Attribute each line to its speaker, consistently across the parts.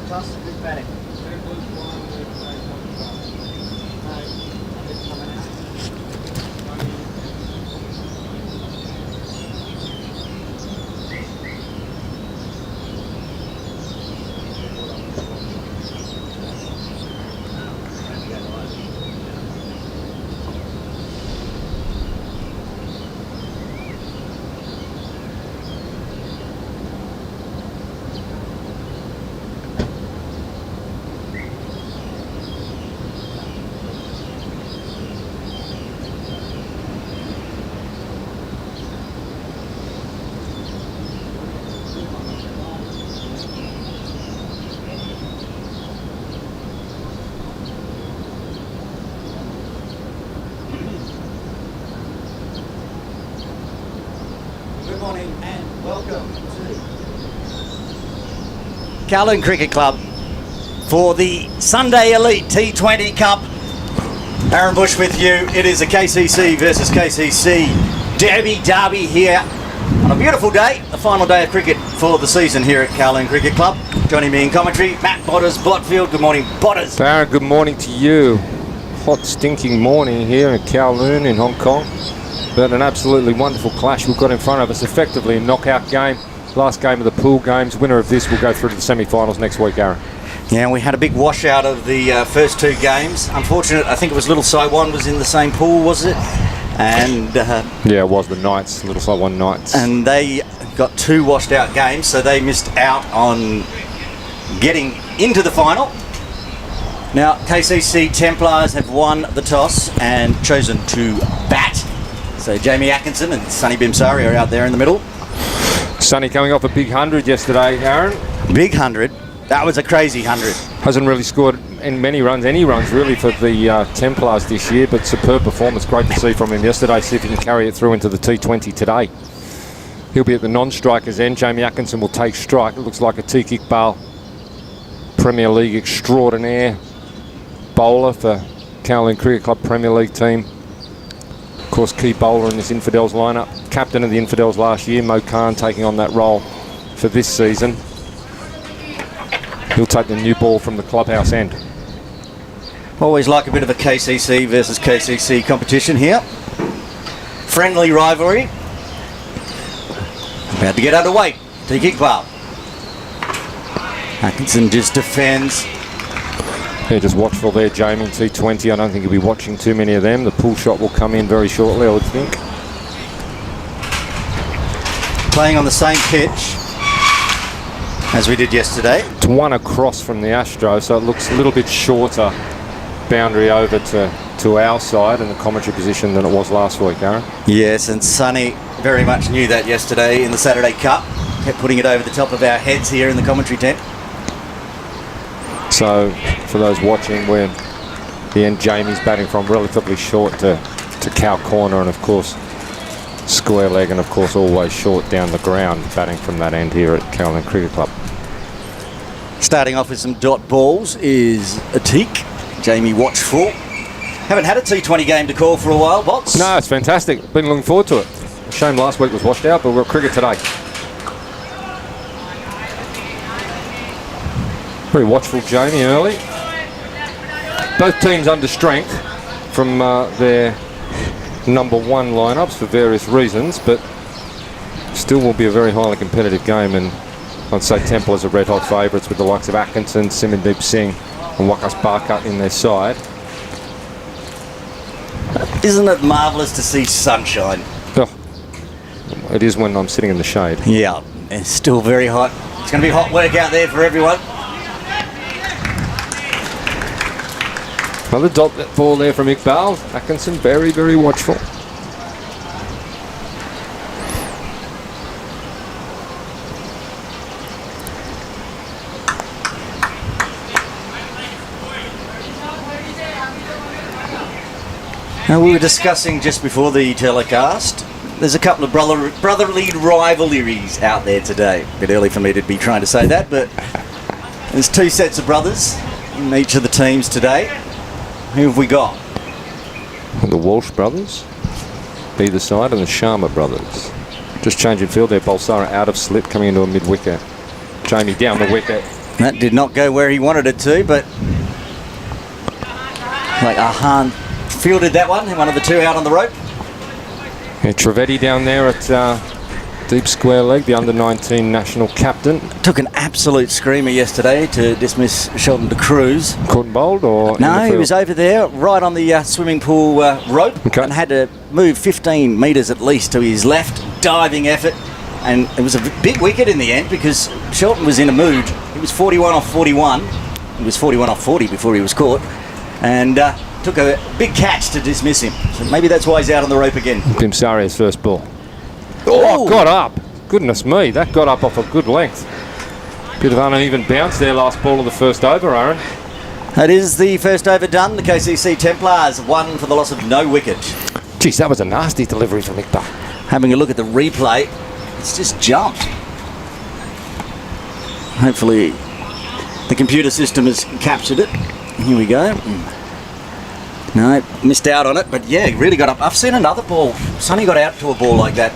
Speaker 1: Toss, good batting.
Speaker 2: Good morning and welcome to Kowloon Cricket Club for the Sunday Elite T20 Cup. Aaron Bush with you. It is a KCC versus KCC derby here on a beautiful day, the final day of cricket for the season here at Kowloon Cricket Club. Joining me in commentary, Matt Botters, Botfield. Good morning, Botters.
Speaker 3: Aaron, good morning to you. Hot, stinking morning here in Kowloon in Hong Kong. But an absolutely wonderful clash we've got in front of us. Effectively a knockout game. Last game of the pool games. Winner of this will go through to the semi-finals next week, Aaron.
Speaker 2: Yeah, and we had a big washout of the first two games. Unfortunate, I think it was Little Saiwan was in the same pool, was it? And
Speaker 3: yeah, it was the Knights, Little Saiwan Knights.
Speaker 2: And they got two washed out games, so they missed out on getting into the final. Now, KCC Templars have won the toss and chosen to bat. So Jamie Atkinson and Sonny Bimsari are out there in the middle.
Speaker 3: Sonny coming off a big 100 yesterday, Aaron.
Speaker 2: Big 100. That was a crazy 100.
Speaker 3: Hasn't really scored in many runs, any runs really for the Templars this year, but superb performance. Great to see from him yesterday. See if he can carry it through into the T20 today. He'll be at the non-strikers end. Jamie Atkinson will take strike. It looks like a Tiki Iqbal Premier League extraordinaire bowler for Kowloon Cricket Club Premier League team. Of course, key bowler in this Infidels lineup. Captain of the Infidels last year, Mo Khan taking on that role for this season. He'll take the new ball from the clubhouse end.
Speaker 2: Always like a bit of a KCC versus KCC competition here. Friendly rivalry. About to get underway. Tiki Iqbal. Atkinson just defends.
Speaker 3: Yeah, just watchful there, Jamie, in T20. I don't think he'll be watching too many of them. The pull shot will come in very shortly, I would think.
Speaker 2: Playing on the same pitch as we did yesterday.
Speaker 3: It's one across from the Astro, so it looks a little bit shorter boundary over to our side in the commentary position than it was last week, Aaron.
Speaker 2: Yes, and Sonny very much knew that yesterday in the Saturday Cup. Kept putting it over the top of our heads here in the commentary tent.
Speaker 3: So, for those watching, where the end Jamie's batting from relatively short to cow corner, and of course square leg, and of course always short down the ground, batting from that end here at Kowloon Cricket Club.
Speaker 2: Starting off with some dot balls is Atik. Jamie watchful. Haven't had a T20 game to call for a while, Bots.
Speaker 3: No, it's fantastic. Been looking forward to it. A shame last week was washed out, but we've got cricket today. Very watchful Jamie early. Both teams under strength from their number one lineups for various reasons, but still will be a very highly competitive game, and I'd say Templars are red hot favourites with the likes of Atkinson, Simandeep Singh and Wakas Barkat in their side.
Speaker 2: Isn't it marvellous to see sunshine?
Speaker 3: Oh, it is when I'm sitting in the shade.
Speaker 2: Yeah, it's still very hot. It's going to be hot work out there for everyone.
Speaker 3: Another dot ball there from Iqbal. Atkinson very, very watchful.
Speaker 2: Now, we were discussing just before the telecast, there's a couple of brotherly rivalries out there today. A bit early for me to be trying to say that, but there's two sets of brothers in each of the teams today. Who have we got?
Speaker 3: The Walsh brothers, either side, and the Sharma brothers. Just changing field there. Balsara out of slip, coming into a mid-wicket. Jamie down the wicket.
Speaker 2: That did not go where he wanted it to, but like Ahan fielded that one of the two out on the rope.
Speaker 3: Yeah, Trivedi down there at deep square leg, the under-19 national captain.
Speaker 2: Took an absolute screamer yesterday to dismiss Sheldon de Cruz.
Speaker 3: Caught and bowled, or
Speaker 2: no, he was over there right on the swimming pool rope, and had to move 15 metres at least to his left, diving effort, and it was a big wicket in the end because Sheldon was in a mood. He was 41 off 41. He was 41 off 40 before he was caught, and took a big catch to dismiss him. So maybe that's why he's out on the rope again.
Speaker 3: Bimsaria's first ball.
Speaker 2: Oh,
Speaker 3: got up. Goodness me, that got up off a good length. Bit of uneven bounce there, last ball of the first over, Aaron.
Speaker 2: That is the first over done. The KCC Templars won for the loss of no wicket.
Speaker 3: Geez, that was a nasty delivery from Iqbal.
Speaker 2: Having a look at the replay, it's just jumped. Hopefully the computer system has captured it. Here we go. No, missed out on it, but yeah, really got up. I've seen another ball. Sonny got out to a ball like that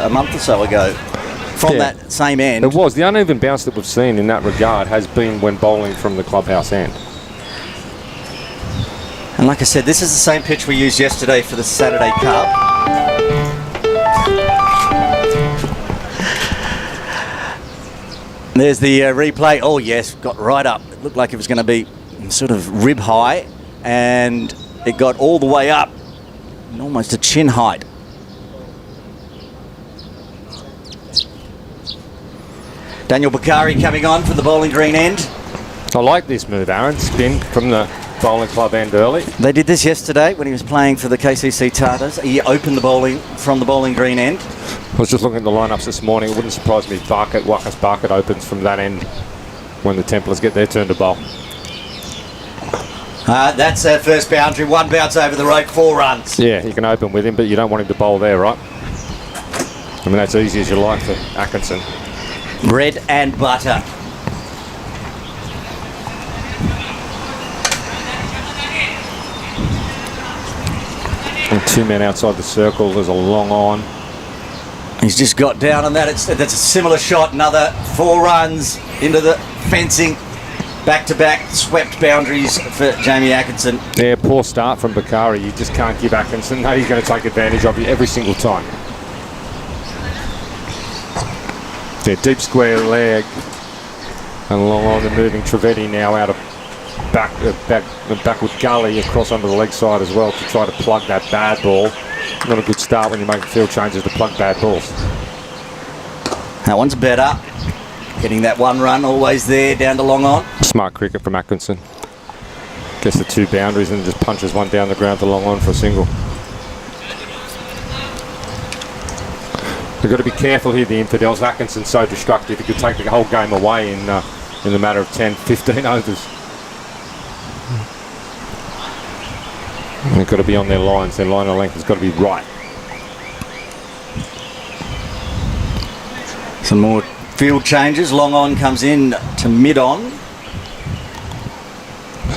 Speaker 2: a month or so ago from that same end.
Speaker 3: It was. The uneven bounce that we've seen in that regard has been when bowling from the clubhouse end.
Speaker 2: And like I said, this is the same pitch we used yesterday for the Saturday Cup. There's the replay. Oh yes, got right up. It looked like it was going to be sort of rib high, and it got all the way up, almost to chin height. Daniel Bakari coming on for the bowling green end.
Speaker 3: I like this move, Aaron. Spin from the bowling club end early.
Speaker 2: They did this yesterday when he was playing for the KCC Tartars. He opened the bowling from the bowling green end.
Speaker 3: I was just looking at the lineups this morning. It wouldn't surprise me if Wakas Barkett opens from that end when the Templars get their turn to bowl.
Speaker 2: That's our first boundary. One bounce over the rope, 4 runs.
Speaker 3: Yeah, you can open with him, but you don't want him to bowl there, right? I mean, that's easy as you like for Atkinson.
Speaker 2: Bread and butter.
Speaker 3: And 2 men outside the circle. There's a long on.
Speaker 2: He's just got down on that. That's a similar shot. Another 4 runs into the fencing. Back-to-back swept boundaries for Jamie Atkinson.
Speaker 3: Yeah, poor start from Bakari. You just can't give Atkinson. No, he's going to take advantage of you every single time. Yeah, deep square leg. And long on the moving Trivedi now out of backward gully across onto the leg side as well to try to plug that bad ball. Not a good start when you're making field changes to plug bad balls.
Speaker 2: That one's better. Getting that 1 run always there down to long on.
Speaker 3: Smart cricket from Atkinson. Gets the 2 boundaries and just punches one down the ground to long on for a single. They've got to be careful here, the Infidels. Atkinson's so destructive, he could take the whole game away in the matter of 10, 15 overs. And they've got to be on their lines. Their line of length has got to be right.
Speaker 2: Some more field changes. Long on comes in to mid on.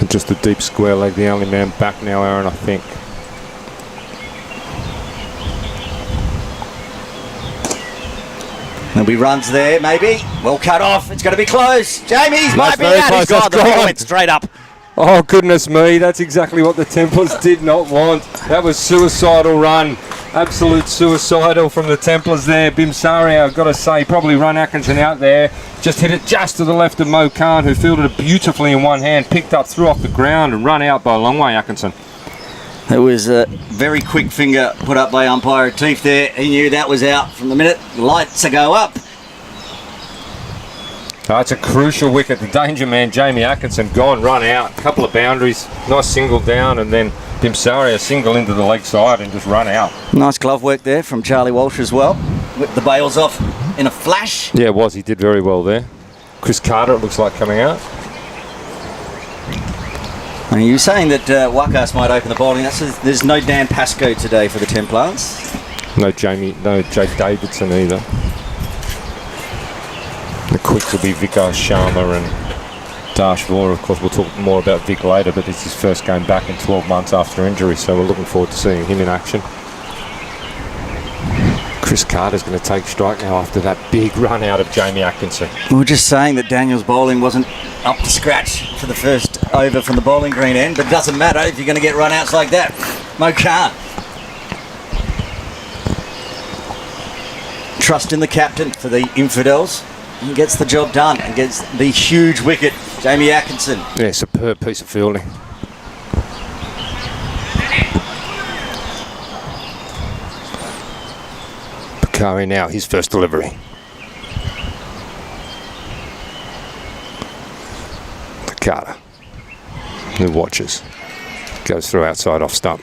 Speaker 3: Just a deep square leg, the only man back now, Aaron, I think.
Speaker 2: There'll be runs there, maybe. Well cut off. It's going to be close. Jamie's might be out. He's gone. The ball went straight up.
Speaker 3: Oh, goodness me. That's exactly what the Templars did not want. That was suicidal run. Absolute suicidal from the Templars there. Bimsaria, I've got to say, probably run Atkinson out there. Just hit it just to the left of Mo Khan, who fielded it beautifully in one hand, picked up, threw off the ground, and run out by a long way, Atkinson.
Speaker 2: It was a very quick finger put up by umpire Teef there. He knew that was out from the minute lights go up.
Speaker 3: It's a crucial wicket. The danger man, Jamie Atkinson, gone, run out. A couple of boundaries, nice single down, and then Bimsaria single into the leg side and just run out.
Speaker 2: Nice glove work there from Charlie Walsh as well. Whipped the bails off in a flash.
Speaker 3: Yeah, it was. He did very well there. Chris Carter, it looks like, coming out.
Speaker 2: Are you saying that Wakas might open the bowling? There's no Dan Pascoe today for the Templars.
Speaker 3: No Jake Davidson either. The quicks will be Vikas Sharma and Dash Vora. Of course, we'll talk more about Vic later, but it's his first game back in 12 months after injury, so we're looking forward to seeing him in action. Chris Carter's going to take strike now after that big run out of Jamie Atkinson.
Speaker 2: We were just saying that Daniel's bowling wasn't up to scratch for the first over from the bowling green end, but it doesn't matter if you're going to get run-outs like that. Mo can't. Trust in the captain for the Infidels. He gets the job done and gets the huge wicket, Jamie Atkinson.
Speaker 3: Yeah, superb piece of fielding. Bakari now, his first delivery. Carter, who watches, goes through outside off stump.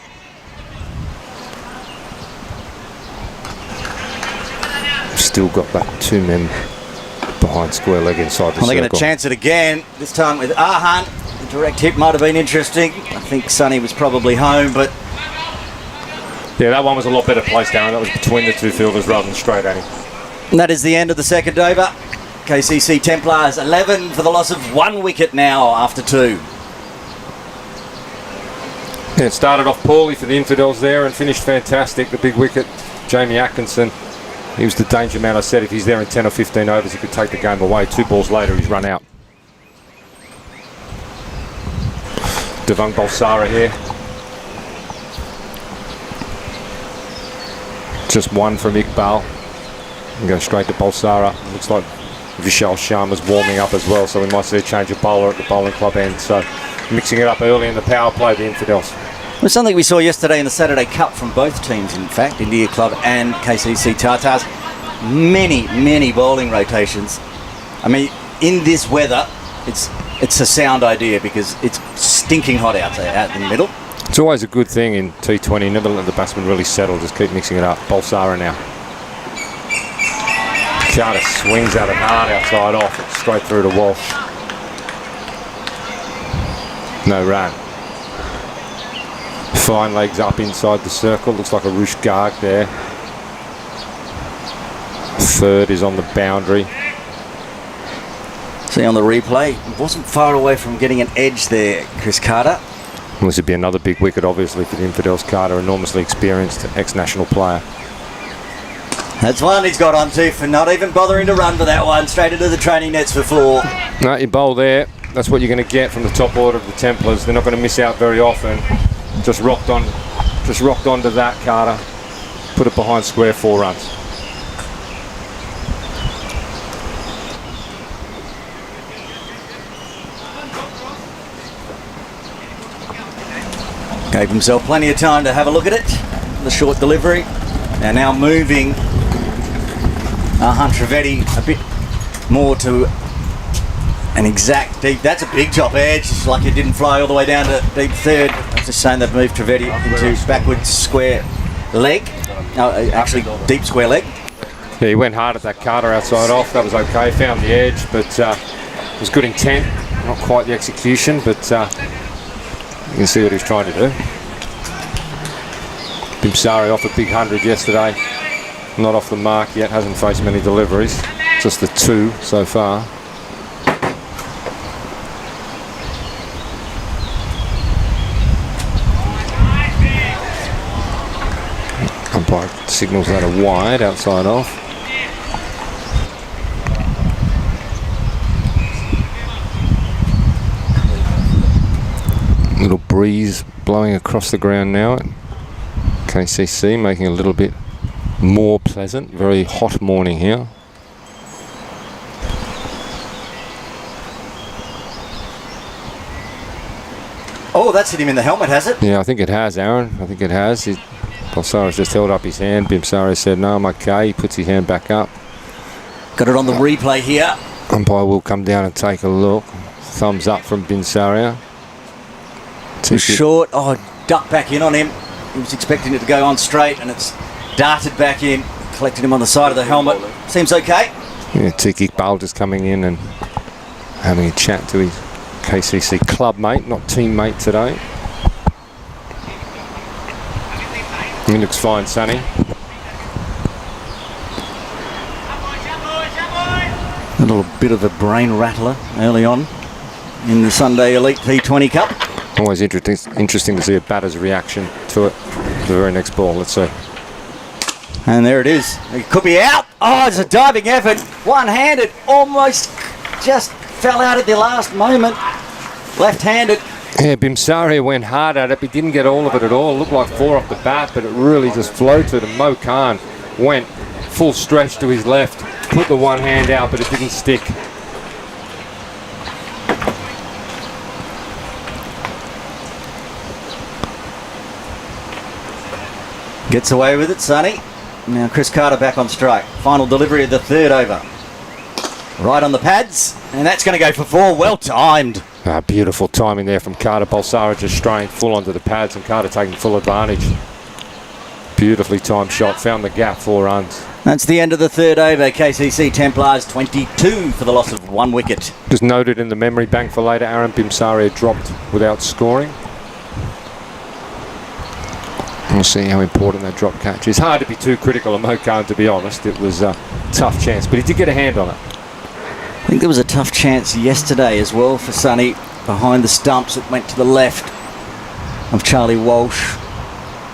Speaker 3: Still got that 2 men behind square leg inside the circle.
Speaker 2: They're going to chance it again, this time with Ahan. The direct hit might have been interesting. I think Sonny was probably home, but...
Speaker 3: Yeah, that one was a lot better placed, Darren. That was between the two fielders rather than straight at him.
Speaker 2: And that is the end of the second over. KCC Templars 11 for the loss of 1 wicket now after 2.
Speaker 3: Yeah, it started off poorly for the Infidels there and finished fantastic. The big wicket, Jamie Atkinson. He was the danger man. I said if he's there in 10 or 15 overs, he could take the game away. 2 balls later, he's run out. Devang Balsara here. Just 1 from Iqbal. And go straight to Balsara. Looks like Vishal Sharma's warming up as well, so we might see a change of bowler at the bowling club end. So mixing it up early in the power play, the Infidels.
Speaker 2: It was something we saw yesterday in the Saturday Cup from both teams, in fact, India Club and KCC Tartars. Many bowling rotations. I mean, in this weather, it's a sound idea because it's stinking hot out there, out in the middle.
Speaker 3: It's always a good thing in T20, never let the batsman really settle, just keep mixing it up. Balsara now. Carter swings at it hard outside off, straight through to Walsh. No run. Fine legs up inside the circle, looks like a Rush Garg there. Third is on the boundary.
Speaker 2: See on the replay, wasn't far away from getting an edge there, Chris Carter.
Speaker 3: Well, this would be another big wicket, obviously, for the Infidels. Carter, enormously experienced ex-national player.
Speaker 2: That's one he's got onto for not even bothering to run for that one. Straight into the training nets for 4.
Speaker 3: No, you bowl there. That's what you're going to get from the top order of the Templars. They're not going to miss out very often. Just rocked onto that, Carter. Put it behind square, 4 runs.
Speaker 2: Gave himself plenty of time to have a look at it. The short delivery. And now moving Trivedi a bit more to an exact deep. That's a big top edge. It's like it didn't fly all the way down to deep third. I'm just saying they've moved Trivedi into backwards square leg. No, actually deep square leg.
Speaker 3: Yeah, he went hard at that Carter outside off. That was okay. Found the edge, but it was good intent. Not quite the execution, but you can see what he's trying to do. Bimsari off a big 100 yesterday. Not off the mark yet. Hasn't faced many deliveries. Just the 2 so far. Umpire signals that a wide outside off. Little breeze blowing across the ground now at KCC, making it a little bit more pleasant. Very hot morning here.
Speaker 2: Oh, that's hit him in the helmet, has it?
Speaker 3: Yeah, I think it has, Aaron. I think it has. Balsara's just held up his hand. Bimsari said, no, I'm okay. He puts his hand back up.
Speaker 2: Got it on the replay here.
Speaker 3: Umpire will come down and take a look. Thumbs up from Bimsari.
Speaker 2: Too short. Oh, ducked back in on him. He was expecting it to go on straight and it's darted back in. Collected him on the side of the helmet. Seems okay.
Speaker 3: Yeah, Tiki Iqbal just coming in and having a chat to his KCC club mate, not teammate today. He looks fine, Sonny.
Speaker 2: A little bit of a brain rattler early on in the Sunday Elite T20 Cup.
Speaker 3: Always interesting to see a batter's reaction to it. The very next ball, let's see.
Speaker 2: And there it is. It could be out. Oh, it's a diving effort. One-handed. Almost just fell out at the last moment. Left-handed.
Speaker 3: Yeah, Bimsaria went hard at it, but he didn't get all of it at all. It looked like 4 off the bat, but it really just floated. And Mo Khan went full stretch to his left, put the one hand out, but it didn't stick.
Speaker 2: Gets away with it, Sonny. Now Chris Carter back on strike. Final delivery of the third over. Right on the pads, and that's going to go for 4. Well timed.
Speaker 3: Beautiful timing there from Carter. Balsara just straying full onto the pads, and Carter taking full advantage. Beautifully timed shot. Found the gap, 4 runs.
Speaker 2: That's the end of the third over. KCC Templars 22 for the loss of 1 wicket.
Speaker 3: Just noted in the memory bank for later, Aaron, Bimsaria dropped without scoring. We'll see how important that drop catch is. Hard to be too critical of Mo Khan, to be honest. It was a tough chance, but he did get a hand on it.
Speaker 2: I think there was a tough chance yesterday as well for Sonny behind the stumps. It went to the left of Charlie Walsh,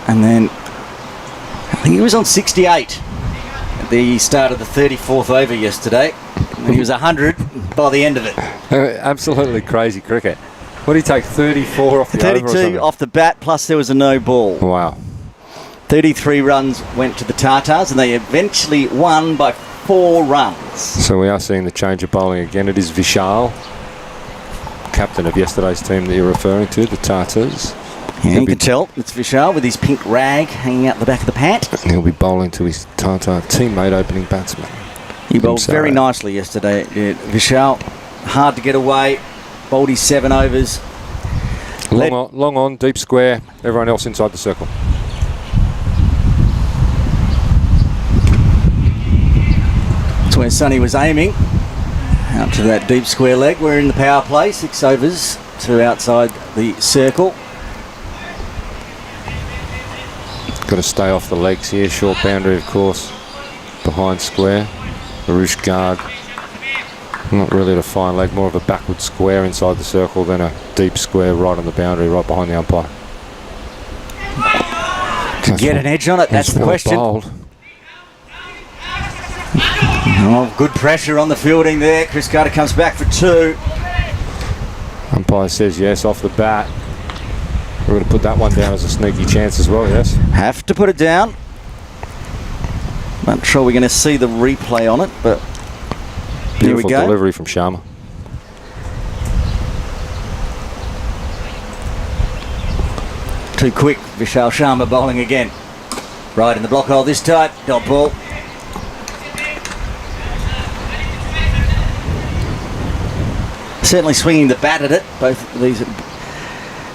Speaker 2: and then I think he was on 68 at the start of the 34th over yesterday, and he was 100 by the end of it.
Speaker 3: Absolutely crazy cricket. What did he take? 34 off the over or
Speaker 2: 32 off the bat, plus there was a no ball.
Speaker 3: Wow.
Speaker 2: 33 runs went to the Tartars, and they eventually won by 4 runs.
Speaker 3: So we are seeing the change of bowling again. It is Vishal, captain of yesterday's team that you're referring to, the Tartars.
Speaker 2: Yeah, you can tell it's Vishal with his pink rag hanging out the back of the pant.
Speaker 3: And he'll be bowling to his Tartar teammate, opening batsman.
Speaker 2: He bowled very nicely yesterday. Vishal, hard to get away, bowled his 7 overs.
Speaker 3: Long on, deep square, everyone else inside the circle.
Speaker 2: That's where Sonny was aiming, out to that deep square leg. We're in the power play, 6 overs to outside the circle.
Speaker 3: Got to stay off the legs here. Short boundary, of course, behind square. The roosh guard, not really a fine leg, more of a backward square inside the circle than a deep square right on the boundary, right behind the umpire.
Speaker 2: To get an edge on it, that's the question.
Speaker 3: Bowled.
Speaker 2: Oh, good pressure on the fielding there. Chris Carter comes back for 2.
Speaker 3: Umpire says yes off the bat. We're going to put that one down as a sneaky chance as well, yes?
Speaker 2: Have to put it down. Not sure we're going to see the replay on it, but here we
Speaker 3: Beautiful
Speaker 2: go.
Speaker 3: delivery from Sharma.
Speaker 2: Too quick. Vishal Sharma bowling again. Right in the block hole this time. Dot ball. Certainly swinging the bat at it. Both of these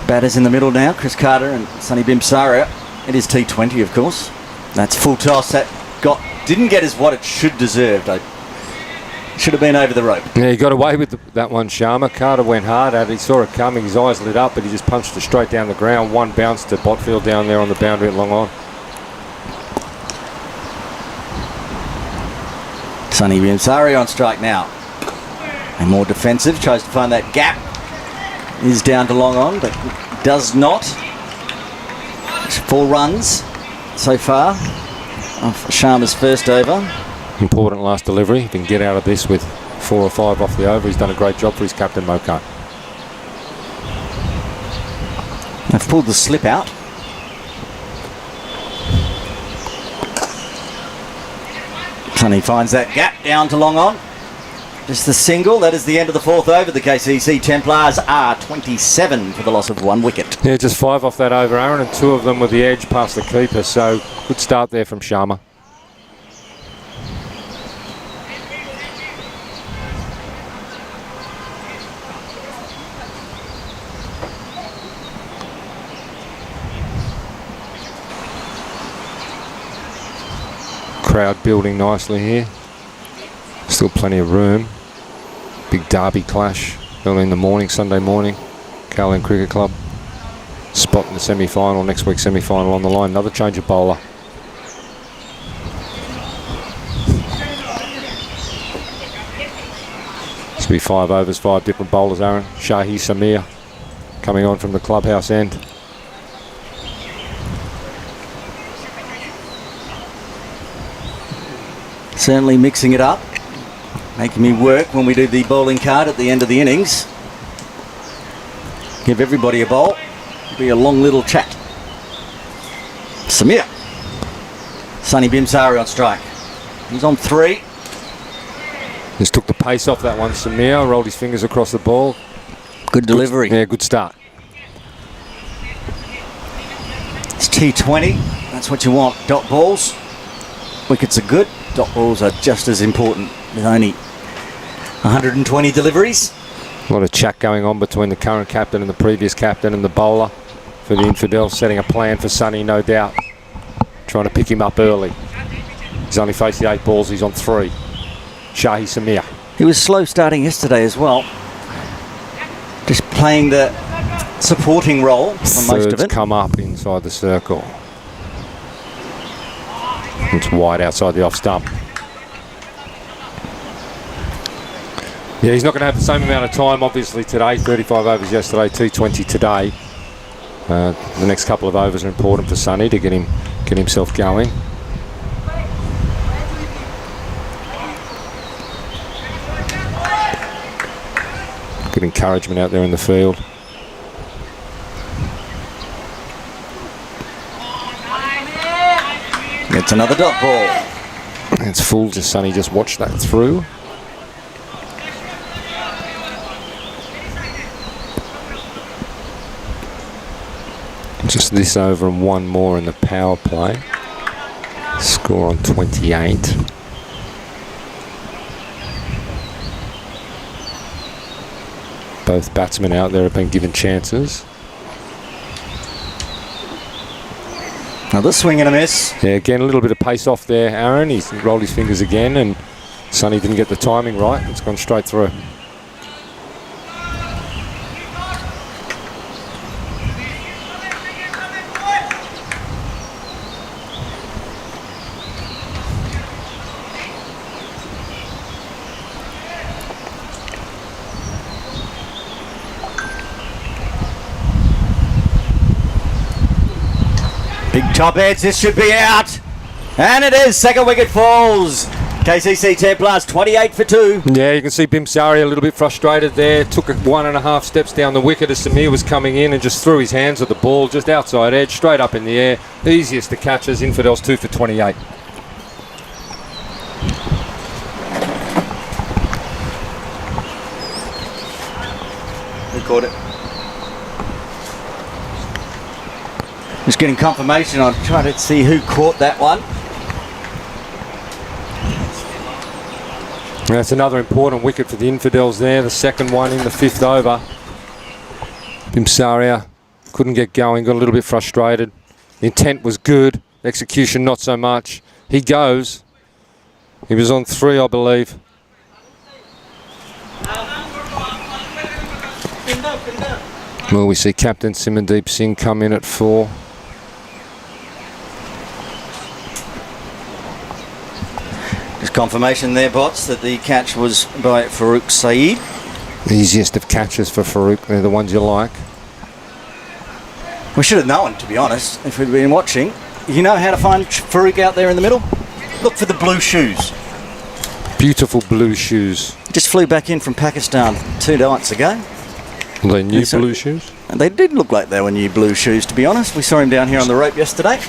Speaker 2: batters in the middle now. Chris Carter and Sonny Bimsaria. It is T20, of course. That's full toss. That didn't get us what it should deserve. Should have been over the rope.
Speaker 3: Yeah, he got away with that one, Sharma. Carter went hard at it. He saw it coming. His eyes lit up, but he just punched it straight down the ground. One bounce to Botfield down there on the boundary at long on.
Speaker 2: Sonny Bimsaria on strike now. And more defensive. Tries to find that gap. Is down to long on, but does not. It's 4 runs so far off Sharma's first over.
Speaker 3: Important last delivery. He can get out of this with 4 or 5 off the over. He's done a great job for his captain, Mo Khan.
Speaker 2: They've pulled the slip out. Sonny finds that gap down to long on. Just the single. That is the end of the 4th over. The KCC Templars are 27 for the loss of 1 wicket.
Speaker 3: Yeah, just 5 off that over, Aaron, and 2 of them with the edge past the keeper. So good start there from Sharma. Crowd building nicely here. Still plenty of room. Big derby clash early in the morning, Sunday morning. Caroline Cricket Club. Spot in the semi-final, next week's semi-final on the line. Another change of bowler. This will be 5 overs, 5 different bowlers, Aaron. Shahi Samir coming on from the clubhouse end.
Speaker 2: Certainly mixing it up, making me work when we do the bowling card at the end of the innings. Give everybody a bowl. It'll be a long little chat. Samir. Sunny Bimsari on strike. He's on 3.
Speaker 3: Just took the pace off that one. Samir rolled his fingers across the ball.
Speaker 2: Good delivery.
Speaker 3: Good start.
Speaker 2: It's T20. That's what you want. Dot balls. Wickets are good. Dot balls are just as important with only 120 deliveries.
Speaker 3: A lot of chat going on between the current captain and the previous captain and the bowler for the Infidels, setting a plan for Sunny, no doubt. Trying to pick him up early. He's only faced the 8 balls. He's on 3. Shahi Samir.
Speaker 2: He was slow starting yesterday as well. Just playing the supporting role for most of it.
Speaker 3: Come up inside the circle. It's wide outside the off stump. Yeah, he's not going to have the same amount of time, obviously, today. 35 overs yesterday, T20 today. The next couple of overs are important for Sunny to get himself going. Good encouragement out there in the field.
Speaker 2: It's another dot ball.
Speaker 3: It's full. Just Sunny just watched that through. Just this over and one more in the power play. Score on 28. Both batsmen out there have been given chances.
Speaker 2: Another swing and a miss.
Speaker 3: Yeah, again, a little bit of pace off there, Aaron. He's rolled his fingers again, and Sunny didn't get the timing right. It's gone straight through.
Speaker 2: Big top edge, this should be out. And it is, second wicket falls. KCC Templars 28 for 2.
Speaker 3: Yeah, you can see Bimsari a little bit frustrated there. Took 1.5 steps down the wicket as Samir was coming in and just threw his hands at the ball, just outside edge, straight up in the air. Easiest to catch as Infidels 2 for 28.
Speaker 2: Who caught it? Just getting confirmation. I'm trying to see who caught that one.
Speaker 3: That's another important wicket for the Infidels there. The second one in the 5th over. Bimsaria couldn't get going, got a little bit frustrated. The intent was good, execution not so much. He goes. He was on 3, I believe. Well, we see Captain Simandeep Singh come in at 4.
Speaker 2: There's confirmation there, Bots, that the catch was by Farouk Saeed.
Speaker 3: Easiest of catches for Farouk. They're the ones you like.
Speaker 2: We should have known, to be honest, if we'd been watching. You know how to find Farouk out there in the middle? Look for the blue shoes.
Speaker 3: Beautiful blue shoes.
Speaker 2: Just flew back in from Pakistan 2 nights ago.
Speaker 3: Are they new blue shoes?
Speaker 2: And they did look like they were new blue shoes, to be honest. We saw him down here on the rope yesterday.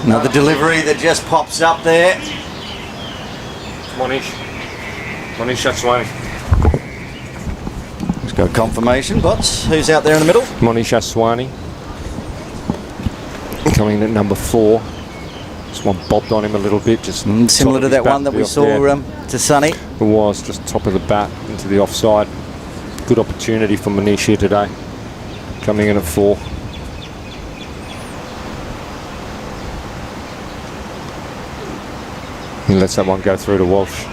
Speaker 2: Another delivery that just pops up there.
Speaker 3: Monish Aswani.
Speaker 2: Let's go confirmation, Bots. Who's out there in the middle?
Speaker 3: Monish Aswani. Coming in at number 4. This one bobbed on him a little bit. Just
Speaker 2: similar to that one that we saw to Sunny.
Speaker 3: It was just top of the bat into the offside. Good opportunity for Manish here today. Coming in at 4. He lets that one go through to Walsh.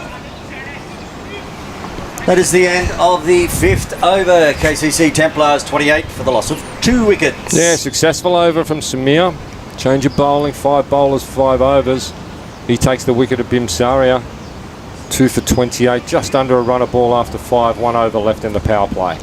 Speaker 2: That is the end of the 5th over. KCC Templars 28 for the loss of 2 wickets.
Speaker 3: Yeah, successful over from Samir. Change of bowling, 5 bowlers, 5 overs. He takes the wicket of Bimsaria. 2 for 28, just under a run a ball after 5, 1 over left in the power play.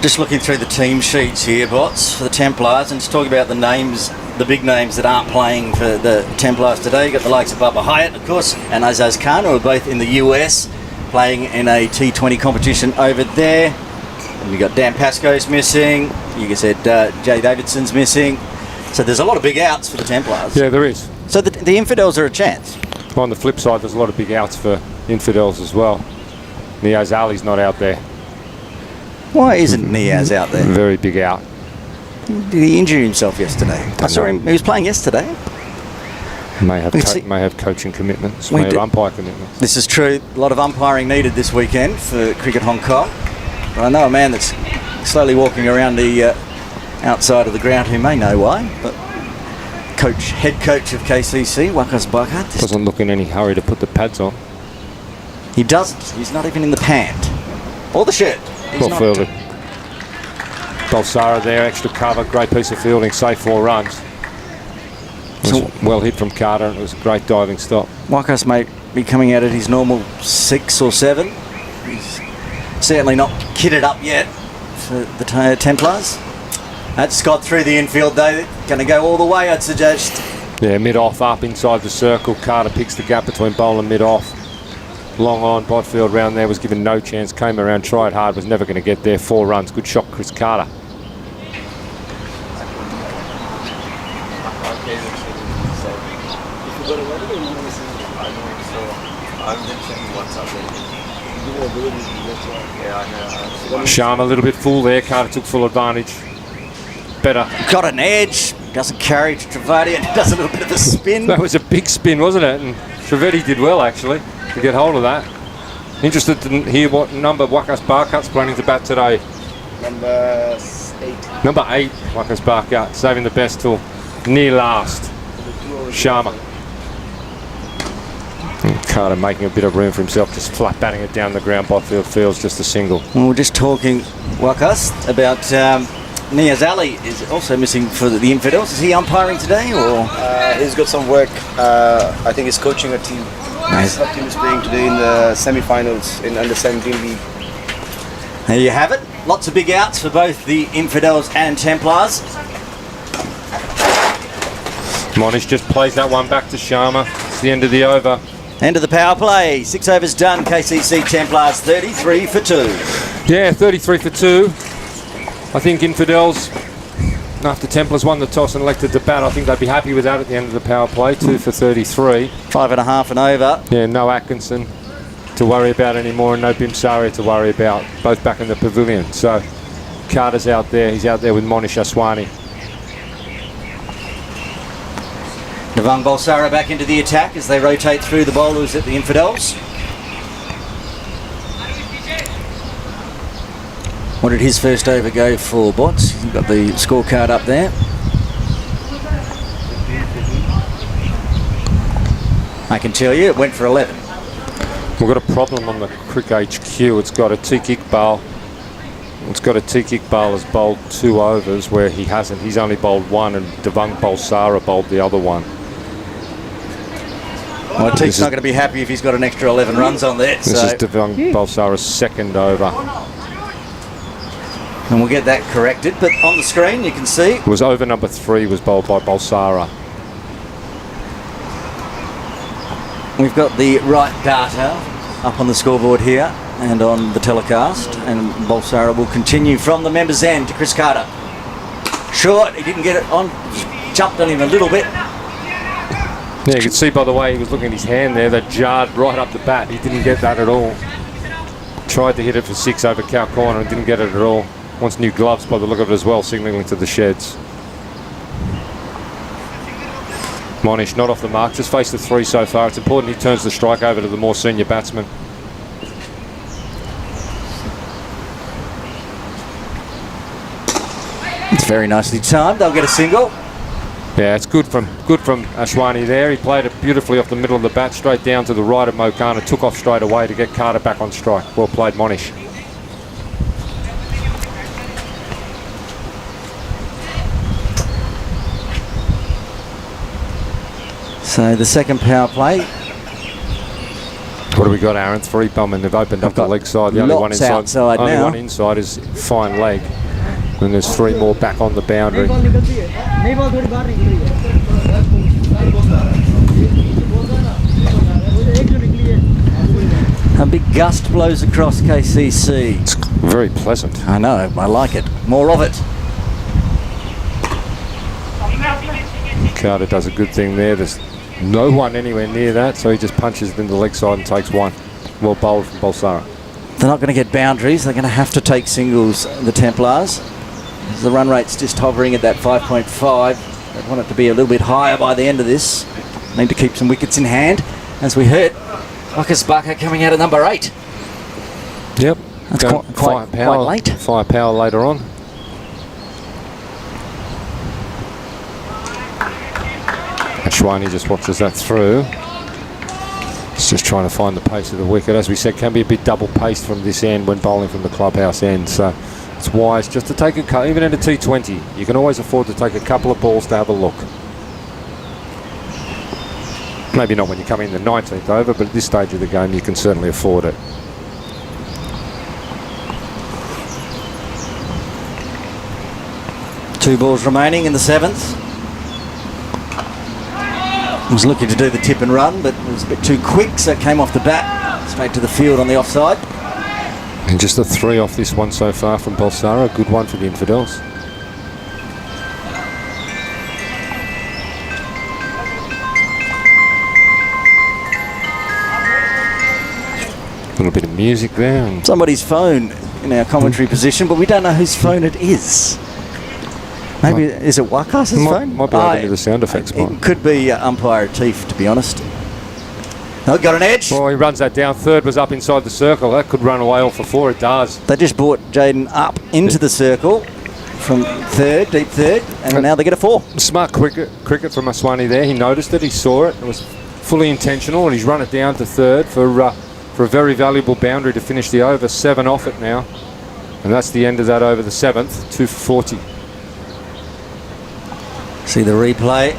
Speaker 2: Just looking through the team sheets here, Bots, for the Templars, and just talking about the names, the big names that aren't playing for the Templars today. You've got the likes of Bubba Hyatt, of course, and Azaz Khan, who are both in the US, playing in a T20 competition over there. And you've got Dan Pascoe's missing. You said Jay Davidson's missing. So there's a lot of big outs for the Templars.
Speaker 3: Yeah, there is.
Speaker 2: So the Infidels are a chance.
Speaker 3: On the flip side, there's a lot of big outs for Infidels as well. Niaz Ali's not out there.
Speaker 2: Why isn't Niaz out there?
Speaker 3: Very big out.
Speaker 2: Did he injure himself yesterday? I saw him. He was playing yesterday.
Speaker 3: May have coaching commitments. May have umpire commitments.
Speaker 2: This is true. A lot of umpiring needed this weekend for Cricket Hong Kong. But I know a man that's slowly walking around the outside of the ground who may know why. But head coach of KCC, Wakas Bakat,
Speaker 3: doesn't look in any hurry to put the pads on.
Speaker 2: He doesn't. He's not even in the pant or the shirt. He's
Speaker 3: well fielded. Balsara there, extra cover, great piece of fielding, safe 4 runs. Well hit from Carter, and it was a great diving stop.
Speaker 2: Wakas may be coming out at his normal 6 or 7. He's certainly not kitted up yet for the Templars. That's Scott through the infield though, going to go all the way, I'd suggest.
Speaker 3: Yeah, mid-off up inside the circle. Carter picks the gap between bowl and mid-off. Long on, Botfield round there, was given no chance, came around, tried hard, was never going to get there. 4 runs, good shot, Chris Carter. Sharma a little bit full there, Carter took full advantage. Better.
Speaker 2: Got an edge, doesn't carry to Trivedi, and does a little bit of a spin.
Speaker 3: That was a big spin, wasn't it? And Trivedi did well actually to get hold of that. Interested to hear what number Wakas Barkat's planning to bat today.
Speaker 1: Number 8.
Speaker 3: Number 8, Wakas Barkat, saving the best till near last. Sharma. And Carter making a bit of room for himself, just flat batting it down the ground. Botfield fields just a single.
Speaker 2: Well, we're just talking, Wakas, about Niaz Ali is also missing for the Infidels. Is he umpiring today, or?
Speaker 1: He's got some work. I think he's coaching a team.
Speaker 2: Nice.
Speaker 1: His team is playing today in the semi-finals in under 17 league.
Speaker 2: There you have it. Lots of big outs for both the Infidels and Templars.
Speaker 3: Monish just plays that one back to Sharma. It's the end of the over.
Speaker 2: End of the power play. 6 overs done. KCC Templars 33 for 2.
Speaker 3: Yeah, 33 for 2. I think Infidels, after Templars won the toss and elected to bat, I think they'd be happy with that at the end of the power play. 2 for 33.
Speaker 2: 5.5 and over.
Speaker 3: Yeah, no Atkinson to worry about anymore, and no Bimsaria to worry about. Both back in the pavilion. So Carter's out there. He's out there with Monish Aswani.
Speaker 2: Devang Balsara back into the attack as they rotate through the bowlers at the Infidels. What did his first over go for, Bots? You've got the scorecard up there. I can tell you it went for 11.
Speaker 3: We've got a problem on the Crick HQ. It's got a T-Kick Iqbal. It's got a T-Kick Iqbal has bowled 2 overs where he hasn't. He's only bowled 1, and Devang Balsara bowled the other one.
Speaker 2: Well, Teek's not going to be happy if he's got an extra 11 runs on there.
Speaker 3: This is Devang Balsara's second over.
Speaker 2: And we'll get that corrected, but on the screen you can see
Speaker 3: It was over number 3 was bowled by Balsara.
Speaker 2: we've got the right data up on the scoreboard here and on the telecast, and Balsara will continue from the members' end to Chris Carter. Short, he didn't get it on, jumped on him a little bit.
Speaker 3: Yeah, you can see by the way he was looking at his hand there, that jarred right up the bat. He didn't get that at all. Tried to hit it for 6 over cow corner and didn't get it at all. Wants new gloves by the look of it as well, signalling to the sheds. Monish not off the mark, just faced the 3 so far. It's important he turns the strike over to the more senior batsman.
Speaker 2: It's very nicely timed. They'll get a single.
Speaker 3: Yeah, it's good from Ashwani there. He played it beautifully off the middle of the bat, straight down to the right of Mokana, took off straight away to get Carter back on strike. Well played, Monish.
Speaker 2: So the second power play.
Speaker 3: What do we got, Aaron? 3 bum, and they've opened up the leg side. The only one inside.
Speaker 2: Outside
Speaker 3: only
Speaker 2: now.
Speaker 3: one inside is fine leg. And there's 3 more back on the boundary.
Speaker 2: A big gust blows across KCC.
Speaker 3: It's very pleasant.
Speaker 2: I know, I like it. More of it.
Speaker 3: Carter does a good thing there. There's no one anywhere near that, so he just punches it into the leg side and takes 1. Well bowled from Balsara.
Speaker 2: They're not going to get boundaries. They're going to have to take singles, the Templars. The run rate's just hovering at that 5.5. They want it to be a little bit higher by the end of this. Need to keep some wickets in hand. As we heard, Marcus Barker coming out at number 8.
Speaker 3: Yep.
Speaker 2: That's quite late.
Speaker 3: Firepower later on. Ashwani just watches that through. He's just trying to find the pace of the wicket. As we said, can be a bit double paced from this end when bowling from the clubhouse end. So it's wise just to take a, even at a T20, you can always afford to take a couple of balls to have a look. Maybe not when you come in the 19th over, but at this stage of the game you can certainly afford it.
Speaker 2: Two balls remaining in the 7th. Was looking to do the tip and run, but it was a bit too quick, so it came off the bat, straight to the field on the offside.
Speaker 3: And just a 3 off this one so far from Balsara. A good one for the Infidels. A little bit of music there. And
Speaker 2: somebody's phone in our commentary position, but we don't know whose phone it is. Maybe, is it Wakas's phone?
Speaker 3: Might be open to the sound effects.
Speaker 2: It could be umpire Atif, to be honest. Oh, got an edge.
Speaker 3: Oh, he runs that down. Third was up inside the circle. That could run away all for 4. It does.
Speaker 2: They just brought Jaden up into the circle from third, deep third, and now they get a 4.
Speaker 3: Smart cricket from Aswani there. He noticed it. He saw it. It was fully intentional, and he's run it down to third for a very valuable boundary to finish the over. 7 off it now, and that's the end of that over the 7th. 2 for 40.
Speaker 2: See the replay.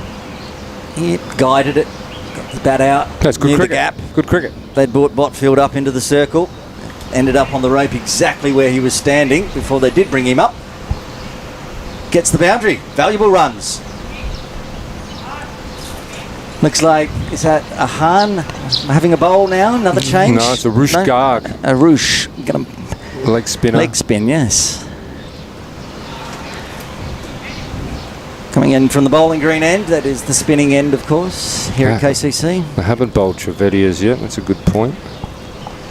Speaker 2: He guided it, got the bat out.
Speaker 3: That's good cricket. The gap. Good cricket.
Speaker 2: They'd brought Botfield up into the circle, ended up on the rope exactly where he was standing before they did bring him up. Gets the boundary. Valuable runs. Looks like, is that a Han having a bowl now? Another change?
Speaker 3: No, it's a Roosh Garg.
Speaker 2: A Roosh.
Speaker 3: Leg spinner.
Speaker 2: Leg spin, yes. Coming in from the bowling green end, that is the spinning end, of course, here at KCC.
Speaker 3: They haven't bowled Trivedi as yet. That's a good point.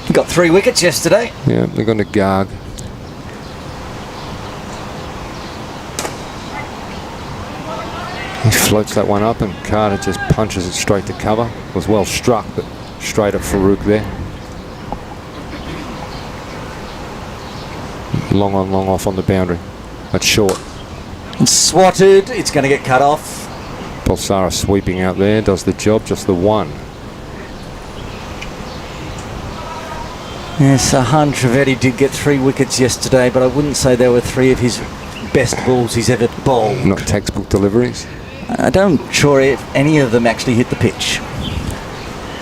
Speaker 2: He got 3 wickets yesterday.
Speaker 3: Yeah, they're going to Garg. He floats that one up, and Carter just punches it straight to cover. It was well struck, but straight at Farouk there. Long on, long off on the boundary. That's short.
Speaker 2: It's swatted. It's going to get cut off.
Speaker 3: Balsara sweeping out there, does the job, just the 1.
Speaker 2: Yes, Han Trivedi did get 3 wickets yesterday, but I wouldn't say they were 3 of his best balls he's ever bowled.
Speaker 3: Not textbook deliveries.
Speaker 2: I don't sure if any of them actually hit the pitch.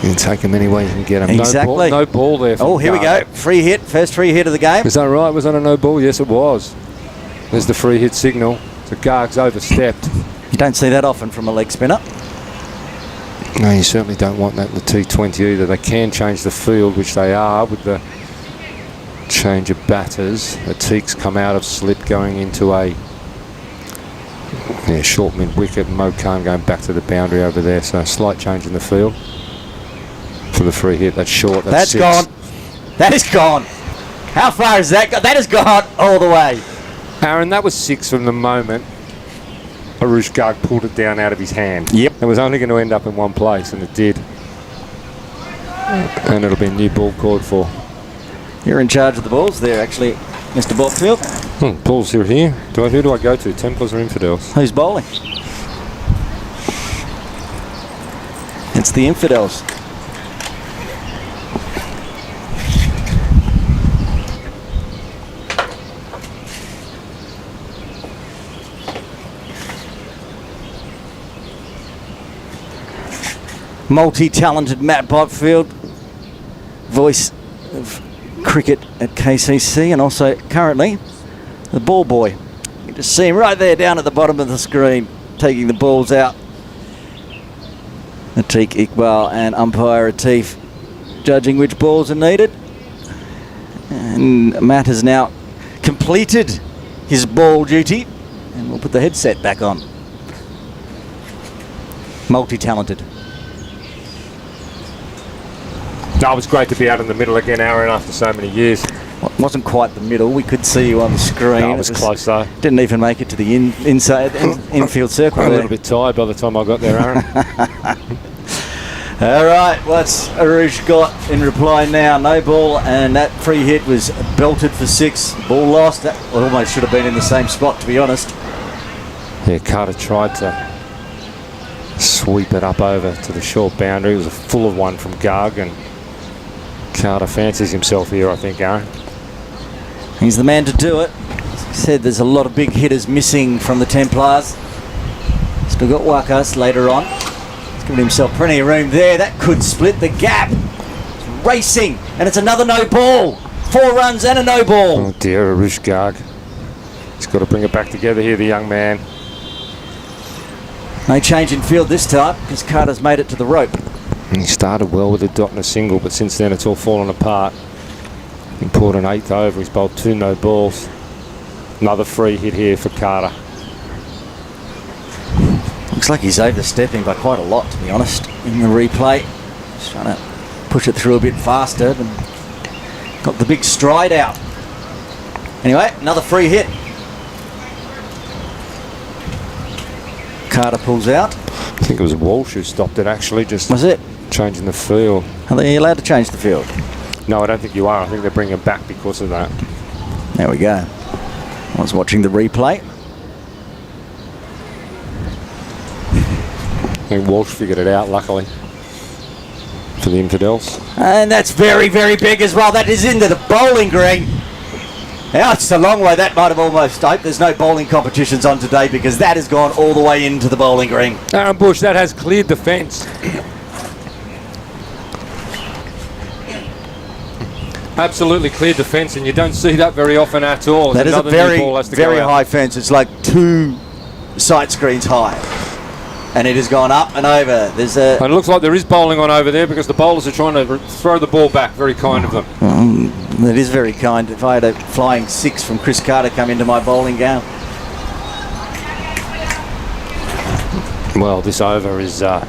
Speaker 3: You can take them any way you can get them.
Speaker 2: Exactly.
Speaker 3: No ball there.
Speaker 2: Oh, here we go. Free hit. First free hit of the game.
Speaker 3: Is that right? Was that a no ball? Yes, it was. There's the free hit signal. So Garg's overstepped.
Speaker 2: You don't see that often from a leg spinner.
Speaker 3: No, you certainly don't want that in the T20 either. They can change the field, which they are, with the change of batters. Atik's come out of slip going into a short mid-wicket. Mo Khan going back to the boundary over there. So a slight change in the field for the free hit. That's short. That's 6.
Speaker 2: Gone. That is gone. How far is that? That has gone all the way.
Speaker 3: Aaron, that was 6 from the moment Arush Garg pulled it down out of his hand.
Speaker 2: Yep.
Speaker 3: It was only going to end up in one place, and it did. And it'll be a new ball called for.
Speaker 2: You're in charge of the balls there, actually, Mr. Botfield.
Speaker 3: Balls are here. Who do I go to? Templars or Infidels?
Speaker 2: Who's bowling? It's the Infidels. Multi-talented Matt Botfield, voice of cricket at KCC, and also currently the ball boy. You can just see him right there down at the bottom of the screen, taking the balls out. Atiq Iqbal and umpire Atif judging which balls are needed. And Matt has now completed his ball duty, and we'll put the headset back on. Multi-talented.
Speaker 3: No, it was great to be out in the middle again, Aaron, after so many years.
Speaker 2: Well, it wasn't quite the middle. We could see you on the screen.
Speaker 3: No, it was close though.
Speaker 2: Didn't even make it to the infield circle.
Speaker 3: A little bit tired by the time I got there, Aaron.
Speaker 2: All right, what's Arush got in reply now? No ball, and that free hit was belted for 6. Ball lost. That almost should have been in the same spot, to be honest.
Speaker 3: Yeah, Carter tried to sweep it up over to the short boundary. It was a full of one from Garg, and Carter fancies himself here, I think, Aaron.
Speaker 2: He's the man to do it. As I said, there's a lot of big hitters missing from the Templars. Still got Wakas later on. He's given himself plenty of room there. That could split the gap. It's racing, and it's another no ball. 4 runs and a no ball.
Speaker 3: Oh dear, Arush Garg. He's got to bring it back together here, the young man.
Speaker 2: No change in field this time because Carter's made it to the rope.
Speaker 3: He started well with a dot and a single, but since then it's all fallen apart. Important 8th over. He's bowled 2 no balls. Another free hit here for Carter.
Speaker 2: Looks like he's overstepping by quite a lot, to be honest, in the replay. Just trying to push it through a bit faster and got the big stride out. Anyway, another free hit. Carter pulls out.
Speaker 3: I think it was Walsh who stopped it, actually, just
Speaker 2: Was it?
Speaker 3: changing the field.
Speaker 2: Are they allowed to change the field?
Speaker 3: No, I don't think you are. I think they're bringing it back because of that.
Speaker 2: There we go. I was watching the replay.
Speaker 3: I think Walsh figured it out, luckily, for the Infidels.
Speaker 2: And that's very, very big as well. That is into the bowling green. Now it's a long way. That might have almost stopped. There's no bowling competitions on today because that has gone all the way into the bowling green.
Speaker 3: Aaron Bush, that has cleared the fence. Absolutely cleared the fence, and you don't see that very often at all.
Speaker 2: That is a very, very high fence. It's like 2 sight screens high. And it has gone up and over. There's a...
Speaker 3: And it looks like there is bowling on over there because the bowlers are trying to throw the ball back. Very kind of them.
Speaker 2: That is very kind. If I had a flying 6 from Chris Carter come into my bowling game.
Speaker 3: Well, this over is a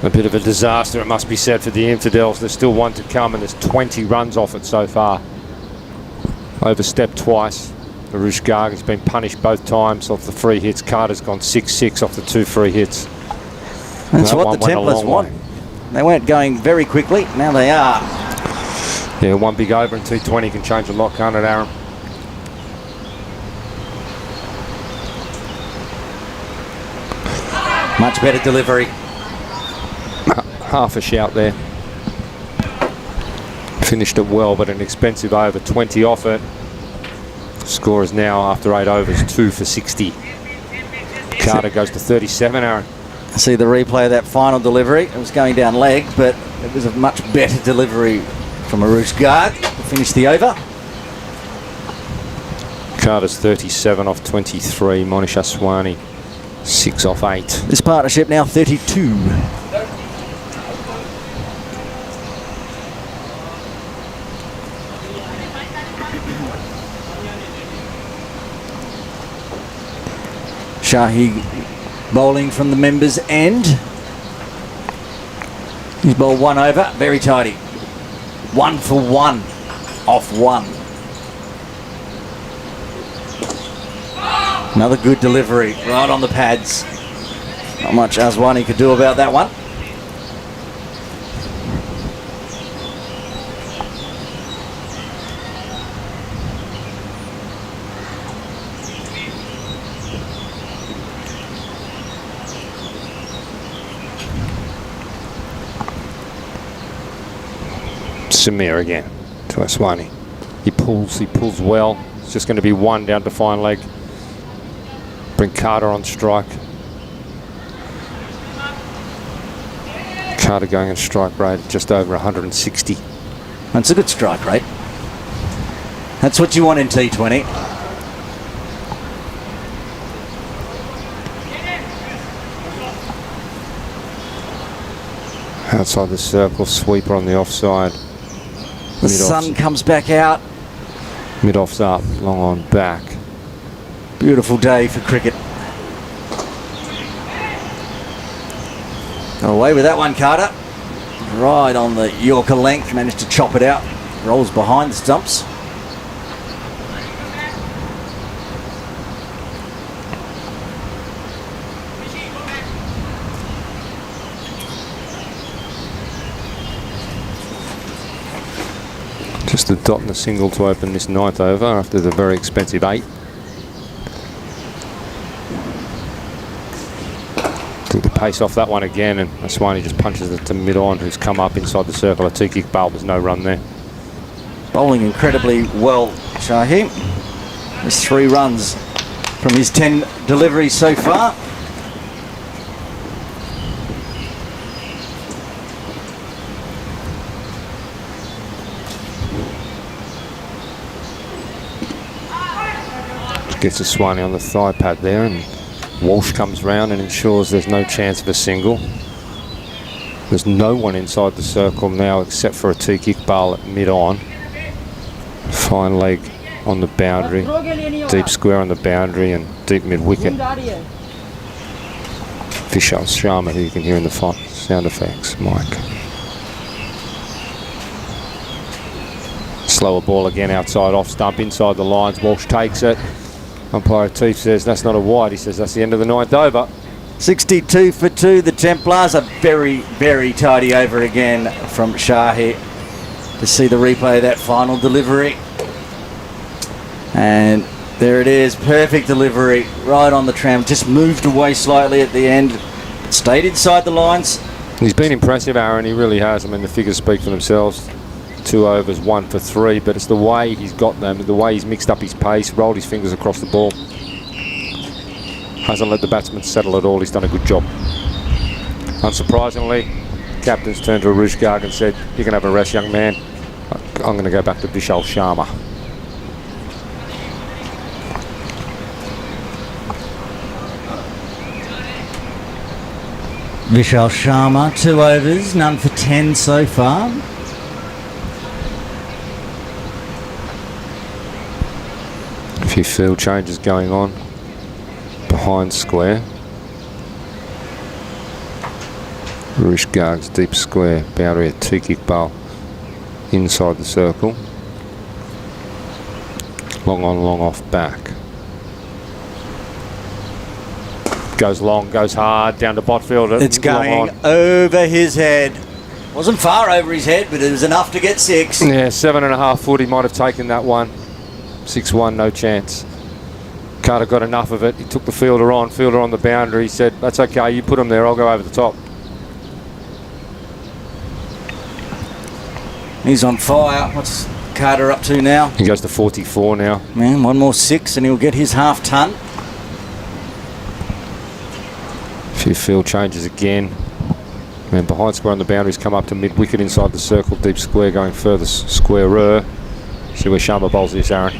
Speaker 3: bit of a disaster, it must be said, for the Infidels. There's still one to come, and there's 20 runs off it so far. Overstepped twice. Arush Garg has been punished both times off the free hits. Carter's gone 6-6 off the 2 free hits.
Speaker 2: That's what the Templars want. They weren't going very quickly. Now they are.
Speaker 3: Yeah, one big over in T20 can change a lot, can't it, Aaron?
Speaker 2: Much better delivery.
Speaker 3: Half a shout there. Finished it well, but an expensive over. 20 off it. Score is now, after 8 overs, 2 for 60. Carter goes to 37, Aaron.
Speaker 2: See the replay of that final delivery. It was going down leg, but it was a much better delivery from Arush Garg to finish the over.
Speaker 3: Carter's 37 off 23. Monish Aswani 6 off 8.
Speaker 2: This partnership now 32. Shahi bowling from the members' end. He's bowled 1 over, very tidy. 1 for 1 off 1. Another good delivery right on the pads. Not much Aswani could do about that one.
Speaker 3: Samir again to Aswani. He pulls well. It's just going to be one down to fine leg. Bring Carter on strike. Carter going in strike rate just over 160.
Speaker 2: That's a good strike rate. That's what you want in T20.
Speaker 3: Outside the circle, sweeper on the offside.
Speaker 2: The sun comes back out.
Speaker 3: Mid-off's up, long on back.
Speaker 2: Beautiful day for cricket. Got away with that one, Carter. Right on the Yorker length, managed to chop it out. Rolls behind the stumps.
Speaker 3: Just a dot and a single to open this 9th over after the very expensive 8. Took the pace off that one again, and Aswani just punches it to mid-on, who's come up inside the circle. A two-kick bowl, there's no run there.
Speaker 2: Bowling incredibly well, Shahi. There's 3 runs from his 10 deliveries so far.
Speaker 3: Gets Aswani on the thigh pad there, and Walsh comes round and ensures there's no chance of a single. There's no one inside the circle now except for a two-kick bowl at mid-on. Fine leg on the boundary, deep square on the boundary, and deep mid-wicket. Vishal Sharma, who you can hear in the sound effects, Mike. Slower ball again outside off stump, inside the lines. Walsh takes it. Umpire Teef says that's not a wide. He says that's the end of the 9th over.
Speaker 2: 62 for 2. The Templars. A very, very tidy over again from Shahi. To see the replay of that final delivery. And there it is. Perfect delivery. Right on the tram. Just moved away slightly at the end. Stayed inside the lines.
Speaker 3: He's been impressive, Aaron. He really has. I mean, the figures speak for themselves. 2 overs, 1 for 3, but it's the way he's got them, the way he's mixed up his pace, rolled his fingers across the ball. Hasn't let the batsman settle at all. He's done a good job. Unsurprisingly, captain's turned to Arush Garg and said, "You can have a rest, young man. I'm going to go back to Vishal Sharma."
Speaker 2: Vishal Sharma, 2 overs, none for 10 so far.
Speaker 3: A few field changes going on behind square. Arush Garg's deep square boundary, a two-kick bowl inside the circle. Long on, long off back. Goes long, goes hard, down to Botfield.
Speaker 2: It's going over his head. Wasn't far over his head, but it was enough to get 6.
Speaker 3: Yeah, 7.5 foot. He might have taken that one. 6-1, no chance. Carter got enough of it. He took the fielder on the boundary. He said, "That's okay, you put him there, I'll go over the top."
Speaker 2: He's on fire. What's Carter up to now?
Speaker 3: He goes to 44 now.
Speaker 2: Man, 1 more 6 and he'll get his half ton.
Speaker 3: A few field changes again. And behind square on the boundaries, come up to mid-wicket inside the circle. Deep square going further squarer. See where Sharma bowls this, Aaron.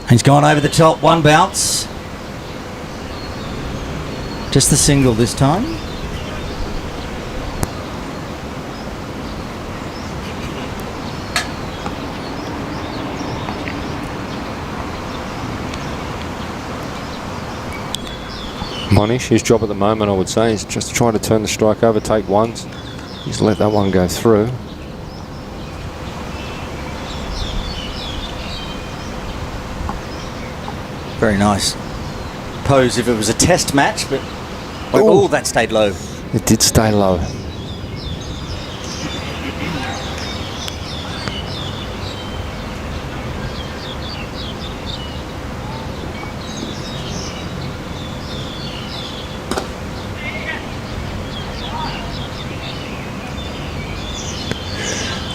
Speaker 2: He's gone over the top. 1 bounce. Just the single this time.
Speaker 3: Monish, his job at the moment, I would say, is just trying to turn the strike over, take ones. He's let that one go through.
Speaker 2: Very nice pose if it was a test match, but oh, that stayed low.
Speaker 3: It did stay low.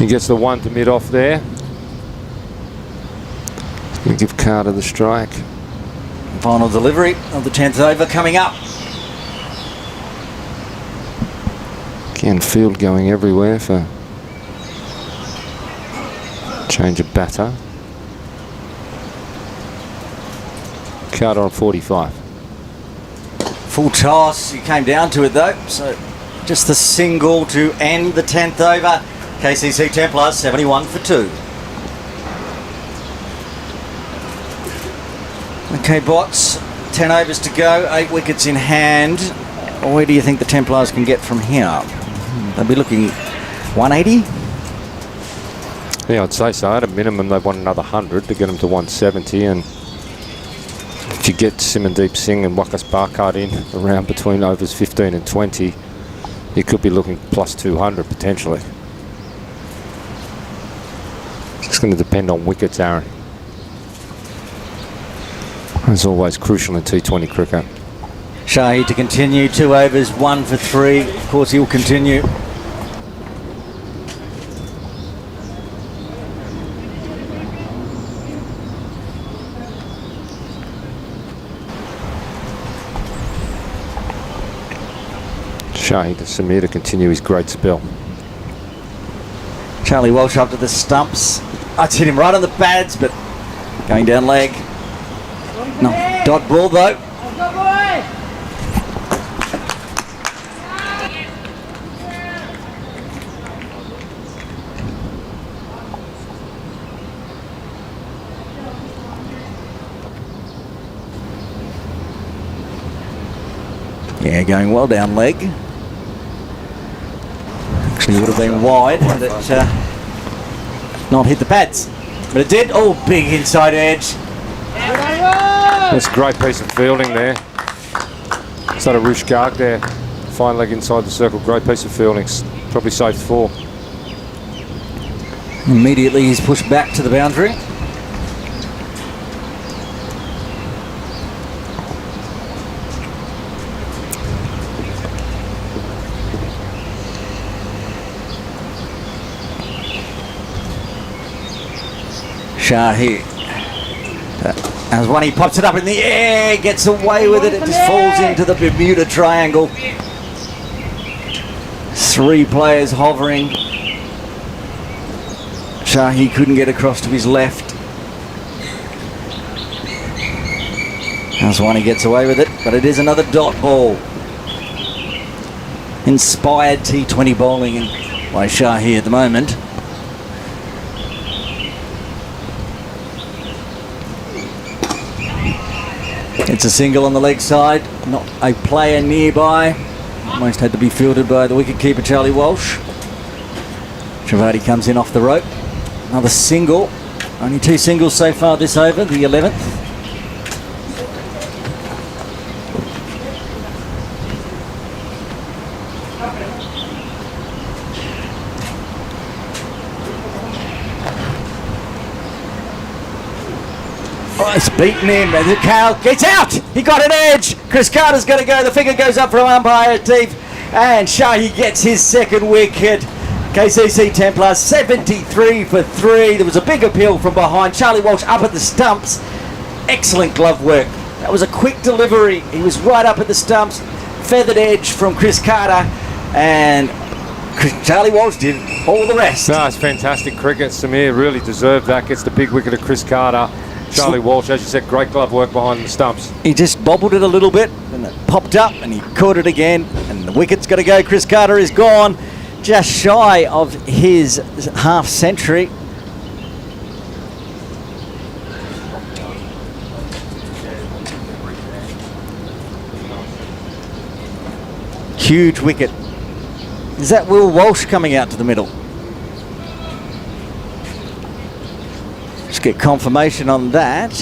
Speaker 3: He gets the one to mid off there. Going to give Carter the strike.
Speaker 2: Final delivery of the 10th over coming up.
Speaker 3: Again, field going everywhere for change of batter. Carter on 45.
Speaker 2: Full toss, he came down to it though, so just the single to end the 10th over. KCC Templars 71 for 2. Okay, Bots, 10 overs to go, 8 wickets in hand. Where do you think the Templars can get from here? They'll be looking 180?
Speaker 3: Yeah, I'd say so. At a minimum, they want another 100 to get them to 170. And if you get Simandeep Singh and Wakas Barkard in around between overs 15 and 20, you could be looking plus 200 potentially. It's going to depend on wickets, Aaron. As always, crucial in T20 cricket.
Speaker 2: Shahi to continue, 2 overs, 1 for 3. Of course, he'll continue.
Speaker 3: Shahi to Samir to continue his great spell.
Speaker 2: Charlie Walsh up to the stumps. I'd hit him right on the pads, but going down leg. No, dot ball though. Yeah, going well down leg. Actually would have been wide had it not hit the pads. But it did. Oh, big inside edge.
Speaker 3: That's a great piece of fielding there. Is that a Rush Garg there? Fine leg inside the circle. Great piece of fielding. Probably saved 4.
Speaker 2: Immediately he's pushed back to the boundary. Shahi. As one, he pops it up in the air, gets away with it, it just falls into the Bermuda Triangle. 3 players hovering. Shahi couldn't get across to his left. As one, he gets away with it, but it is another dot ball. Inspired T20 bowling by Shahi at the moment. It's a single on the leg side, not a player nearby. Almost had to be fielded by the wicketkeeper Charlie Walsh. Trivedi comes in off the rope. Another single. Only 2 singles so far this over, the 11th. Oh, it's beaten him. And Cal gets out. He got an edge. Chris Carter's going to go. The finger goes up from umpire deep. And Shahi gets his 2nd wicket. KCC Templars 73 for 3. There was a big appeal from behind. Charlie Walsh up at the stumps. Excellent glove work. That was a quick delivery. He was right up at the stumps. Feathered edge from Chris Carter. And Charlie Walsh did all the rest.
Speaker 3: No, it's fantastic cricket. Samir really deserved that. Gets the big wicket of Chris Carter. Charlie Walsh, as you said, great glove work behind the stumps.
Speaker 2: He just bobbled it a little bit and it popped up and he caught it again and the wicket's got to go. Chris Carter is gone, just shy of his half century. Huge wicket. Is that Will Walsh coming out to the middle? Get confirmation on that.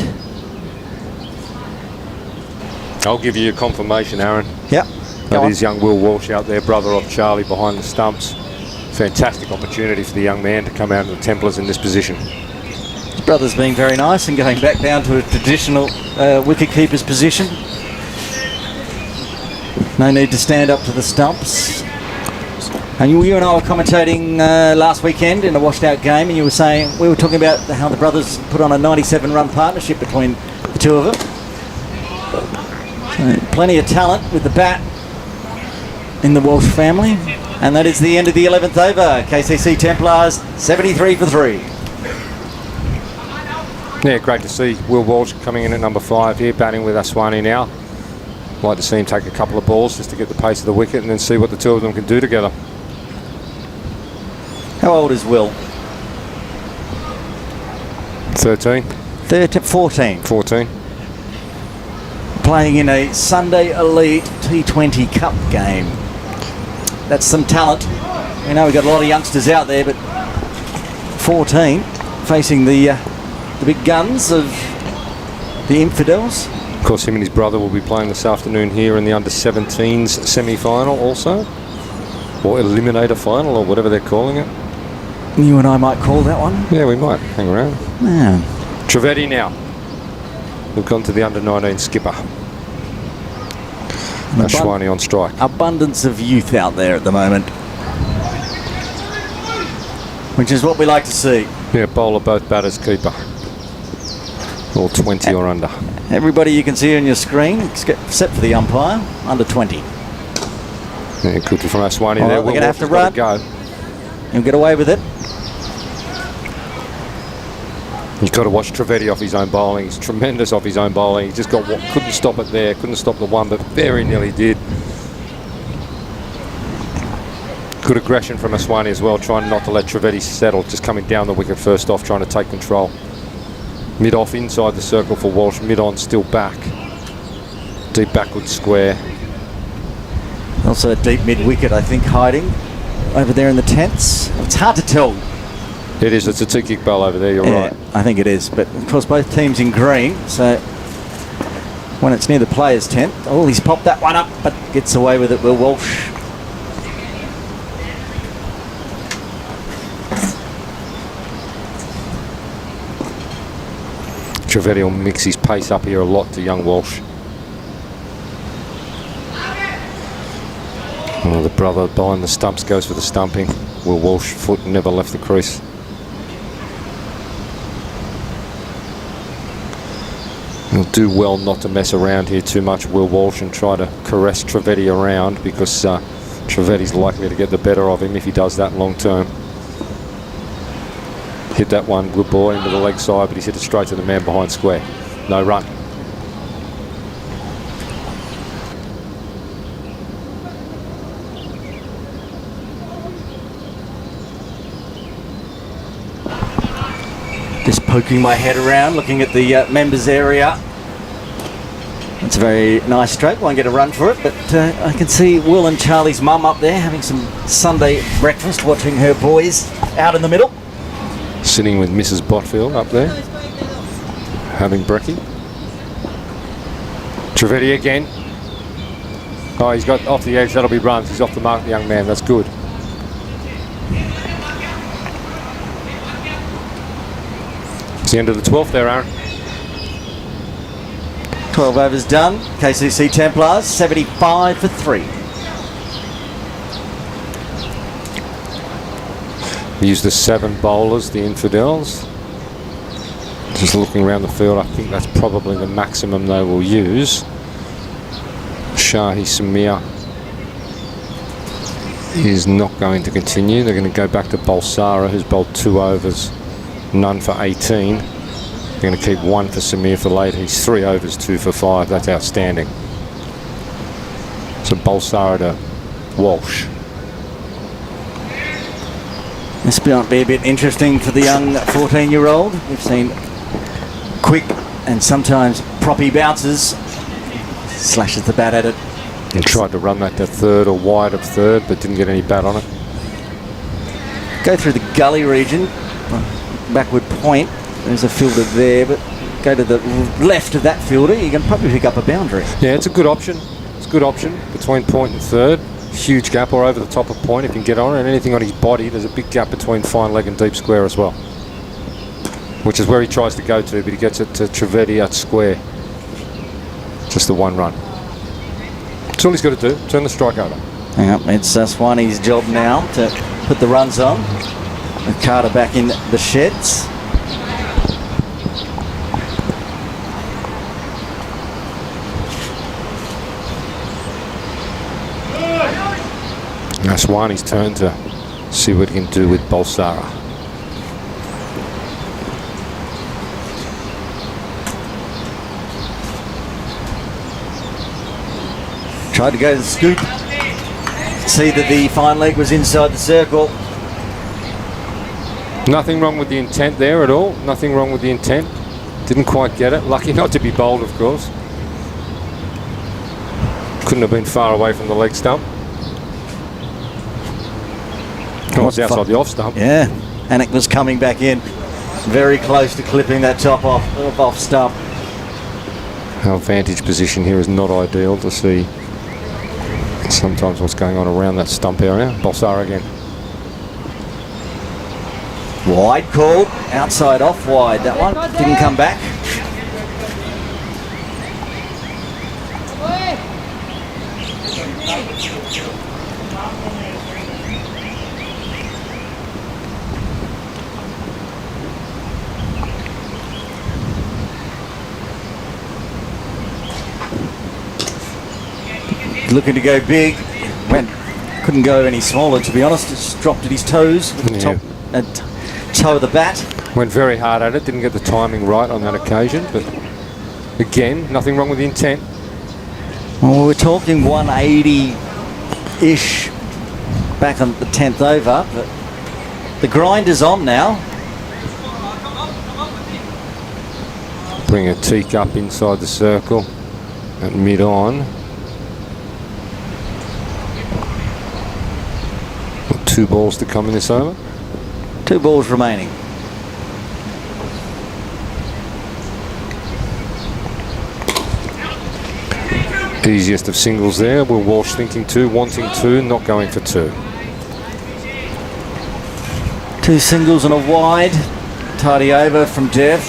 Speaker 3: I'll give you a confirmation, Aaron.
Speaker 2: Yep.
Speaker 3: That is young Will Walsh out there, brother of Charlie behind the stumps. Fantastic opportunity for the young man to come out of the Templars in this position.
Speaker 2: His brother's been very nice and going back down to a traditional wicket-keeper's position. No need to stand up to the stumps. And you and I were commentating last weekend in a washed-out game, and you were saying, we were talking about how the brothers put on a 97-run partnership between the two of them. So, plenty of talent with the bat in the Walsh family. And that is the end of the 11th over. KCC Templars 73 for 3.
Speaker 3: Yeah, great to see Will Walsh coming in at number 5 here, batting with Aswani now. Like to see him take a couple of balls just to get the pace of the wicket and then see what the two of them can do together.
Speaker 2: How old is Will?
Speaker 3: 13.
Speaker 2: 14.
Speaker 3: 14.
Speaker 2: Playing in a Sunday Elite T20 Cup game. That's some talent. We know we've got a lot of youngsters out there, but 14 facing the big guns of the Infidels.
Speaker 3: Of course, him and his brother will be playing this afternoon here in the under-17s semi-final also. Or eliminator final, or whatever they're calling it.
Speaker 2: You and I might call that one.
Speaker 3: Yeah, we might. Hang around.
Speaker 2: Yeah.
Speaker 3: Trivedi now. We've gone to the under-19 skipper. Ashwani on strike.
Speaker 2: Abundance of youth out there at the moment, which is what we like to see.
Speaker 3: Yeah, bowler both batters, keeper. All 20 or under.
Speaker 2: Everybody you can see on your screen, except for the umpire, under 20.
Speaker 3: Yeah, good from Aswani there.
Speaker 2: We're going to have to run.
Speaker 3: Go.
Speaker 2: He'll get away with it.
Speaker 3: You've got to watch Trivedi off his own bowling. He's tremendous off his own bowling. He just got what couldn't stop it there, couldn't stop the one, but very nearly did. Good aggression from Aswani as well, trying not to let Trivedi settle, just coming down the wicket first off, trying to take control. Mid-off inside the circle for Walsh, mid-on still back. Deep backward square.
Speaker 2: Also a deep mid-wicket, I think, hiding over there in the tents. It's hard to tell.
Speaker 3: It is, it's a two-kick bowl over there, you're right.
Speaker 2: I think it is, but of course both teams in green, so when it's near the players' tent, oh, he's popped that one up, but gets away with it, Will Walsh.
Speaker 3: Trivedi will mix his pace up here a lot to young Walsh. Oh, the brother behind the stumps goes for the stumping. Will Walsh foot never left the crease. He'll do well not to mess around here too much, Will Walsh, and try to caress Trivedi around, because Trivedi's likely to get the better of him if he does that long term. Hit that one, good boy, into the leg side, but he's hit it straight to the man behind square. No run.
Speaker 2: Just poking my head around, looking at the members area. It's a very nice stroke, won't get a run for it, but I can see Will and Charlie's mum up there having some Sunday breakfast, watching her boys out in the middle.
Speaker 3: Sitting with Mrs. Botfield up there, having brekkie. Trivedi again. Oh, he's got off the edge, that'll be runs. He's off the mark, the young man, that's good. It's the end of the 12th there, Aaron.
Speaker 2: 12 overs done. KCC Templars 75 for 3.
Speaker 3: Use the 7 bowlers, the Infidels. Just looking around the field, I think that's probably the maximum they will use. Shahi Samir is not going to continue. They're going to go back to Balsara, who's bowled 2 overs, none for 18. They're going to keep 1 for Samir for later. He's 3 overs, 2 for 5. That's outstanding. So Balsara to Walsh.
Speaker 2: This might be a bit interesting for the young 14-year-old. We've seen quick and sometimes proppy bounces. Slashes the bat at it.
Speaker 3: And tried to run that to third or wide of third, but didn't get any bat on it.
Speaker 2: Go through the gully region, backward point. There's a fielder there, but go to the left of that fielder, you can probably pick up a boundary.
Speaker 3: Yeah, it's a good option. It's a good option between point and third. Huge gap, or over the top of point if you can get on it. And anything on his body, there's a big gap between fine leg and deep square as well, which is where he tries to go to, but he gets it to Trivedi at square. Just the 1 run. That's all he's got to do. Turn the strike over.
Speaker 2: Yep, it's Swanee's job now to put the runs on. With Carter back in the sheds.
Speaker 3: Now Swanee's turn to see what he can do with Balsara.
Speaker 2: Tried to go to the scoop. See that the fine leg was inside the circle.
Speaker 3: Nothing wrong with the intent there at all. Nothing wrong with the intent. Didn't quite get it. Lucky not to be bowled, of course. Couldn't have been far away from the leg stump. Oh, it's outside the off stump.
Speaker 2: Yeah, Anik was coming back in. Very close to clipping that top off stump.
Speaker 3: Our vantage position here is not ideal to see sometimes what's going on around that stump area. Balsara again.
Speaker 2: Wide called, outside off wide. That one didn't come back. Looking to go big. Couldn't go any smaller, to be honest. Just dropped at his toes with the top toe of the bat.
Speaker 3: Went very hard at it. Didn't get the timing right on that occasion, but again, nothing wrong with the intent.
Speaker 2: Well, we're talking 180-ish back on the 10th over, but the grind is on now.
Speaker 3: Bring a teacup inside the circle at mid-on. 2 balls to come in this over.
Speaker 2: 2 balls remaining.
Speaker 3: Easiest of singles there. Will Walsh thinking 2, wanting 2, not going for 2.
Speaker 2: 2 singles and a wide. Tidy over from Dev.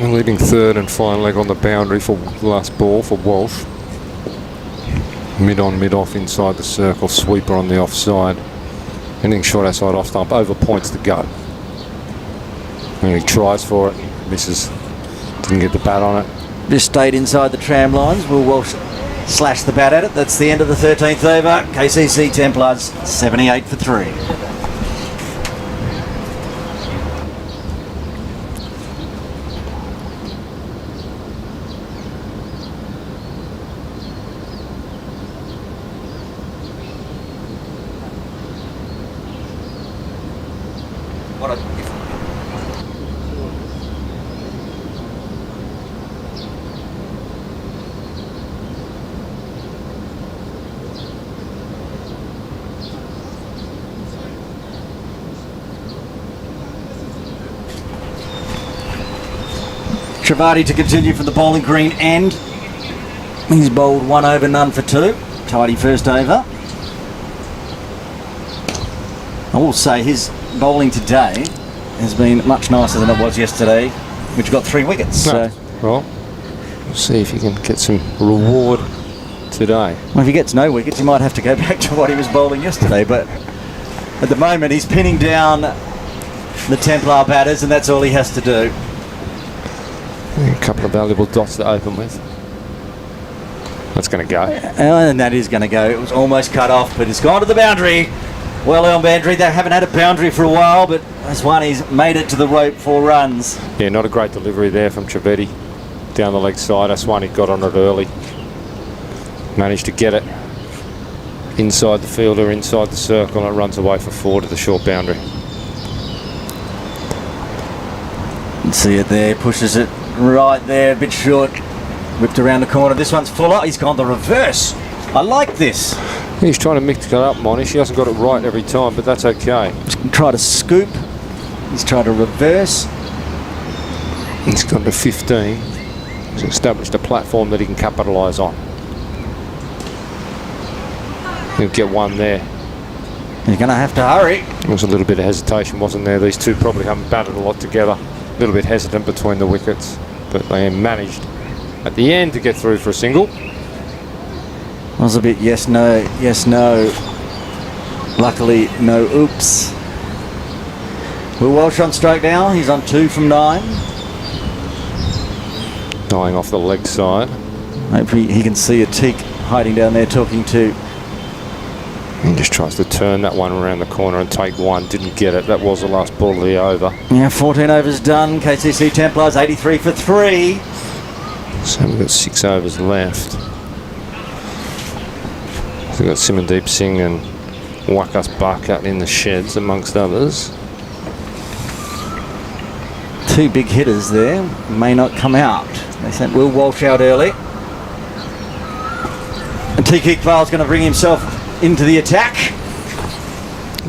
Speaker 3: Leading third and fine leg on the boundary for the last ball for Walsh. Mid on, mid off inside the circle. Sweeper on the offside. Innings short outside off stump. Over points to go. And he tries for it. Misses. Didn't get the bat on it.
Speaker 2: Just stayed inside the tram lines. Will Walsh slash the bat at it. That's the end of the 13th over. KCC Templars 78 for 3. Travati to continue from the bowling green end. He's bowled 1 over, none for 2. Tidy first over. I will say his bowling today has been much nicer than it was yesterday, which got 3 wickets.
Speaker 3: No.
Speaker 2: So.
Speaker 3: Well, we'll see if he can get some reward today.
Speaker 2: Well, if he gets no wickets, he might have to go back to what he was bowling yesterday. But at the moment, he's pinning down the Templar batters, and that's all he has to do.
Speaker 3: A couple of valuable dots to open with. That's going to go.
Speaker 2: And that is going to go. It was almost cut off, but it's gone to the boundary. Well on boundary. They haven't had a boundary for a while, but Aswani's made it to the rope 4 runs.
Speaker 3: Yeah, not a great delivery there from Trivedi down the leg side. Aswani got on it early. Managed to get it inside the fielder, inside the circle, and it runs away for 4 to the short boundary.
Speaker 2: You see it there, pushes it right there, a bit short. Whipped around the corner. This one's fuller. He's gone the reverse. I like this.
Speaker 3: He's trying to mix it up, Monish. He hasn't got it right every time, but that's okay.
Speaker 2: He's tried to scoop. He's tried to reverse.
Speaker 3: He's gone to 15. He's established a platform that he can capitalise on. He'll get 1 there.
Speaker 2: He's going to have to hurry.
Speaker 3: There was a little bit of hesitation, wasn't there? These two probably haven't batted a lot together. A little bit hesitant between the wickets. but they managed at the end to get through for a single.
Speaker 2: Was a bit yes, no, yes, no. Luckily, no oops. Will Walsh on stroke now. He's on 2 from 9.
Speaker 3: Dying off the leg side.
Speaker 2: Hopefully he can see a Teak hiding down there talking to.
Speaker 3: He just tries to turn that one around the corner and take one. Didn't get it. That was the last ball of the over.
Speaker 2: Yeah, 14 overs done. KCC Templars 83 for 3.
Speaker 3: So we've got 6 overs left. So we've got Simandeep Singh and Wakas Barkat in the sheds, amongst others.
Speaker 2: 2 big hitters there. May not come out. They sent Will Walsh out early. And Teak Iqbal's going to bring himself into the attack.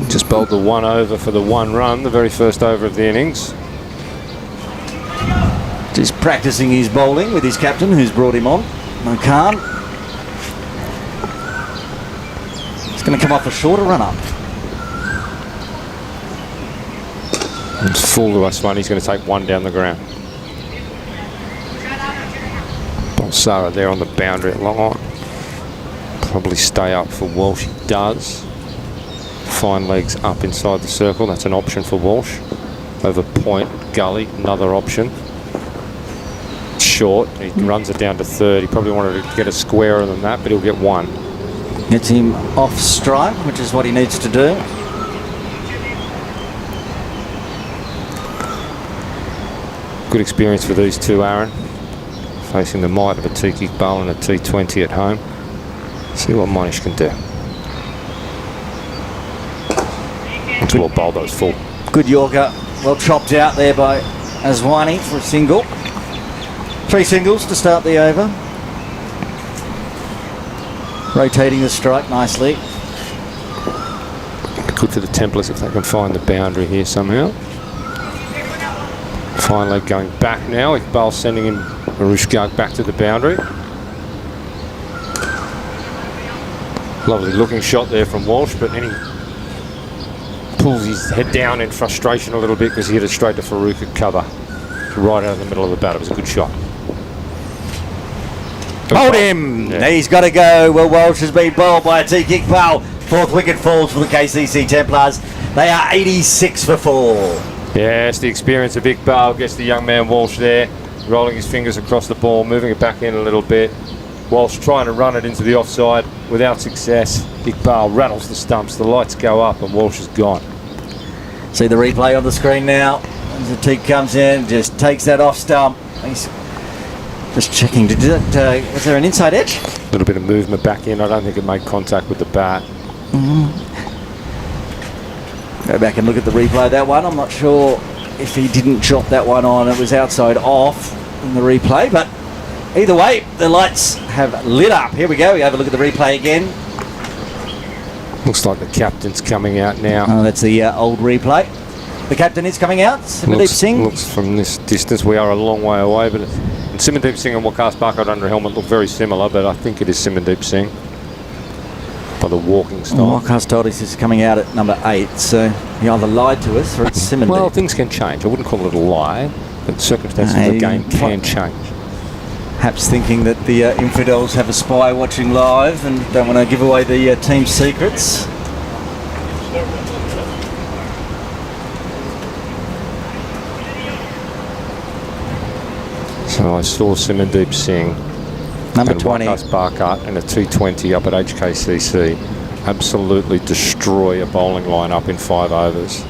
Speaker 3: Just bowled the 1 over for the 1 run, the very first over of the innings.
Speaker 2: Just practicing his bowling with his captain, who's brought him on, Khan. It's going to come off a shorter run-up.
Speaker 3: It's full to us one. He's going to take 1 down the ground. Bolsara there on the boundary at long on. Probably stay up for Walsh. He does. Fine legs up inside the circle. That's an option for Walsh. Over point, gully, another option. Short. He runs it down to 3rd. He probably wanted to get a squarer than that, but he'll get 1.
Speaker 2: Gets him off strike, which is what he needs to do.
Speaker 3: Good experience for these two, Aaron. Facing the might of a Teak Iqbal and a T20 at home. See what Monish can do. It's well bowled, that was full.
Speaker 2: Good Yorker. Well chopped out there by Aswani for a single. 3 singles to start the over. Rotating the strike nicely.
Speaker 3: Good for the Templars if they can find the boundary here somehow. Fine leg going back now. Iqbal sending him Marushgag back to the boundary. Lovely looking shot there from Walsh, but then he pulls his head down in frustration a little bit because he hit it straight to Farouk at cover. Right out of the middle of the bat. It was a good shot.
Speaker 2: Hold him!
Speaker 3: Yeah.
Speaker 2: He's got to go. Well, Walsh has been bowled by a Teak Iqbal. 4th wicket falls for the KCC Templars. They are 86 for 4.
Speaker 3: Yes, the experience of Iqbal gets the young man Walsh there, rolling his fingers across the ball, moving it back in a little bit. Walsh trying to run it into the offside without success. Iqbal rattles the stumps, the lights go up and Walsh is gone.
Speaker 2: See the replay on the screen now. As the Teak comes in, just takes that off stump. He's just checking. Was there an inside edge?
Speaker 3: A little bit of movement back in. I don't think it made contact with the bat.
Speaker 2: Go back and look at the replay of that one. I'm not sure if he didn't chop that one on. It was outside off in the replay, but either way, the lights have lit up. Here we go. We have a look at the replay again.
Speaker 3: Looks like the captain's coming out now.
Speaker 2: Oh, that's the old replay. The captain is coming out. Simandeep Singh.
Speaker 3: Looks from this distance, we are a long way away, but Simandeep Singh and Wakas Barkat under helmet look very similar, but I think it is Simandeep Singh by the walking style.
Speaker 2: Wakas told us he's coming out at number 8, so he either lied to us or it's Simandeep.
Speaker 3: Well, things can change. I wouldn't call it a lie, but circumstances of the game can change.
Speaker 2: Perhaps thinking that the Infidels have a spy watching live and don't want to give away the team's secrets.
Speaker 3: So I saw Simandeep Singh
Speaker 2: Number
Speaker 3: and
Speaker 2: 20.
Speaker 3: Wakas Barkat and a T20 up at HKCC absolutely destroy a bowling lineup in 5 overs.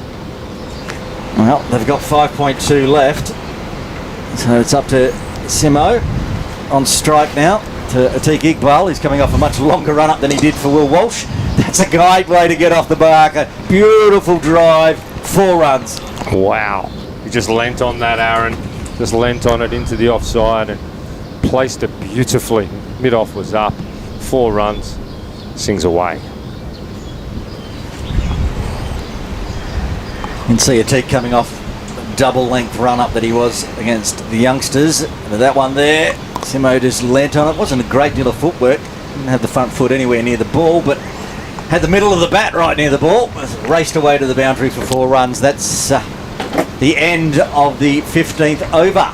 Speaker 2: Well, they've got 5.2 left, so it's up to Simo on strike now to Teak Iqbal. He's coming off a much longer run-up than he did for Will Walsh. That's a great way to get off the mark. A beautiful drive, 4 runs.
Speaker 3: Wow. He just leant on that, Aaron. Just leant on it into the offside and placed it beautifully. Mid-off was up. 4 runs. Singh's away.
Speaker 2: You can see a Teak coming off the double length run up that he was against the youngsters. But that one there, Simo just leant on it. Wasn't a great deal of footwork. Didn't have the front foot anywhere near the ball, but had the middle of the bat right near the ball. Raced away to the boundary for 4 runs. That's the end of the 15th over.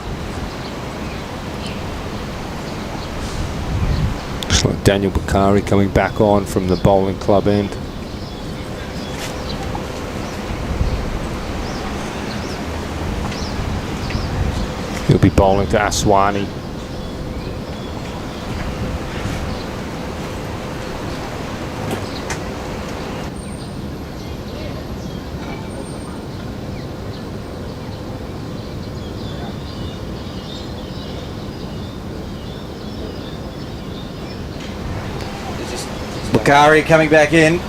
Speaker 3: Looks like Daniel Bakari coming back on from the bowling club end. He'll be bowling to Aswani.
Speaker 2: Bakari coming back in.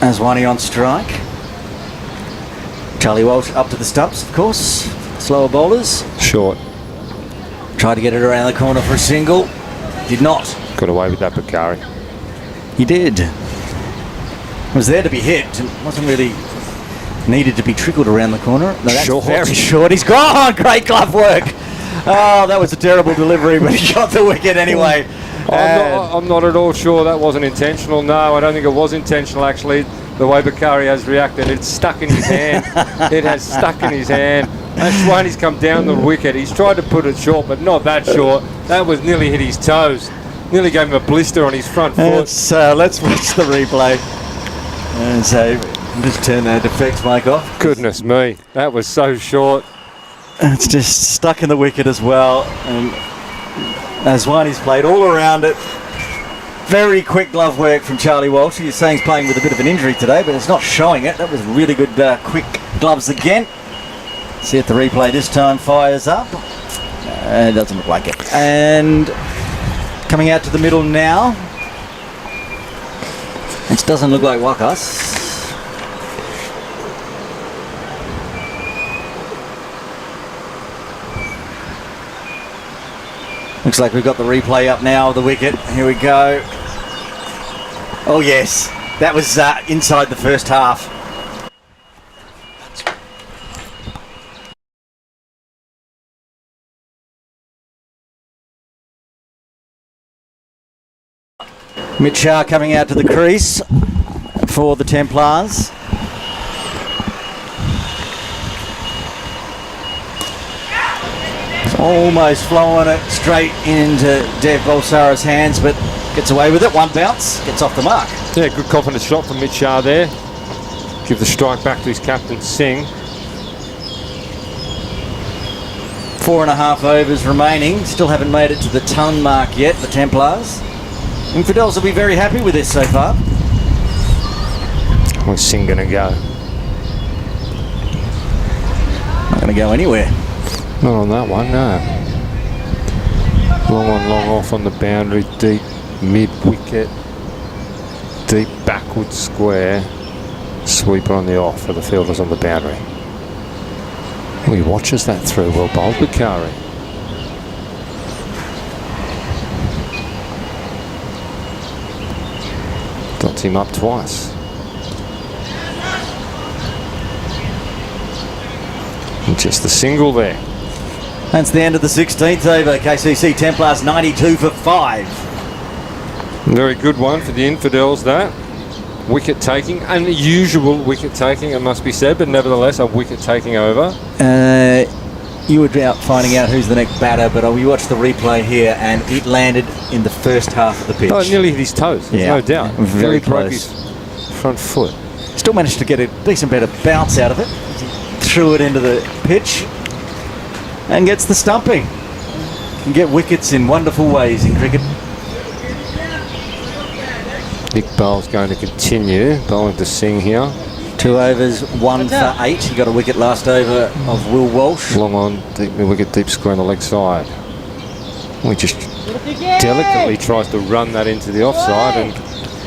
Speaker 2: Aswani on strike. Charlie Walsh up to the stumps, of course. Slower bowlers.
Speaker 3: Short.
Speaker 2: Tried to get it around the corner for a single. Did not.
Speaker 3: Got away with that, Bakari.
Speaker 2: He did. Was there to be hit. Wasn't really needed to be trickled around the corner. No, that's
Speaker 3: Short.
Speaker 2: very short. He's gone. Great glove work. Oh, that was a terrible delivery, but he got the wicket anyway.
Speaker 3: I'm not at all sure that wasn't intentional. No, I don't think it was intentional, actually. The way Bakari has reacted, it's stuck in his hand. It has stuck in his hand. Ashwani's come down the wicket. He's tried to put it short, but not that short. That was nearly hit his toes. Nearly gave him a blister on his front foot.
Speaker 2: Let's watch the replay. And so, just turn that defects mic off.
Speaker 3: Goodness me, that was so short.
Speaker 2: It's just stuck in the wicket as well. And Aswani's played all around it. Very quick glove work from Charlie Walsh. He's saying he's playing with a bit of an injury today, but it's not showing it. That was really good quick gloves again. See if the replay this time fires up. It doesn't look like it. And coming out to the middle now. It doesn't look like Wakas. Looks like we've got the replay up now of the wicket. Here we go. Oh yes, that was inside the first half. Mitch Shah coming out to the crease for the Templars. Almost flowing it straight into Dev Balsara's hands, but gets away with it. One bounce, gets off the mark.
Speaker 3: Yeah, good confident shot from Mitch Shah there. Give the strike back to his captain, Singh.
Speaker 2: 4.5 overs remaining. Still haven't made it to the ton mark yet, the Templars. Infidels will be very happy with this so far.
Speaker 3: Where's Singh going to go?
Speaker 2: Not going to go anywhere.
Speaker 3: Not on that one, no. Long on, long off on the boundary, deep mid-wicket, deep backward square, sweeper on the off for the fielders on the boundary. Oh, he watches that through, well bowled, Bakari. Dots him up twice. And just the single there.
Speaker 2: That's the end of the 16th over. KCC Templars 92 for 5.
Speaker 3: Very good one for the Infidels, that. Wicket taking, unusual wicket taking, it must be said, but nevertheless a wicket taking over.
Speaker 2: You were out finding out who's the next batter, but we watched the replay here and it landed in the first half of the pitch.
Speaker 3: Oh, it nearly hit his toes, there's no doubt.
Speaker 2: Very
Speaker 3: broke
Speaker 2: close.
Speaker 3: his front foot.
Speaker 2: Still managed to get a decent bit of bounce out of it. Threw it into the pitch and gets the stumping. Can get wickets in wonderful ways in cricket.
Speaker 3: Iqbal's going to continue bowling to Singh here.
Speaker 2: 2 overs, 1 for 8. He got a wicket last over of Will Walsh.
Speaker 3: Long on, deep wicket, deep square on the leg side. He just delicately tries to run that into the offside and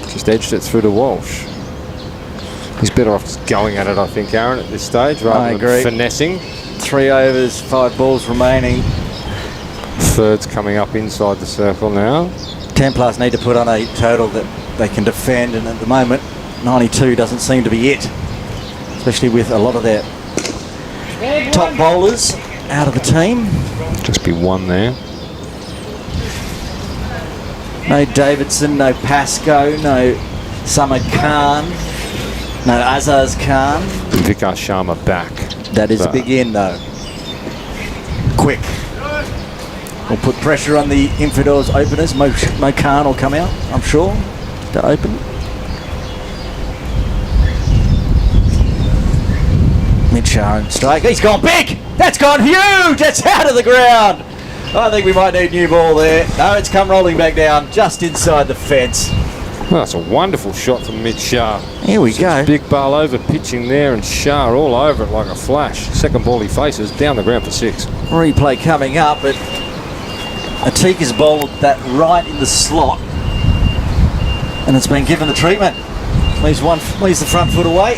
Speaker 3: just edged it through to Walsh. He's better off just going at it, I think, Aaron, at this stage, rather than finessing.
Speaker 2: 3 overs, 5 balls remaining.
Speaker 3: Third's coming up inside the circle now.
Speaker 2: Templars need to put on a total that they can defend, and at the moment 92 doesn't seem to be it, especially with a lot of their top bowlers out of the team.
Speaker 3: Just be one there.
Speaker 2: No Davidson, no Pascoe, no Samad Khan, no Azaz Khan.
Speaker 3: Vikas Sharma back.
Speaker 2: That is a big in though. Quick. will put pressure on the Infidels openers. Mo Khan will come out, I'm sure, to open. Mid-Shah and strike. He's gone big! That's gone huge! It's out of the ground! I think we might need new ball there. No, it's come rolling back down just inside the fence.
Speaker 3: Well, that's a wonderful shot from Mid-Shah.
Speaker 2: Here we go.
Speaker 3: Big ball over pitching there and Shah all over it like a flash. Second ball he faces down the ground for 6.
Speaker 2: Replay coming up, but Atik has bowled that right in the slot and it's been given the treatment. Leaves the front foot away.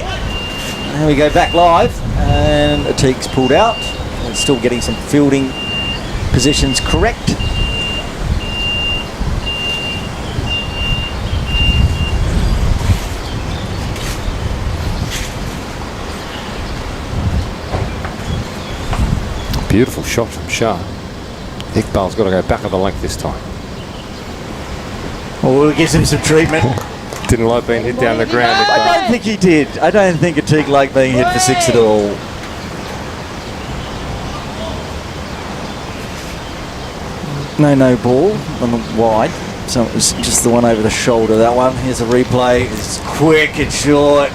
Speaker 2: There we go, back live, and Atik's pulled out. And still getting some fielding positions correct.
Speaker 3: Beautiful shot from Shah. Iqbal's got to go back of the length this time.
Speaker 2: Oh, it gives him some treatment.
Speaker 3: Didn't like being hit down the ground.
Speaker 2: I don't think he did. I don't think Atik liked being hit for 6 at all. No ball on the wide. So it was just the one over the shoulder, that one. Here's a replay. It's quick and short.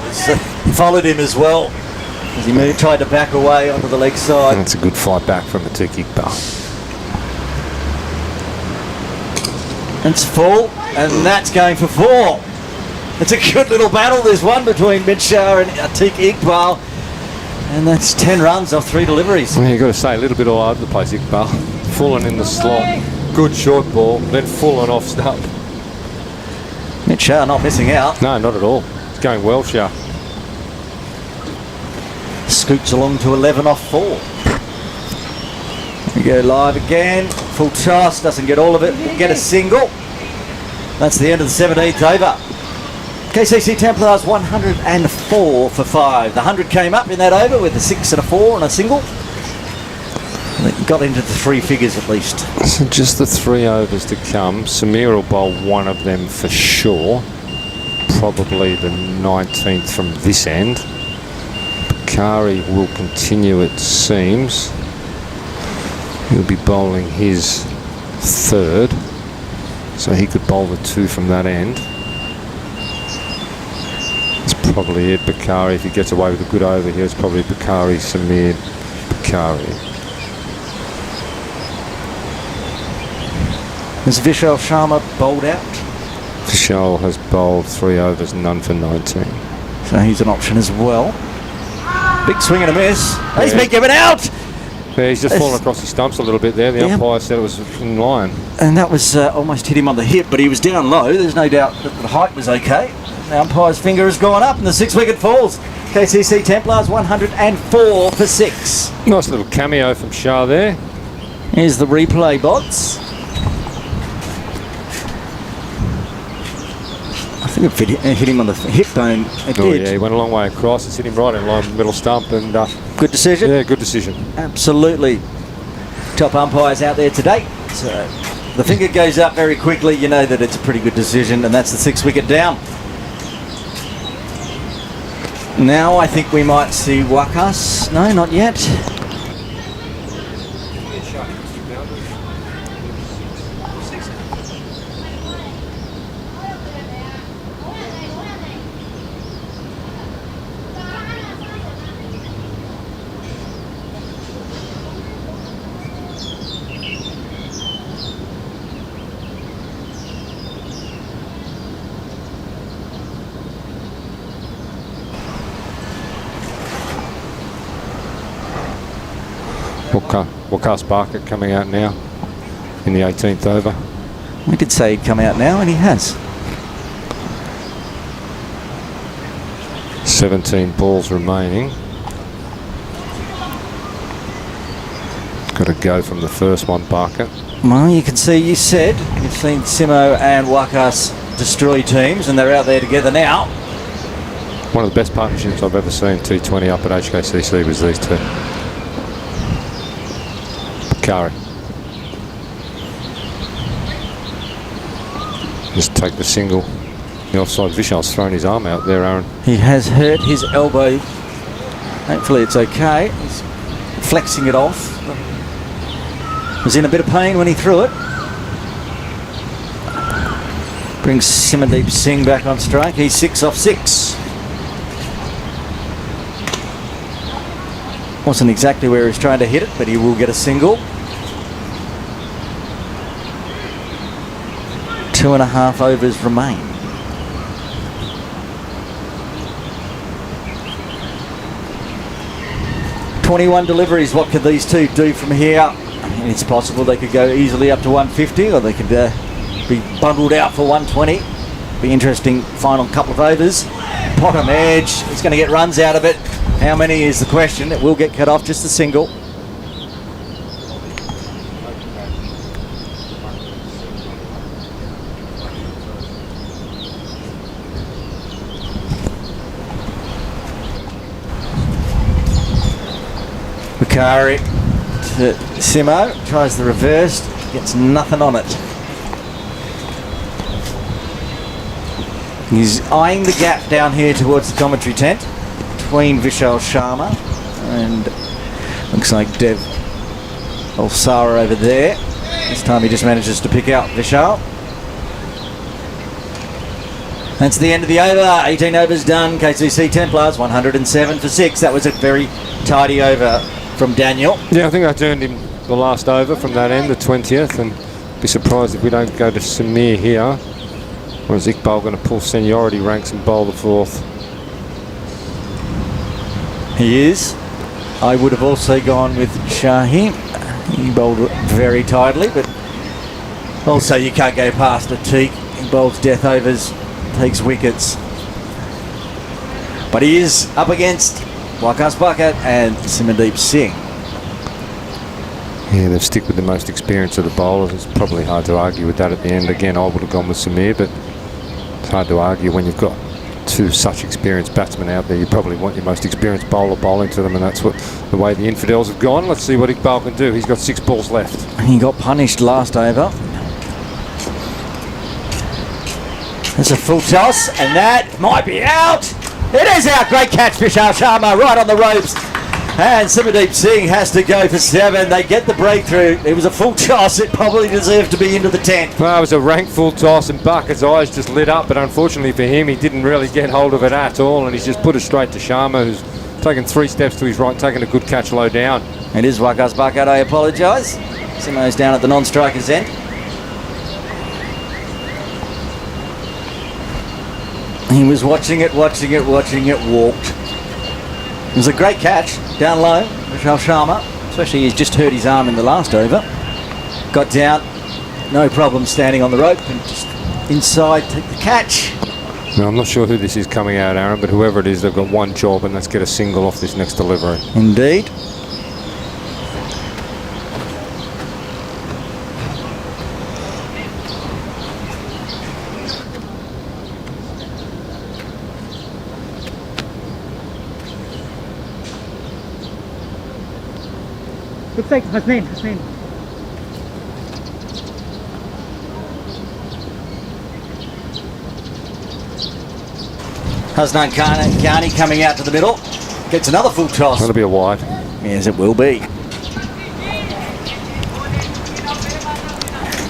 Speaker 2: Followed him as well as he tried to back away onto the leg side.
Speaker 3: That's a good fight back from Atik Iqbal.
Speaker 2: It's full, and that's going for 4. It's a good little battle, this one, between Mid-Shah and Atik Iqbal. And that's 10 runs off 3 deliveries.
Speaker 3: Well, you've got to say, a little bit all over the place, Iqbal. Full and in the slot. Good short ball, then full and off stump.
Speaker 2: Mid-Shah not missing out.
Speaker 3: No, not at all. It's going well, Shah.
Speaker 2: Scoots along to 11 off 4. We go live again. Full toss, doesn't get all of it. We'll get a single. That's the end of the 17th over. KCC Templars 104 for 5. The 100 came up in that over with a 6 and a 4 and a single. And it got into the 3 figures at least.
Speaker 3: So just the 3 overs to come. Samir will bowl one of them for sure. Probably the 19th from this end. Bakari will continue, it seems. He'll be bowling his 3rd. So he could bowl the 2 from that end. That's probably it. Bakari, if he gets away with a good over here, it's probably Bakari, Samir, Bakari.
Speaker 2: Has Vishal Sharma bowled out?
Speaker 3: Vishal has bowled 3 overs, none for 19.
Speaker 2: So he's an option as well. Big swing and a miss. He's been given out!
Speaker 3: Yeah, he's just fallen across his stumps a little bit there. The umpire said it was in line.
Speaker 2: And that was almost hit him on the hip, but he was down low. There's no doubt that the height was okay. The umpire's finger has gone up and the 6-wicket falls. KCC Templars 104 for 6.
Speaker 3: Nice little cameo from Shah there.
Speaker 2: Here's the replay bots. I think it hit him on the hip bone. It did.
Speaker 3: Yeah, he went a long way across. It's hit him right in line, middle stump. And
Speaker 2: good decision?
Speaker 3: Yeah, good decision.
Speaker 2: Absolutely. Top umpires out there today. So the finger goes up very quickly. You know that it's a pretty good decision, and that's the 6-wicket down. Now I think we might see Wakas. No, not yet.
Speaker 3: Wakas Barker coming out now in the 18th over.
Speaker 2: We did say he'd come out now, and he has.
Speaker 3: 17 balls remaining. Got to go from the first one, Barker.
Speaker 2: Well, you can see, you've seen Simo and Wakas destroy teams, and they're out there together now.
Speaker 3: One of the best partnerships I've ever seen, T20 up at HKCC, was these two. Bakari. Just take the single. The offside. Vishal's thrown his arm out there, Aaron.
Speaker 2: He has hurt his elbow. Hopefully it's okay. He's flexing it off. Was in a bit of pain when he threw it. Brings Simandeep Singh back on strike. He's 6 off 6. Wasn't exactly where he's trying to hit it, but he will get a single. 2.5 overs remain. "21 deliveries. What could these two do from here?" It's possible they could go easily up to 150, or they could be bundled out for 120. Be interesting final couple of overs. Bottom edge. He's going to get runs out of it. How many is the question? It will get cut off, just a single. Bakari to Simo, tries the reverse, gets nothing on it. He's eyeing the gap down here towards the commentary tent between Vishal Sharma and looks like Dev Olsara over there. This time he just manages to pick out Vishal. That's the end of the over. 18 overs done. KCC Templars 107 for 6. That was a very tidy over from Daniel.
Speaker 3: Yeah, I think I turned him the last over from that end, the 20th, and be surprised if we don't go to Samir here. Or is Iqbal going to pull seniority ranks and bowl the 4th?
Speaker 2: He is. I would have also gone with Shaheen. He bowled very tidily, but also you can't go past Ateek. He bowls death overs, takes wickets. But he is up against Waqas Bucket and Simandeep Singh.
Speaker 3: Yeah, they've stick with the most experience of the bowlers. It's probably hard to argue with that at the end. Again, I would have gone with Samir, but it's hard to argue when you've got two such experienced batsmen out there. You probably want your most experienced bowler bowling to them, and that's what the way the Infidels have gone. Let's see what Iqbal can do. He's got 6 balls left.
Speaker 2: He got punished last over. There's a full toss, and that might be out. It is out. Great catch, Vishal Sharma, right on the ropes. And Simandeep Singh has to go for 7. They get the breakthrough. It was a full toss. It probably deserved to be into the tent.
Speaker 3: Well, it was a rank full toss, and Bucket's eyes just lit up, but unfortunately for him, he didn't really get hold of it at all, and he's just put it straight to Sharma, who's taken 3 steps to his right, taking a good catch low down.
Speaker 2: It is Waqas Bucket. I apologise. Simo's down at the non-striker's end. He was watching it, walked. It was a great catch, down low, Vishal Sharma, especially he's just hurt his arm in the last over. Got down, no problem standing on the rope and just inside, take the catch.
Speaker 3: Now, I'm not sure who this is coming out, Aaron, but whoever it is, they've got one job, and that's get a single off this next delivery.
Speaker 2: Indeed.
Speaker 4: Looks like Hasnain.
Speaker 2: Hasnain Khani coming out to the middle. Gets another full toss.
Speaker 3: That'll be a wide.
Speaker 2: Yes, it will be.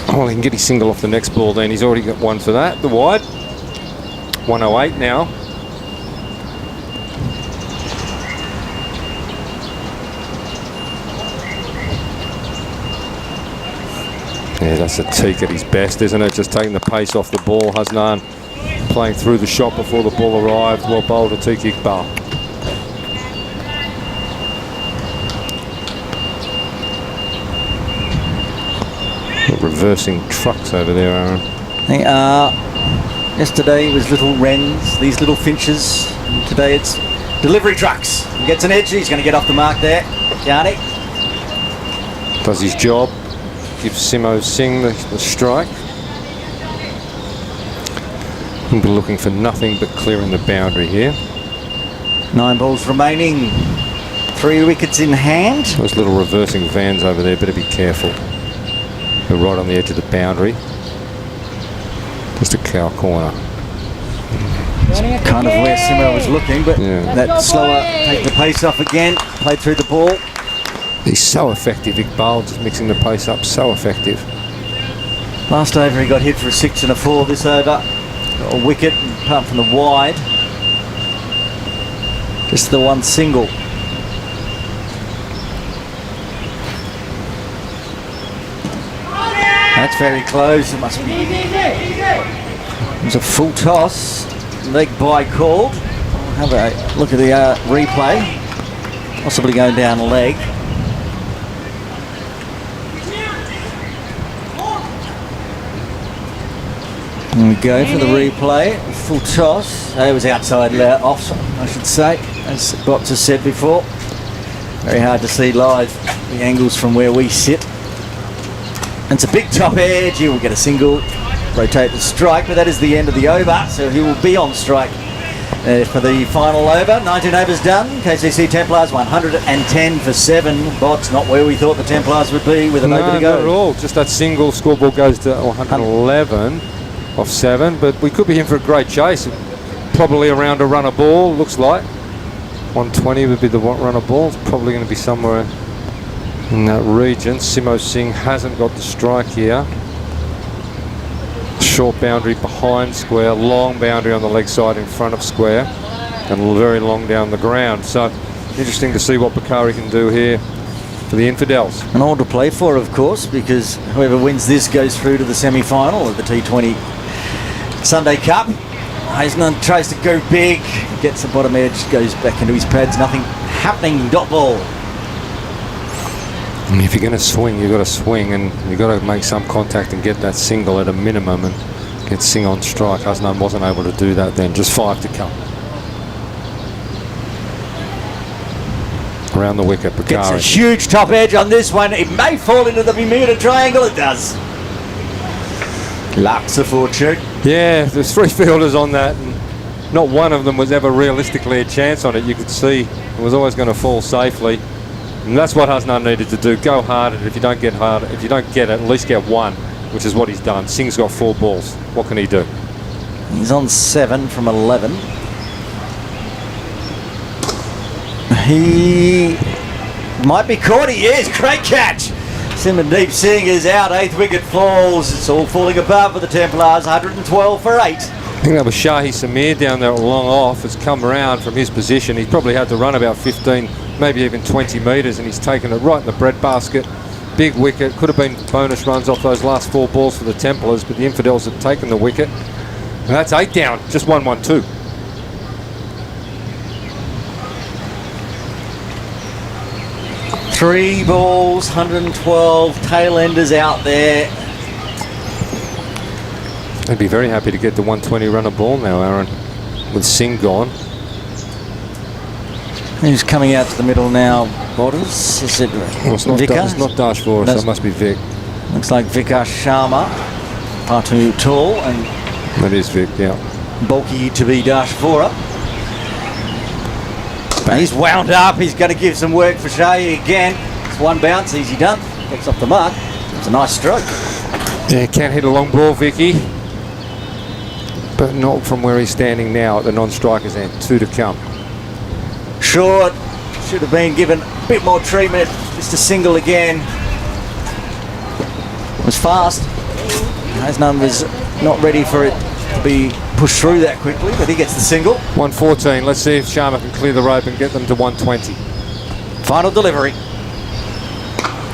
Speaker 3: Oh, he can get his single off the next ball then. He's already got one for that, the wide. 108 now. Yeah, that's Ateek at his best, isn't it? Just taking the pace off the ball. Hasnain playing through the shot before the ball arrived. Well bowled Ateek Iqbal. Reversing trucks over there, Aaron.
Speaker 2: They are. Yesterday it was little wrens, these little finches. And today it's delivery trucks. He gets an edge. He's going to get off the mark there. Khani.
Speaker 3: Does his job. Gives Simo Singh the strike. He'll be looking for nothing but clearing the boundary here.
Speaker 2: 9 balls remaining. 3 wickets in hand.
Speaker 3: Those little reversing vans over there, better be careful. They're right on the edge of the boundary. Just a cow corner.
Speaker 2: Kind of where Simo was looking, but that slower, take the pace off again. Played through the ball.
Speaker 3: He's so effective, Iqbal, just mixing the pace up, so effective.
Speaker 2: Last over he got hit for a 6 and a 4. This over, got a wicket, apart from the wide. Just the one single. That's very close. It must be. It was a full toss. Leg bye called. Have a look at the replay. Possibly going down leg. And we go for the replay. Full toss. It was outside off, I should say, as Box has said before. Very hard to see live the angles from where we sit. And it's a big top edge. He will get a single, rotate the strike, but that is the end of the over, so he will be on strike for the final over. 19 overs done. KCC Templars 110 for 7. Box not where we thought the Templars would be with an over to go.
Speaker 3: Not at all. Just that single. Scoreboard goes to 111 off 7, but we could be in for a great chase. Probably around a run of ball, looks like. 120 would be the run of ball. It's probably going to be somewhere in that region. Simo Singh hasn't got the strike here. Short boundary behind square, long boundary on the leg side in front of square, and very long down the ground. So interesting to see what Bakari can do here for the Infidels.
Speaker 2: And all to play for, of course, because whoever wins this goes through to the semi-final of the T20 Sunday Cup. Hazelton tries to go big, gets the bottom edge, goes back into his pads, nothing happening, dot ball.
Speaker 3: And if you're going to swing, you've got to swing, and you've got to make some contact and get that single at a minimum and get Singh on strike. Hasnan wasn't able to do that then. Just 5 to come. Around the wicket, Bakari.
Speaker 2: Gets a huge top edge on this one. It may fall into the Bermuda Triangle. It does. Luck's a fortune.
Speaker 3: Yeah, there's 3 fielders on that, and not one of them was ever realistically a chance on it. You could see it was always going to fall safely. And that's what Hasnan needed to do. Go hard at it. If you don't get hard, if you don't get it, at least get 1, which is what he's done. Singh's got 4 balls. What can he do?
Speaker 2: He's on 7 from 11. He might be caught. He is. Great catch. Simandeep Singh is out. 8th wicket falls. It's all falling apart for the Templars. 112 for 8.
Speaker 3: I think that was Shahi Samir down there long off. Has come around from his position. He's probably had to run about 15, maybe even 20 metres, and he's taken it right in the breadbasket. Big wicket. Could have been bonus runs off those last 4 balls for the Templars, but the Infidels have taken the wicket. And that's 8 down. Just 1-1-2.
Speaker 2: Three balls, 112. Tail enders out there.
Speaker 3: I'd be very happy to get the 120 run of ball now, Aaron, with Singh gone.
Speaker 2: Who's coming out to the middle now? Borders? Is it
Speaker 3: It's not Dashvor, so it must be Vic.
Speaker 2: Looks like Vikas Sharma. Far too tall and
Speaker 3: That is Vic, yeah.
Speaker 2: bulky to be Dashvora. He's wound up. He's going to give some work for Shahi again. It's 1 bounce, easy done. Gets off the mark. It's a nice stroke.
Speaker 3: Yeah, can't hit a long ball, Vicky. But not from where he's standing now at the non-striker's end. 2 to come.
Speaker 2: Short. Should have been given a bit more treatment. Just a single again. It was fast. Hasnan was not ready for it to be pushed through that quickly, but he gets the single.
Speaker 3: 114. Let's see if Sharma can clear the rope and get them to 120.
Speaker 2: Final delivery.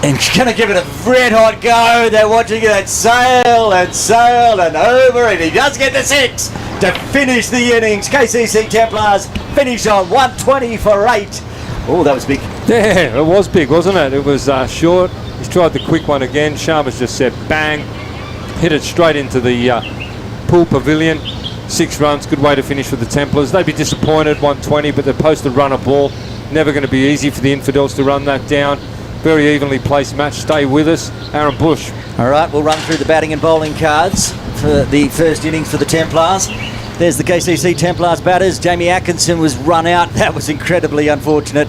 Speaker 2: And he's going to give it a red hot go. They're watching it sail and sail and over, and he does get the 6 to finish the innings. KCC Templars finish on 120 for 8. Oh, that was big.
Speaker 3: Yeah, it was big, wasn't it? It was short. He's tried the quick one again. Sharma's just said bang. Hit it straight into the pool pavilion. 6 runs, good way to finish for the Templars. They'd be disappointed, 120, but they posted run a ball. Never going to be easy for the Infidels to run that down. Very evenly placed match. Stay with us. Aaron Bush.
Speaker 2: All right, we'll run through the batting and bowling cards for the first innings for the Templars. There's the KCC Templars batters. Jamie Atkinson was run out. That was incredibly unfortunate.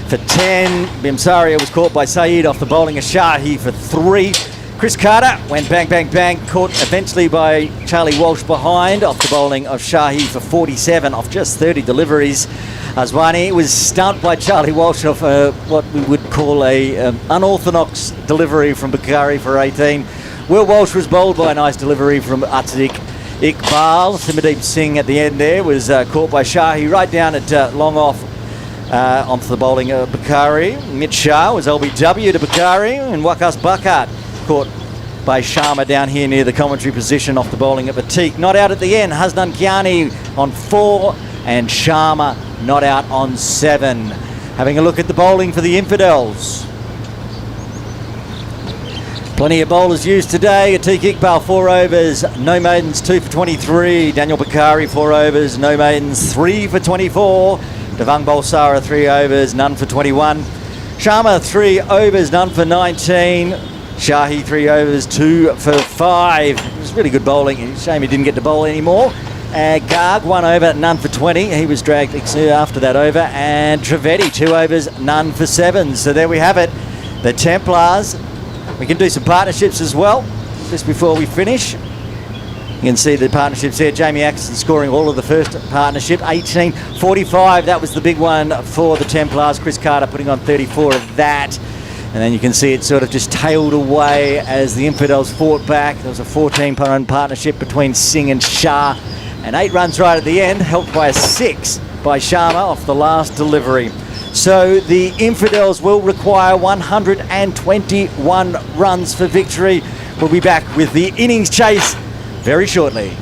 Speaker 2: For 10, Bimsaria was caught by Saeed off the bowling of Shahi for 3. Chris Carter went bang, bang, bang, caught eventually by Charlie Walsh behind off the bowling of Shahi for 47 off just 30 deliveries. Aswani was stumped by Charlie Walsh off what we would call call a unorthodox delivery from Bakari for 18. Will Walsh was bowled by a nice delivery from Atzik Iqbal. Simadeep Singh at the end there was caught by Shahi right down at long off onto the bowling of Bakari. Mitch Shah was LBW to Bakari, and Wakas Bakat caught by Sharma down here near the commentary position off the bowling of Atik. Not out at the end, Hasnan Kiani on 4 and Sharma not out on 7. Having a look at the bowling for the Infidels. Plenty of bowlers used today. Atik Iqbal 4 overs, no maidens, 2 for 23. Daniel Bakari 4 overs, no maidens, 3 for 24. Devang Balsara 3 overs, none for 21. Sharma 3 overs, none for 19. Shahi 3 overs, 2 for 5. It was really good bowling. Shame he didn't get to bowl anymore. Garg 1 over, none for 20. He was dragged after that over. And Trivedi 2 overs, none for 7. So there we have it. The Templars. We can do some partnerships as well, just before we finish. You can see the partnerships there. Jamie Axton scoring all of the first partnership, 18.45. That was the big one for the Templars. Chris Carter putting on 34 of that. And then you can see it sort of just tailed away as the Infidels fought back. There was a 14-run partnership between Singh and Shah. And 8 runs right at the end, helped by a 6 by Sharma off the last delivery. So the Infidels will require 121 runs for victory. We'll be back with the innings chase very shortly.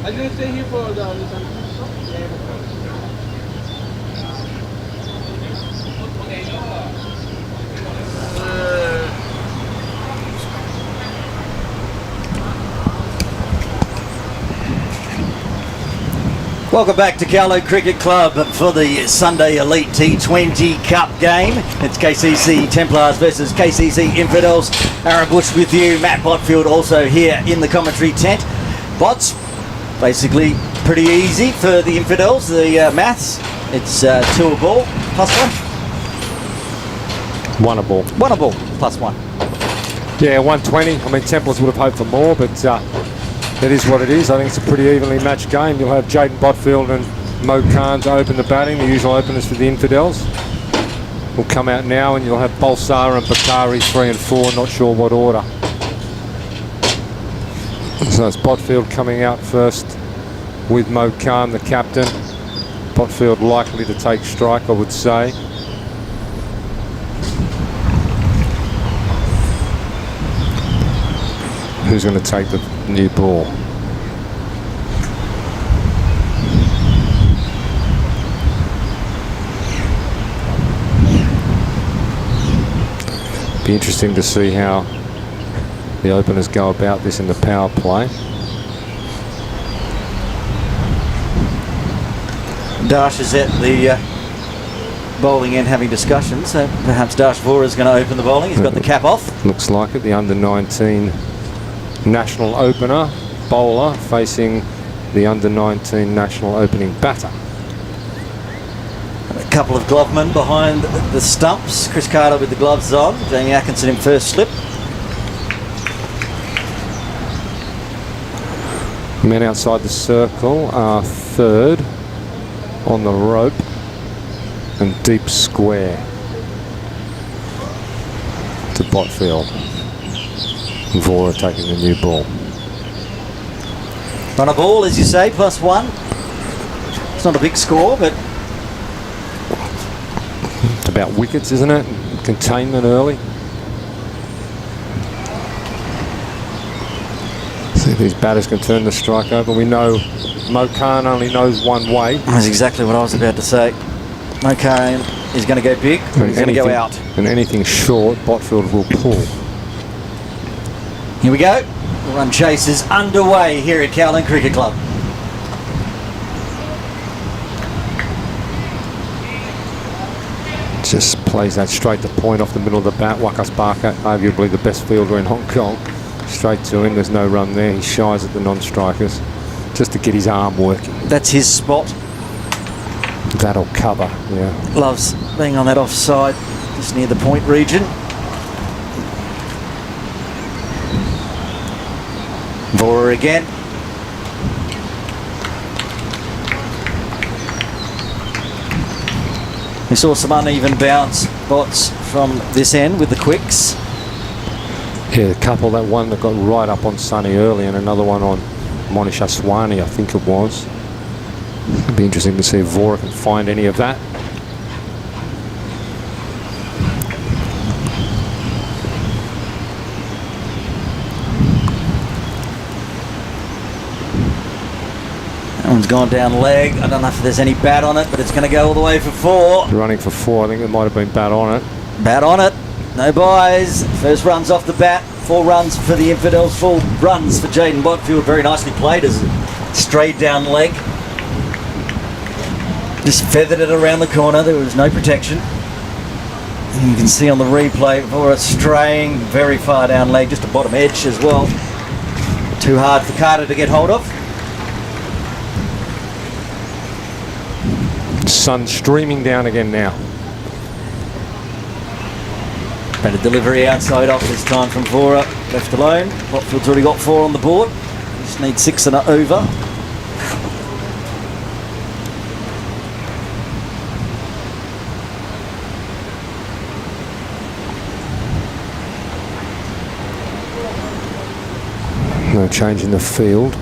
Speaker 4: Are you going to stay here for the
Speaker 2: Welcome back to Carlo Cricket Club for the Sunday Elite T20 Cup game. It's KCC Templars versus KCC Infidels. Aaron Bush with you, Matt Botfield also here in the commentary tent. Bots, basically pretty easy for the Infidels, the maths. It's 2 a ball, plus 1.
Speaker 3: 1 a ball.
Speaker 2: 1 a ball, plus 1.
Speaker 3: Yeah, 120. I mean, Templars would have hoped for more, but it is what it is. I think it's a pretty evenly matched game. You'll have Jaden Botfield and Mo Khan to open the batting, the usual openers for the Infidels. Will come out now, and you'll have Balsar and Bakari 3 and 4, not sure what order. So it's Botfield coming out first with Mo Khan, the captain. Botfield likely to take strike, I would say. Who's going to take the new ball? Be interesting to see how the openers go about this in the power play.
Speaker 2: Dash is at the bowling end having discussions, so perhaps Dash Vora is going to open the bowling. He's got the cap off.
Speaker 3: Looks like it. The under-19 national opener, bowler, facing the under-19 national opening batter.
Speaker 2: A couple of glovemen behind the stumps. Chris Carter with the gloves on. Jamie Atkinson in first slip.
Speaker 3: Men outside the circle are third on the rope and deep square to Botfield. Vora taking the new ball.
Speaker 2: Run a ball, as you say, +1. It's not a big score, but
Speaker 3: It's about wickets, isn't it? Containment early. See if these batters can turn the strike over. We know Mo Khan only knows one way.
Speaker 2: that's exactly what I was about to say. Mo Khan is going to go big, or he's going to go out.
Speaker 3: And anything short, Botfield will pull.
Speaker 2: Here we go. The run chase is underway here at Cowden Cricket Club.
Speaker 3: Just plays that straight to point off the middle of the bat. Wakas Barker, arguably the best fielder in Hong Kong. Straight to him, there's no run there. He shies at the non-strikers just to get his arm working.
Speaker 2: That's his spot.
Speaker 3: That'll cover, yeah.
Speaker 2: Loves being on that offside, just near the point region. Vora again. We saw some uneven bounce bots from this end with the quicks.
Speaker 3: Yeah, a couple, that one that got right up on Sunny early and another one on Monish Aswani, I think it was. It'd be interesting to see if Vora can find any of that.
Speaker 2: That one's gone down leg. I don't know if there's any bat on it, but it's going to go all the way for 4.
Speaker 3: Running for 4, I think it might have been bat on it.
Speaker 2: Bat on it. No buys. First runs off the bat. 4 runs for the Infidels. 4 runs for Jaden Botfield. Very nicely played as it strayed down leg. Just feathered it around the corner. There was no protection. And you can see on the replay Vora straying very far down leg, just a bottom edge as well. Too hard for Carter to get hold of.
Speaker 3: Sun streaming down again now.
Speaker 2: Better delivery outside off this time from Vora. Left alone. Botfield's already got 4 on the board. Just need 6 and over.
Speaker 3: No change in the field.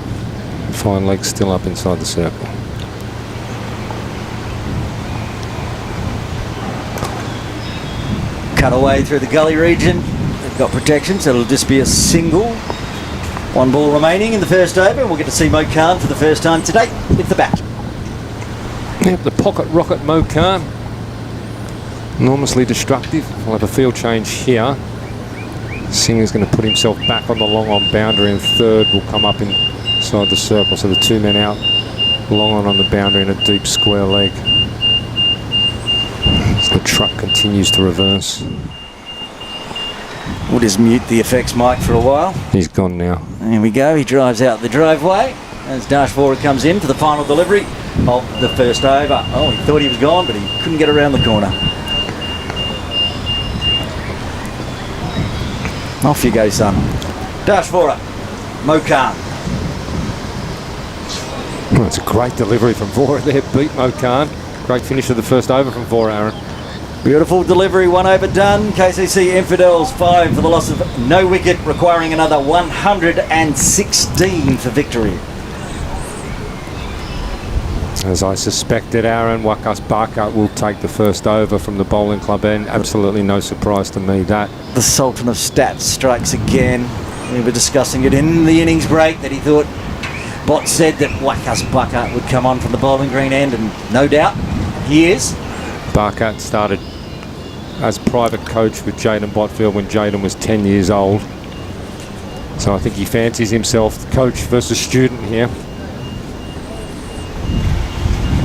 Speaker 3: Fine leg still up inside the circle.
Speaker 2: Cut away through the gully region. They've got protection, so it'll just be a single. 1 ball remaining in the first over, and we'll get to see Mo Khan for the first time today with the bat.
Speaker 3: Yep, the pocket rocket Mo Khan. Enormously destructive. We'll have a field change here. Singer's going to put himself back on the long on boundary, and third will come up inside the circle. So the 2 men out, long on the boundary and a deep square leg. As the truck continues to reverse.
Speaker 2: We'll just mute the effects mic for a while.
Speaker 3: He's gone now.
Speaker 2: Here we go. He drives out the driveway as Dash Vora comes in for the final delivery of the first over. Oh, he thought he was gone, but he couldn't get around the corner. Off you go, son. Dash Vora, Mo Khan.
Speaker 3: Well, it's a great delivery from Vora there. Beat Mo Khan. Great finish of the first over from Vora, Aaron.
Speaker 2: Beautiful delivery, 1 over done. KCC Infidels 5 for the loss of no wicket, requiring another 116 for victory.
Speaker 3: As I suspected, Aaron, Wakas Barker will take the first over from the bowling club end. Absolutely no surprise to me that.
Speaker 2: The Sultan of Stats strikes again. We were discussing it in the innings break that he thought Bot said that Wakas Barker would come on from the bowling green end, and no doubt he is.
Speaker 3: Barker started as private coach with Jaden Botfield when Jaden was 10 years old. So I think he fancies himself coach versus student here.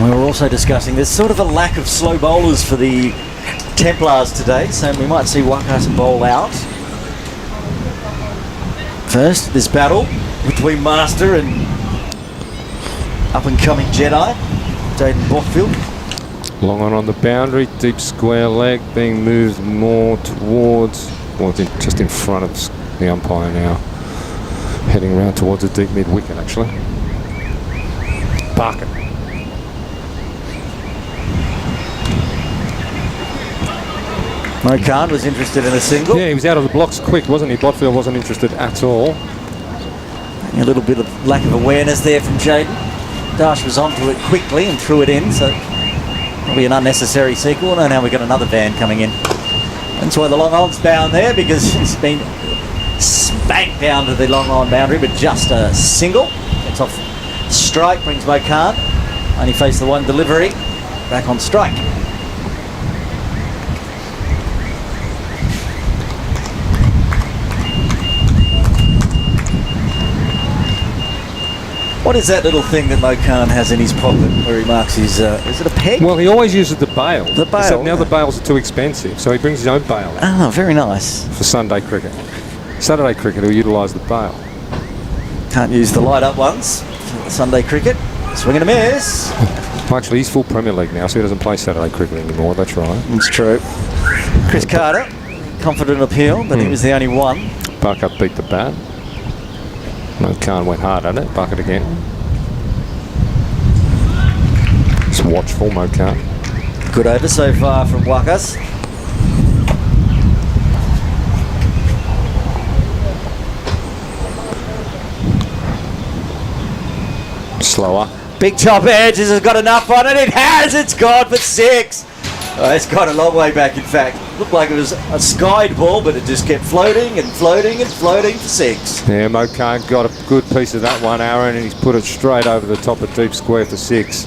Speaker 2: We were also discussing there's sort of a lack of slow bowlers for the Templars today, so we might see Wakasa bowl out. First, this battle between Master and up-and-coming Jedi, Jaden Botfield.
Speaker 3: Long on the boundary, deep square leg being moved more towards, well, just in front of the umpire now. Heading round towards a deep mid-wicket, actually. Barker.
Speaker 2: Mo Khan was interested in a single.
Speaker 3: Yeah, he was out of the blocks quick, wasn't he? Botfield wasn't interested at all.
Speaker 2: A little bit of lack of awareness there from Jaden. Dash was onto it quickly and threw it in, so probably an unnecessary sequel. And now we've got another van coming in. That's why the long on's bound there, because it's been spanked down to the long on boundary, but just a single. It's off strike, brings Mo Khan. Only faced the one delivery, back on strike. What is that little thing that Mo Khan has in his pocket where he marks his, is it a peg?
Speaker 3: Well, he always uses the bail.
Speaker 2: The bail.
Speaker 3: Except now the bails are too expensive, so he brings his own bail out
Speaker 2: Oh, very nice.
Speaker 3: for Sunday cricket. Saturday cricket, he'll utilise the bail.
Speaker 2: Can't use the light up ones for Sunday cricket. Swing and a miss.
Speaker 3: Actually, he's full Premier League now, so he doesn't play Saturday cricket anymore, that's right.
Speaker 2: It's true. Chris Carter, confident appeal, but he was the only one.
Speaker 3: Bucket beat the bat. Mo Khan went hard at it. Bucket again. Just watchful, Mo Khan.
Speaker 2: Good over so far from Wakas.
Speaker 3: Slower.
Speaker 2: Big top edge. Has it got enough on it? It has. It's gone for 6. Oh, it's gone a long way back, in fact. Looked like it was a skied ball, but it just kept floating and floating and floating for 6.
Speaker 3: Yeah, Mo Khan got a good piece of that one, Aaron, and he's put it straight over the top of deep square for 6.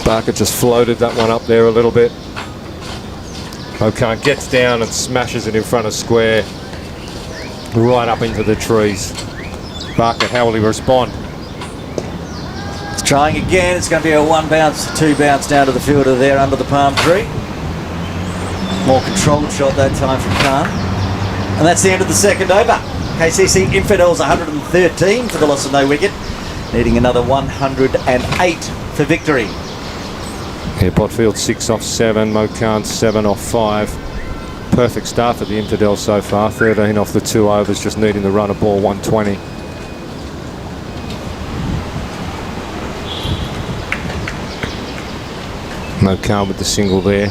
Speaker 3: Barker just floated that one up there a little bit. Mo Khan gets down and smashes it in front of square, right up into the trees. Barker, how will he respond?
Speaker 2: Trying again. It's going to be a 1 bounce, 2 bounce down to the fielder there under the palm tree. More controlled shot that time from Khan. And that's the end of the second over. KCC Infidels 113 for the loss of no wicket. Needing another 108 for victory.
Speaker 3: Yeah, Botfield 6 off 7, Mo Khan 7 off 5. Perfect start for the Infidels so far. 13 off the 2 overs, just needing the run of ball 120. Mo Khan with the single there.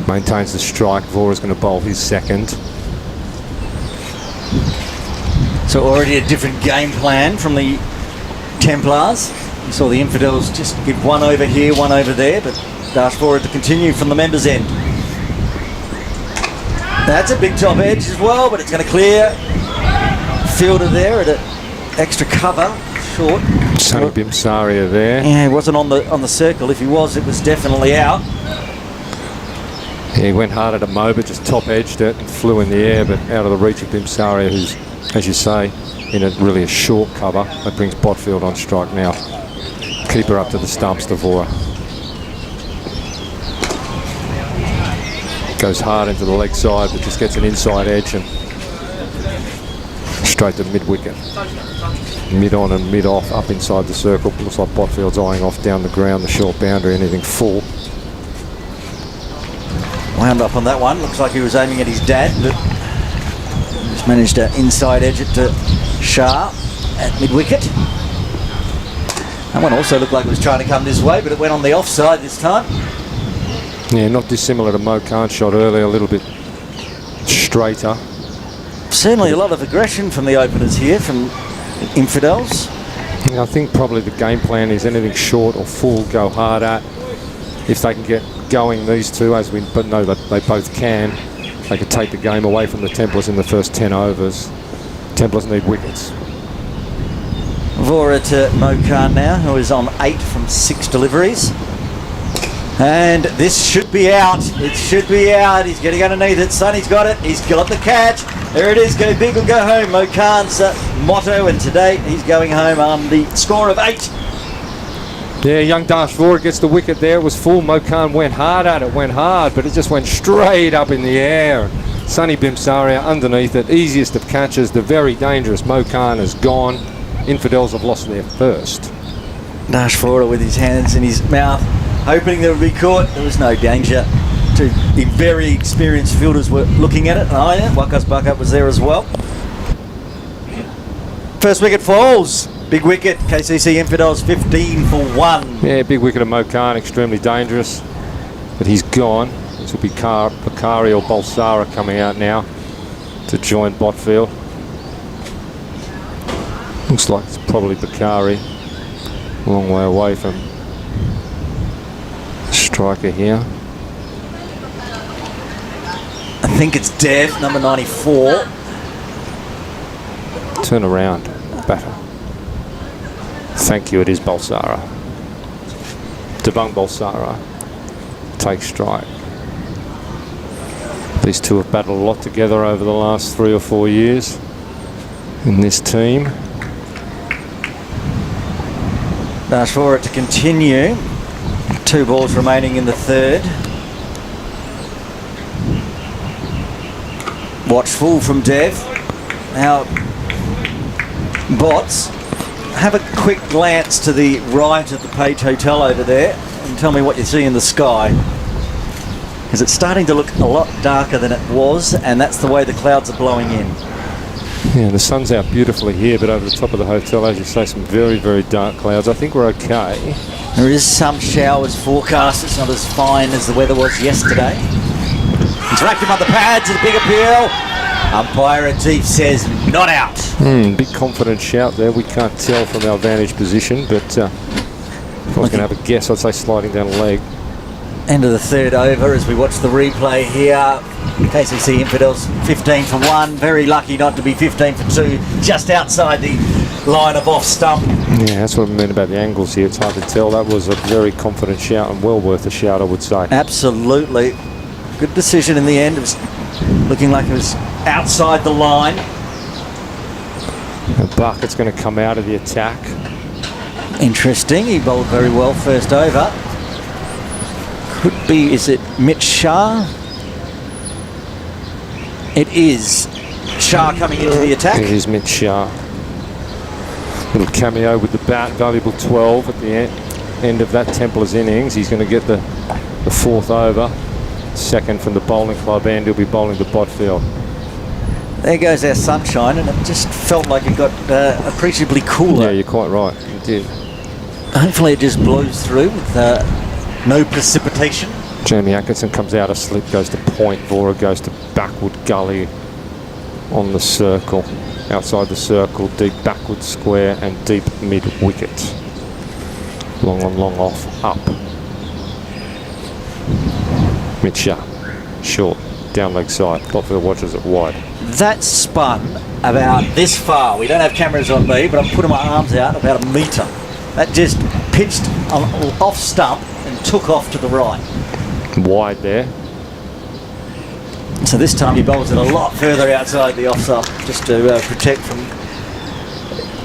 Speaker 3: Maintains the strike. Vora's going to bowl his second.
Speaker 2: So already a different game plan from the Templars. You saw the Infidels just give 1 over here, 1 over there, but dash forward to continue from the members' end. That's a big top edge as well, but it's going to clear. Fielder there at an extra cover, short.
Speaker 3: Sonny Bimsaria there.
Speaker 2: Yeah, he wasn't on the circle. If he was, it was definitely out.
Speaker 3: Yeah, he went hard at a Mo, but just top edged it and flew in the air, but out of the reach of Bimsaria, who's, as you say, in really a short cover. That brings Botfield on strike now. Keeper up to the stumps to Vora. Goes hard into the leg side, but just gets an inside edge and straight to mid-wicket. Mid on and mid off, up inside the circle. Looks like Botfield's eyeing off down the ground, the short boundary, anything full.
Speaker 2: Wound up on that one. Looks like he was aiming at his dad, but just managed to inside edge it to Shah at mid-wicket. That one also looked like it was trying to come this way, but it went on the offside this time.
Speaker 3: Yeah, not dissimilar to Mo Khan's shot earlier, a little bit straighter.
Speaker 2: Certainly a lot of aggression from the openers here, from Infidels.
Speaker 3: Yeah, I think probably the game plan is anything short or full, go hard at. If they can get going, these two, as we know that they both can, they could take the game away from the Templars in the first 10 overs. Templars need wickets.
Speaker 2: Vora to Mo Khan now, who is on 8 from 6 deliveries. And this should be out. It should be out. He's getting underneath it. Sonny's got it. He's got the catch. There it is. Go big or go home. Mo Khan's motto. And today he's going home on the score of 8.
Speaker 3: Yeah, young Dashvora gets the wicket there. It was full. Mo Khan went hard at it. Went hard, but it just went straight up in the air. Sonny Bimsaria underneath it. Easiest of catches. The very dangerous Mo Khan is gone. Infidels have lost their first.
Speaker 2: Dashvora with his hands in his mouth, hoping that it would be caught. There was no danger. Two very experienced fielders were looking at it. Oh yeah, Wakas Buckup was there as well. First wicket falls. Big wicket. KCC Infidels 15 for 1.
Speaker 3: Yeah, big wicket of Mo Khan, extremely dangerous. But he's gone. This will be Bakari or Balsara coming out now to join Botfield. Looks like it's probably Bakari. A long way away from the striker here.
Speaker 2: I think it's Dev, number 94.
Speaker 3: Turn around, batter. Thank you, it is Balsara. Debung Balsara takes strike. These two have battled a lot together over the last 3 or 4 years in this team.
Speaker 2: Dashvora to continue. 2 balls remaining in the third. Watchful from Dev. Now, Bots, have a quick glance to the right of the Page Hotel over there and tell me what you see in the sky. Because it's starting to look a lot darker than it was, and that's the way the clouds are blowing in.
Speaker 3: Yeah, the sun's out beautifully here, but over the top of the hotel, as you say, some very, very dark clouds. I think we're okay.
Speaker 2: There is some showers forecast. It's not as fine as the weather was yesterday. Interactive on the pads, a big appeal. Umpire in deep says not out.
Speaker 3: Big confident shout there. We can't tell from our vantage position, but if I was going to have a guess, I'd say sliding down a leg.
Speaker 2: End of the third over as we watch the replay here. KCC Infidels 15 for 1. Very lucky not to be 15 for 2. Just outside the line of off stump.
Speaker 3: Yeah, that's what I meant about the angles here. It's hard to tell. That was a very confident shout and well worth a shout, I would say.
Speaker 2: Absolutely. Good decision in the end. It was looking like it was outside the line.
Speaker 3: And Buckett's going to come out of the attack.
Speaker 2: Interesting. He bowled very well first over. Could be, is it Mitch Shah? It is Shah coming into the attack.
Speaker 3: It is Mitch Shah. Little cameo with the bat, valuable 12 at the end of that Templars innings. He's going to get the 4th over. Second from the bowling club end. He'll be bowling the Botfield.
Speaker 2: There goes our sunshine, and it just felt like it got appreciably cooler.
Speaker 3: Yeah, you're quite right. It did.
Speaker 2: Hopefully it just blows through with no precipitation.
Speaker 3: Jamie Atkinson comes out of slip, goes to point. Vora goes to backward gully on the circle. Outside the circle, deep backward square and deep mid wicket. Long on, long off, up. Mid shot, short, down leg side. Botfield watches it wide.
Speaker 2: That spun about this far. We don't have cameras on me, but I'm putting my arms out about a metre. That just pitched off stump and took off to the right.
Speaker 3: Wide there.
Speaker 2: So this time he bowls it a lot further outside the off stump just to protect from,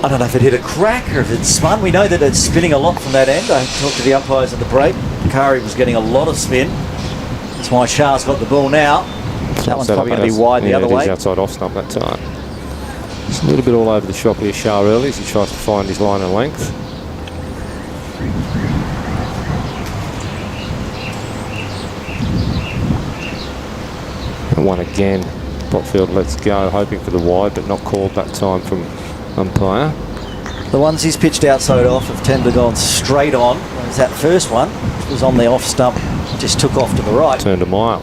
Speaker 2: I don't know if it hit a crack or if it spun. We know that it's spinning a lot from that end. I talked to the umpires at the break. Kari was getting a lot of spin. That's why Shah's got the ball now. That one's probably going to be wide the other way.
Speaker 3: It is outside off stump that time. It's a little bit all over the shop here, Shah early as he tries to find his line and length. And one again. Botfield lets go, hoping for the wide, but not called that time from umpire.
Speaker 2: The ones he's pitched outside off have tended to go straight on, whereas that first one was on the off stump, just took off to the right.
Speaker 3: Turned a mile.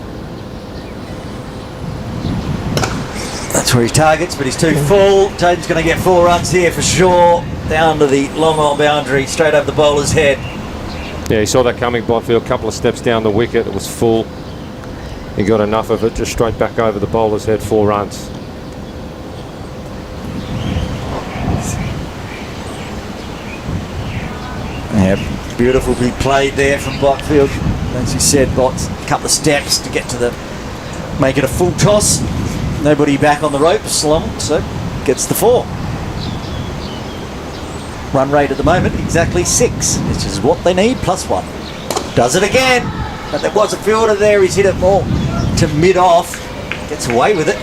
Speaker 2: That's where he targets, but he's too full. Tatum's going to get 4 runs here for sure. Down to the long on boundary, straight over the bowler's head.
Speaker 3: Yeah, he saw that coming. Botfield, a couple of steps down the wicket. It was full. He got enough of it, just straight back over the bowler's head, 4 runs.
Speaker 2: Yeah, beautifully played there from Botfield. As you said, lots, a couple of steps to get to the, make it a full toss. Nobody back on the ropes long, so gets the 4. Run rate at the moment, exactly 6, which is what they need, +1. Does it again, but there was a fielder there, he's hit it more to mid-off, gets away with it.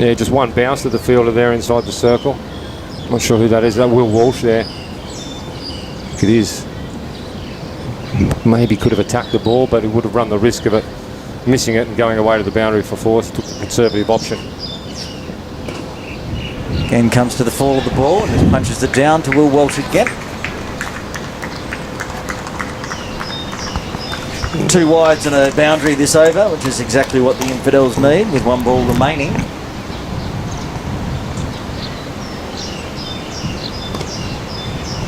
Speaker 3: Yeah, just one bounce to the fielder there inside the circle. Not sure who that is. That Will Walsh there. It is. Maybe could have attacked the ball, but he would have run the risk of it missing it and going away to the boundary for 4th. Took the conservative option.
Speaker 2: Again comes to the fall of the ball and just punches it down to Will Walsh again. 2 wides and a boundary this over, which is exactly what the Infidels need with 1 ball remaining.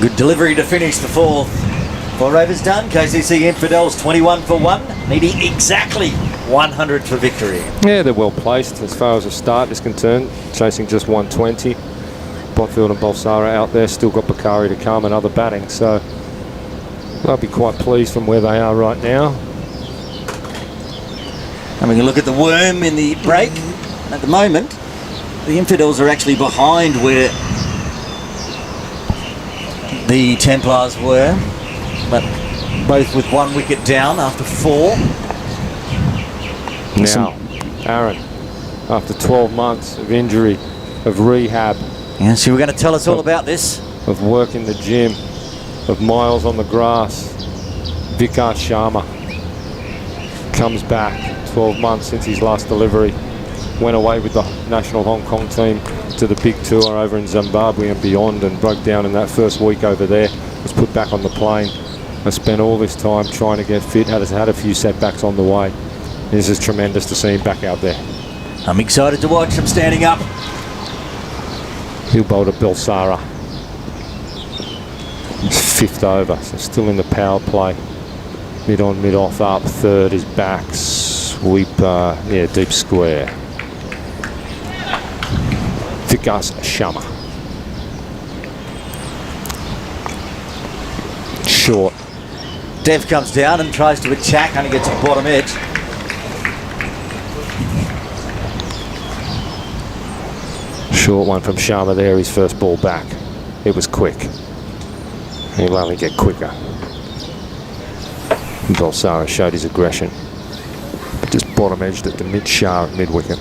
Speaker 2: Good delivery to finish the 4th. 4 overs done. KCC Infidels 21 for 1, needing exactly 100 for victory.
Speaker 3: Yeah, they're well placed as far as the start is concerned, chasing just 120. Botfield and Balsara out there, still got Bakari to come and other batting, so they'll be quite pleased from where they are right now.
Speaker 2: Having a look at the worm in the break. At the moment, the Infidels are actually behind where the Templars were, but both with 1 wicket down after 4.
Speaker 3: Now, Aaron, after 12 months of injury, of rehab,
Speaker 2: Yes, you were going to tell us all about this.
Speaker 3: of work in the gym, of miles on the grass, Vikas Sharma comes back. 12 months since his last delivery. Went away with the national Hong Kong team to the big tour over in Zimbabwe and beyond, and broke down in that first week over there. Was put back on the plane. I spent all this time trying to get fit. Had a few setbacks on the way. This is tremendous to see him back out there.
Speaker 2: I'm excited to watch him standing up.
Speaker 3: He'll bowl to Balsara. 5th over, so still in the power play. Mid on, mid off, up. 3rd is back. Sweeper, yeah, deep square. Vikas Sharma. Short.
Speaker 2: Dev comes down and tries to attack, only gets to the bottom edge.
Speaker 3: Short one from Sharma there, his first ball back. It was quick. He'll only get quicker. Balsara showed his aggression. Just bottom edged at the mid-wicket.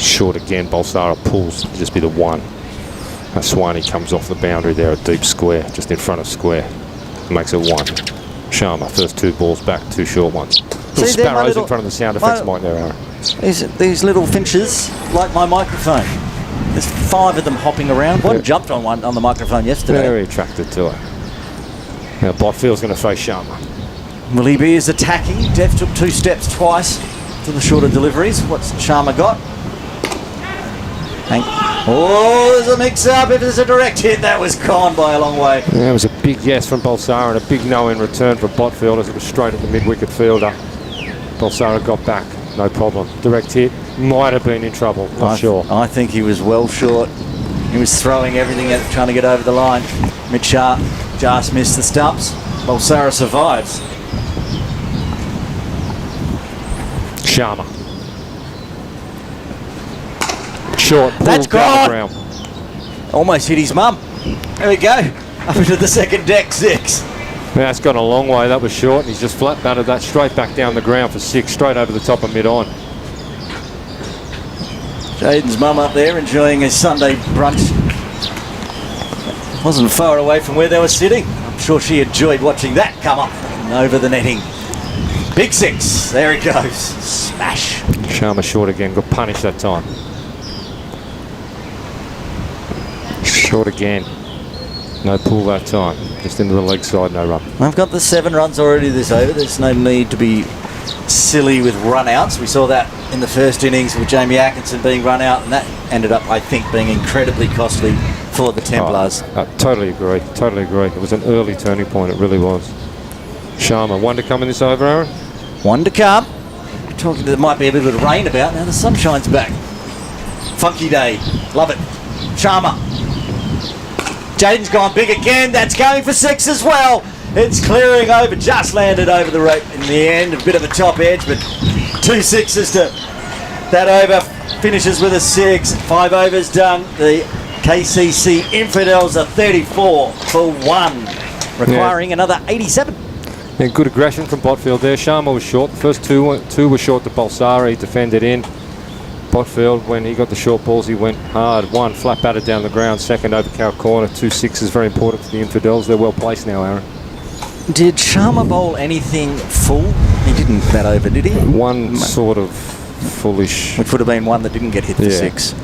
Speaker 3: Short again, Balsara pulls to just be the 1. Aswani comes off the boundary there at deep square, just in front of square. Makes it 1. Sharma, first 2 balls back, 2 short ones. Little sparrows in front of the sound effects mic there, Aaron.
Speaker 2: These little finches like my microphone. There's 5 of them hopping around. One jumped on the microphone yesterday.
Speaker 3: Very attracted to it. Now Botfield's going to face Sharma.
Speaker 2: Will he be as attacking? Dev took 2 steps twice to the shorter deliveries. What's Sharma got? Oh, there's a mix-up. If there's a direct hit, that was gone by a long way.
Speaker 3: Yeah, it was a big yes from Balsara and a big no in return for Botfield as it was straight at the mid-wicket fielder. Balsara got back, no problem. Direct hit, might have been in trouble, not sure.
Speaker 2: I think he was well short. He was throwing everything at trying to get over the line. Mid-sharp just missed the stumps. Balsara survives.
Speaker 3: Sharma. Short,
Speaker 2: that's gone. Almost hit his mum. There we go. Up into the second deck, 6.
Speaker 3: Yeah, that's gone a long way. That was short, and he's just flat batted that straight back down the ground for 6, straight over the top of mid-on.
Speaker 2: Jaden's mum up there enjoying his Sunday brunch. Wasn't far away from where they were sitting. I'm sure she enjoyed watching that come up and over the netting. Big 6. There it goes. Smash.
Speaker 3: Sharma short again. Got punished that time. Short again. No pull that time. Just into the leg side, no run.
Speaker 2: I've got the 7 runs already this over. There's no need to be silly with run-outs. We saw that in the first innings with Jamie Atkinson being run out, and that ended up, I think, being incredibly costly for the Templars.
Speaker 3: Totally agree. Totally agree. It was an early turning point. It really was. Sharma, 1 to come in this over, Aaron?
Speaker 2: 1 to come. Talking there might be a bit of rain about. Now the sunshine's back. Funky day. Love it. Sharma. Jaden's gone big again. That's going for 6 as well. It's clearing over, just landed over the rope in the end. A bit of a top edge, but 2 6s to that over. Finishes with a 6. 5 overs done. The KCC Infidels are 34 for 1, requiring another 87.
Speaker 3: Yeah, good aggression from Botfield there. Sharma was short. The first two were short to Balsara. He defended in. Botfield, when he got the short balls, he went hard. 1 flat batted down the ground. 2nd over cow corner. 2 6s, very important for the Infidels. They're well placed now, Aaron.
Speaker 2: Did Sharma bowl anything full? He didn't bat over, did he?
Speaker 3: One sort of foolish.
Speaker 2: Which would have been one that didn't get hit for
Speaker 3: Yeah.
Speaker 2: 6.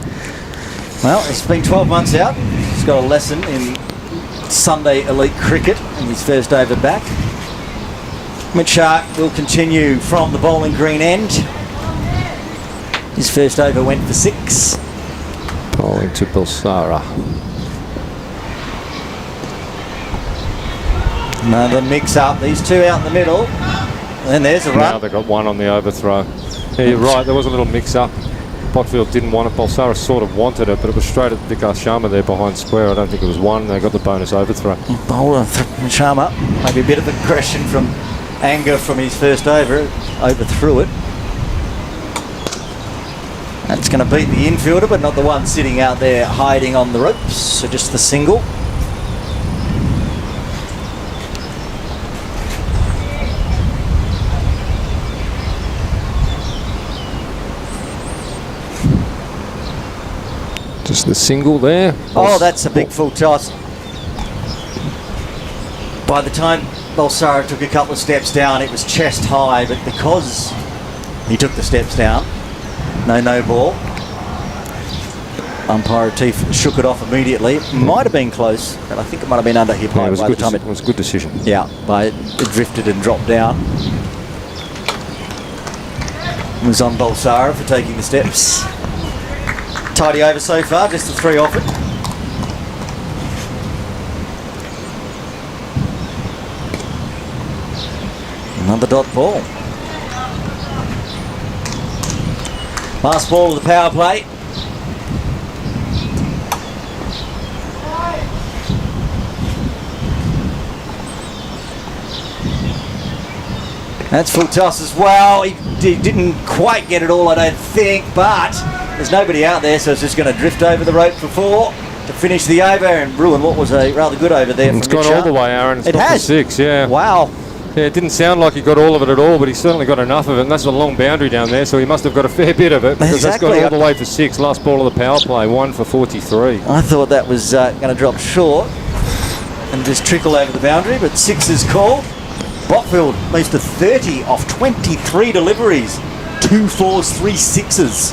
Speaker 2: Well, it's been 12 months out. He's got a lesson in Sunday elite cricket and his first over back. Mitch Shark will continue from the bowling green end. His first over went for 6.
Speaker 3: Bowling to Balsara.
Speaker 2: Another mix up. These two out in the middle. And there's a
Speaker 3: Now
Speaker 2: run.
Speaker 3: they got 1 on the overthrow. Yeah, you're right. There was a little mix-up. Botfield didn't want it. Balsara sort of wanted it, but it was straight at Vikas Sharma there behind square. I don't think it was 1. They got the bonus overthrow.
Speaker 2: Bowler Sharma. Maybe a bit of aggression from anger from his first over. Overthrew it. That's going to beat the infielder, but not the one sitting out there hiding on the ropes. So just the single.
Speaker 3: Just the single there.
Speaker 2: Oh, that's a big full toss. By the time Balsara took a couple of steps down, it was chest high, but because he took the steps down, no ball. Umpire Retief shook it off immediately. Might have been close, but I think it might have been under hip height by the time
Speaker 3: it was a good decision.
Speaker 2: Yeah, it drifted and dropped down. It was on Balsara for taking the steps. Tidy over so far, just the 3 off it. Another dot ball. Last ball of the power play. That's full toss as well. He didn't quite get it all, I don't think, but there's nobody out there, so it's just going to drift over the rope for 4 to finish the over and ruin what was a rather good over there.
Speaker 3: It's gone all the way, Aaron. It's
Speaker 2: it
Speaker 3: got
Speaker 2: has.
Speaker 3: For 6, yeah.
Speaker 2: Wow.
Speaker 3: Yeah, it didn't sound like he got all of it at all, but he certainly got enough of it, and that's a long boundary down there, so he must have got a fair bit of it, because
Speaker 2: Exactly.
Speaker 3: that's gone all the way for 6. Last ball of the power play, 1 for 43.
Speaker 2: I thought that was going to drop short and just trickle over the boundary, but 6 is called. Botfield moves to 30 off 23 deliveries. 2 4s, 3 6s.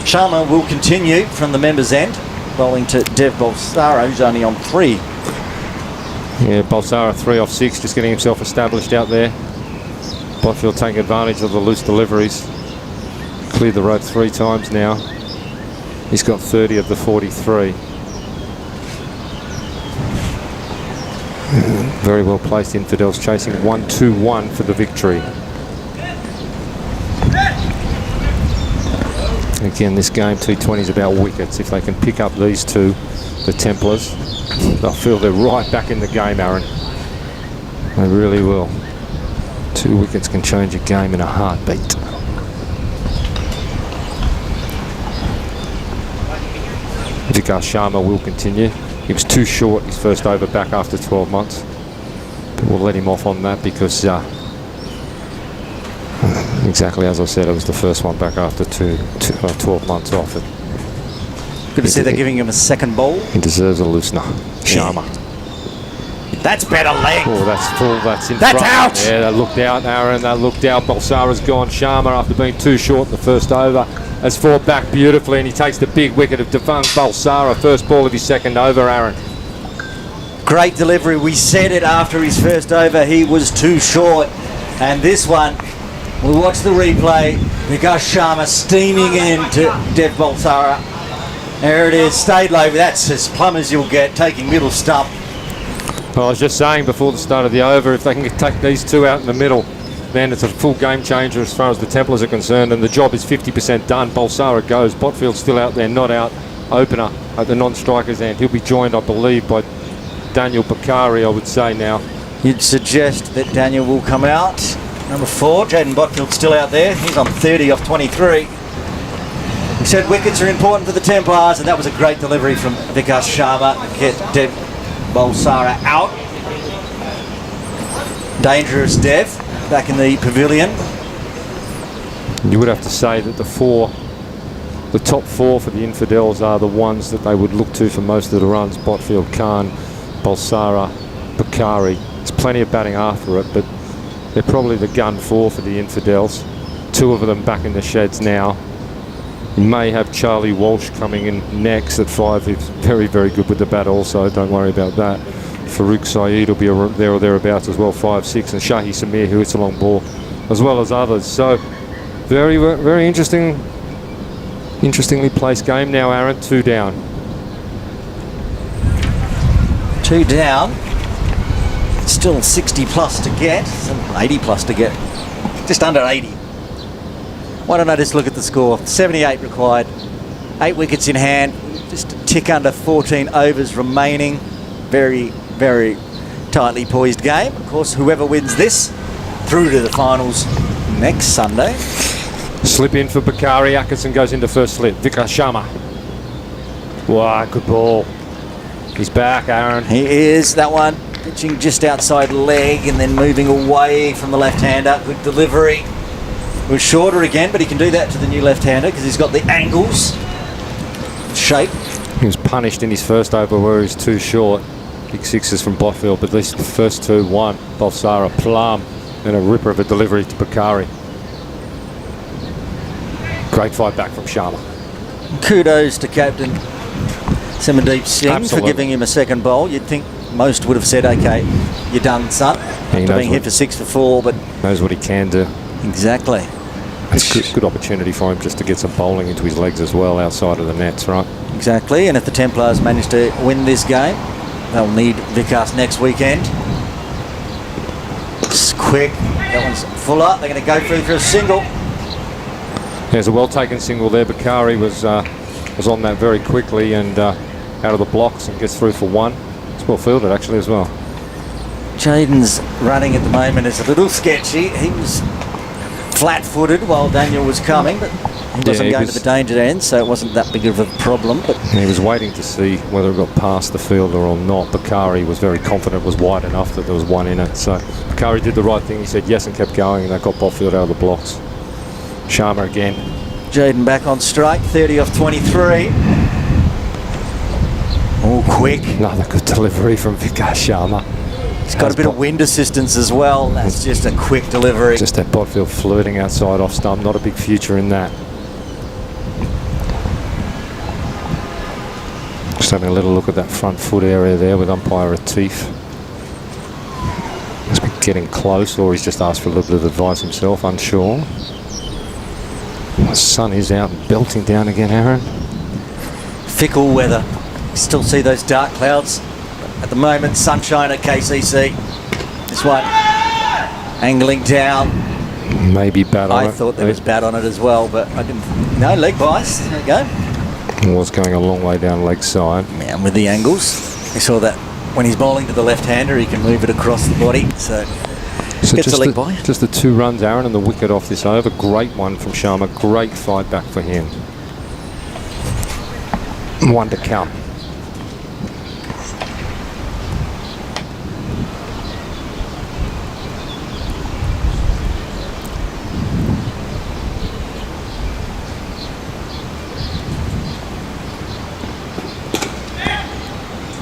Speaker 2: Sharma will continue from the members' end, bowling to Dev Balsara, who's only on 3.
Speaker 3: Yeah, Balsara 3 off 6, just getting himself established out there. Botfield taking advantage of the loose deliveries. Cleared the rope 3 times now. He's got 30 of the 43. Very well placed Infidels, chasing 1-2-1 for the victory. Again, this game, T20 is about wickets. If they can pick up these two, the Templars, they'll feel they're right back in the game, Aaron. They really will. 2 wickets can change a game in a heartbeat. Vikas Sharma will continue. He was too short his first over back after 12 months. But we'll let him off on that because exactly as I said, it was the first one back after 12 months off it.
Speaker 2: Good to see they're giving him a second bowl.
Speaker 3: He deserves a loosener. Sharma.
Speaker 2: That's better length.
Speaker 3: Oh, that's full. That's in
Speaker 2: That's
Speaker 3: front.
Speaker 2: out.
Speaker 3: Yeah, that looked out, Aaron. That looked out. Balsara's gone. Sharma, after being too short in the first over, has fought back beautifully, and he takes the big wicket of defunct Balsara. First ball of his second over, Aaron.
Speaker 2: Great delivery. We said it after his first over. He was too short. And this one, we'll watch the replay. Vikas Sharma steaming into Dev Balsara. There it is. Stayed low. That's as plumb as you'll get. Taking middle stump.
Speaker 3: Well, I was just saying before the start of the over, if they can take these two out in the middle, then it's a full game changer as far as the Templars are concerned, and the job is 50% done. Balsara goes. Botfield's still out there, not out. opener at the non-strikers end. He'll be joined, I believe, by Daniel Bakari, I would say now.
Speaker 2: You'd suggest that Daniel will come out. Number 4, Jaden Botfield's still out there. He's on 30 off 23. We said wickets are important for the Templars, and that was a great delivery from Vikas Sharma to get Dev Balsara out. Dangerous Dev back in the pavilion.
Speaker 3: You would have to say that the top 4 for the Infidels are the ones that they would look to for most of the runs. Botfield, Khan, Balsara, Bakari. There's plenty of batting after it, but they're probably the gun 4 for the Infidels. 2 of them back in the sheds now. You may have Charlie Walsh coming in next at 5. He's very, very good with the bat also. Don't worry about that. Farouk Saeed will be there or thereabouts as well, 5, 6. And Shahi Samir, who hits a long ball, as well as others. So, very, very interestingly placed game now, Aaron. 2 down.
Speaker 2: 2 down. Still 60 plus to get. 80 plus to get. Just under 80. Why don't I just look at the score? 78 required. 8 wickets in hand. Just a tick under 14 overs remaining. Very, very tightly poised game. Of course, whoever wins this through to the finals next Sunday.
Speaker 3: Slip in for Bakari. Atkinson goes into first slip. Vikas Sharma. Wow, good ball. He's back, Aaron.
Speaker 2: He is. That one pitching just outside leg and then moving away from the left-hander. Good delivery. It was shorter again, but he can do that to the new left-hander because he's got the angles. Shape.
Speaker 3: He was punished in his first over where he was too short. Big sixes from Botfield, but at least the first 2 won. Balsara, plum, and a ripper of a delivery to Bakari. Great fight back from Sharma.
Speaker 2: Kudos to Captain Simandeep Singh
Speaker 3: Absolutely.
Speaker 2: for giving him a second bowl. You'd think most would have said, okay, you're done, son. After being hit for 6 for 4, but...
Speaker 3: knows what he can do.
Speaker 2: Exactly.
Speaker 3: It's good opportunity for him just to get some bowling into his legs as well outside of the nets, right?
Speaker 2: Exactly, and if the Templars manage to win this game, they'll need Vikas next weekend. It's quick. That one's fuller. They're going to go through for a single.
Speaker 3: There's a well-taken single there. Bakari was on that very quickly and out of the blocks and gets through for 1. It's well fielded actually as well.
Speaker 2: Jaden's running at the moment is a little sketchy. He was flat-footed while Daniel was coming, but he wasn't going to the danger end, so it wasn't that big of a problem. But
Speaker 3: he was waiting to see whether it got past the fielder or not. Bakari was very confident it was wide enough that there was 1 in it. So Bakari did the right thing. He said yes and kept going, and they got Botfield out of the blocks. Sharma again.
Speaker 2: Jaden back on strike, 30 off 23. Oh, quick.
Speaker 3: Another good delivery from Vikas Sharma.
Speaker 2: It's got a bit of wind assistance as well. That's just a quick delivery.
Speaker 3: Just that Botfield flirting outside off stump. Not a big future in that. Just having a little look at that front foot area there with umpire Atif. Must be getting close, or he's just asked for a little bit of advice himself, unsure. The sun is out and belting down again, Aaron.
Speaker 2: Fickle weather. Still see those dark clouds. At the moment, sunshine at KCC. This one angling down.
Speaker 3: Maybe bat on it.
Speaker 2: I thought there was bat on it as well, but I didn't. No, leg bias. There we go.
Speaker 3: It was going a long way down leg side.
Speaker 2: And with the angles, we saw that when he's bowling to the left-hander, he can move it across the body. So gets a leg bye.
Speaker 3: Just the 2 runs, Aaron, and the wicket off this over. Great one from Sharma. Great fight back for him. 1 to count.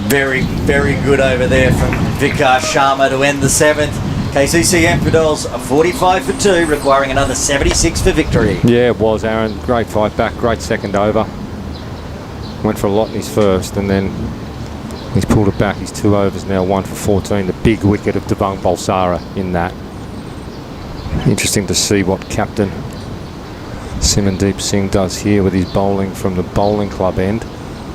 Speaker 2: Very, very good over there from Vikas Sharma to end the 7th. KCC Infidels 45 for 2, requiring another 76 for victory.
Speaker 3: Yeah, it was, Aaron. Great fight back. Great second over. Went for a lot in his first, and then he's pulled it back. He's 2 overs now, 1 for 14. The big wicket of Devang Balsara in that. Interesting to see what Captain Simandeep Singh does here with his bowling from the bowling club end.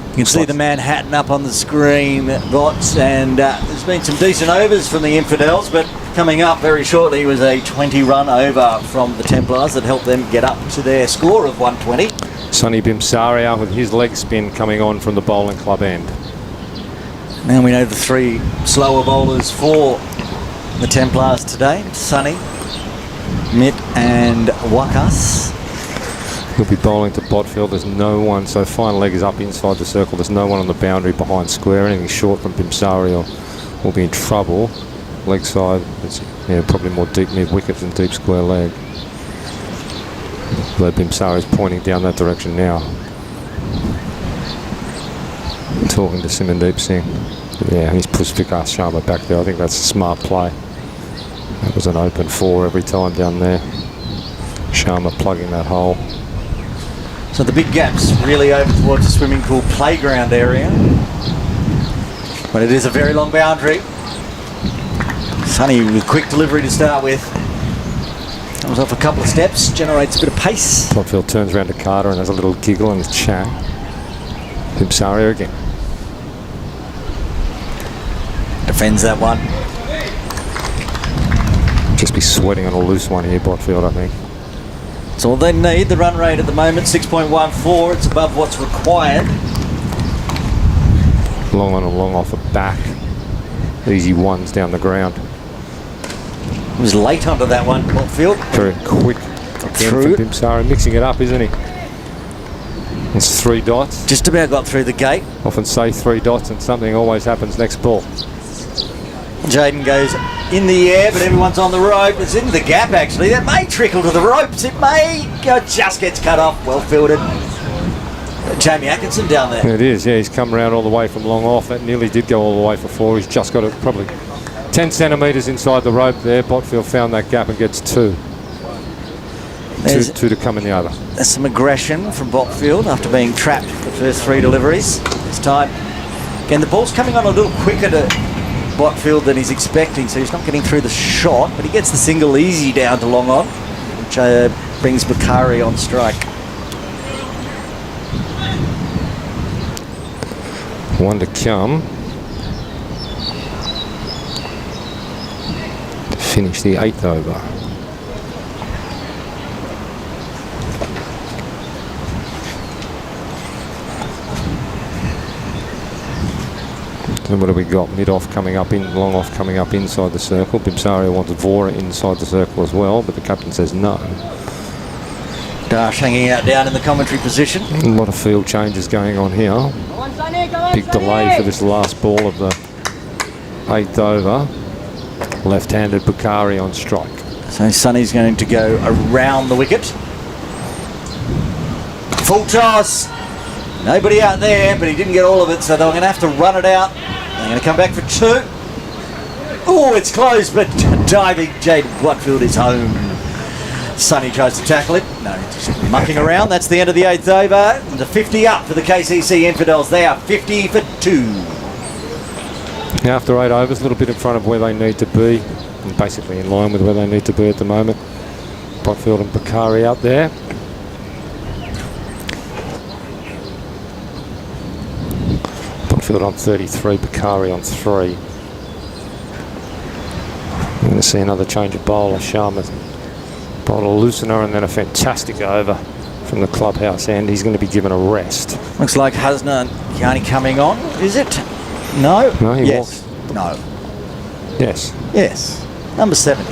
Speaker 2: You can see the Manhattan up on the screen, Bots, and there's been some decent overs from the Infidels, but coming up very shortly was a 20-run over from the Templars that helped them get up to their score of 120.
Speaker 3: Sonny Bimsaria with his leg spin coming on from the bowling club end.
Speaker 2: Now we know the three slower bowlers for the Templars today. Sonny, Mitt and Wakas.
Speaker 3: He'll be bowling to Botfield. There's no one, so fine leg is up inside the circle. There's no one on the boundary behind square. Anything short from Bimsaria will be in trouble. Leg side, it's probably more deep mid wicket than deep square leg. Though Bimsaria is pointing down that direction now. Talking to Simandeep Singh. Yeah, he's pushed Vikas Sharma back there. I think that's a smart play. That was an open 4 every time down there. Sharma plugging that hole.
Speaker 2: So the big gap's really over towards the swimming pool playground area. But it is a very long boundary. Sonny with quick delivery to start with. Comes off a couple of steps, generates a bit of pace.
Speaker 3: Botfield turns around to Carter and has a little giggle and chat. Bimsaria again.
Speaker 2: Defends that one.
Speaker 3: Just be sweating on a loose one here, Botfield, I think.
Speaker 2: That's all they need. The run rate at the moment, 6.14. It's above what's required.
Speaker 3: Long on and long off the back. Easy ones down the ground.
Speaker 2: He was late onto that one, Botfield.
Speaker 3: Very quick.
Speaker 2: Through.
Speaker 3: Bimsaria mixing it up, isn't he? It's 3 dots.
Speaker 2: Just about got through the gate.
Speaker 3: Often say 3 dots and something always happens next ball.
Speaker 2: Jaden goes in the air, but everyone's on the rope. It's in the gap, actually. That may trickle to the ropes. It may go, just gets cut off. Well fielded. Jamie Atkinson down there.
Speaker 3: It is, yeah. He's come around all the way from long off. That nearly did go all the way for 4. He's just got it probably 10 centimetres inside the rope there. Botfield found that gap and gets 2. Two to come in the other.
Speaker 2: There's some aggression from Botfield after being trapped the first 3 deliveries. This time, again, the ball's coming on a little quicker to Botfield than he's expecting, so he's not getting through the shot, but he gets the single easy down to long on, which brings Bakari on strike.
Speaker 3: One to come. To finish the 8th over. And what have we got? Mid-off coming up in, long off coming up inside the circle. Bimsaria wants Vora inside the circle as well, but the captain says no.
Speaker 2: Dash hanging out down in the commentary position.
Speaker 3: A lot of field changes going on here. Big delay for this last ball of the 8th over. Left-handed Bakari on strike.
Speaker 2: So Sonny's going to go around the wicket. Full toss. Nobody out there, but he didn't get all of it, so they're going to have to run it out. They're going to come back for 2. Oh, it's close, but diving Jaden Botfield is home. Sonny tries to tackle it. No, just mucking around. That's the end of the 8th over. The 50 up for the KCC Infidels. They are 50 for 2.
Speaker 3: After 8 overs, a little bit in front of where they need to be, and basically in line with where they need to be at the moment. Botfield and Bakari out there. Botfield on 33, Bakari on 3. We're going to see another change of bowler. Sharma bowled a loosener and then a fantastic over from the clubhouse end. He's going to be given a rest.
Speaker 2: Looks like Hasna Kiani coming on, is it? No?
Speaker 3: No, he
Speaker 2: yes.
Speaker 3: walks.
Speaker 2: No.
Speaker 3: Yes.
Speaker 2: Yes. Number 7.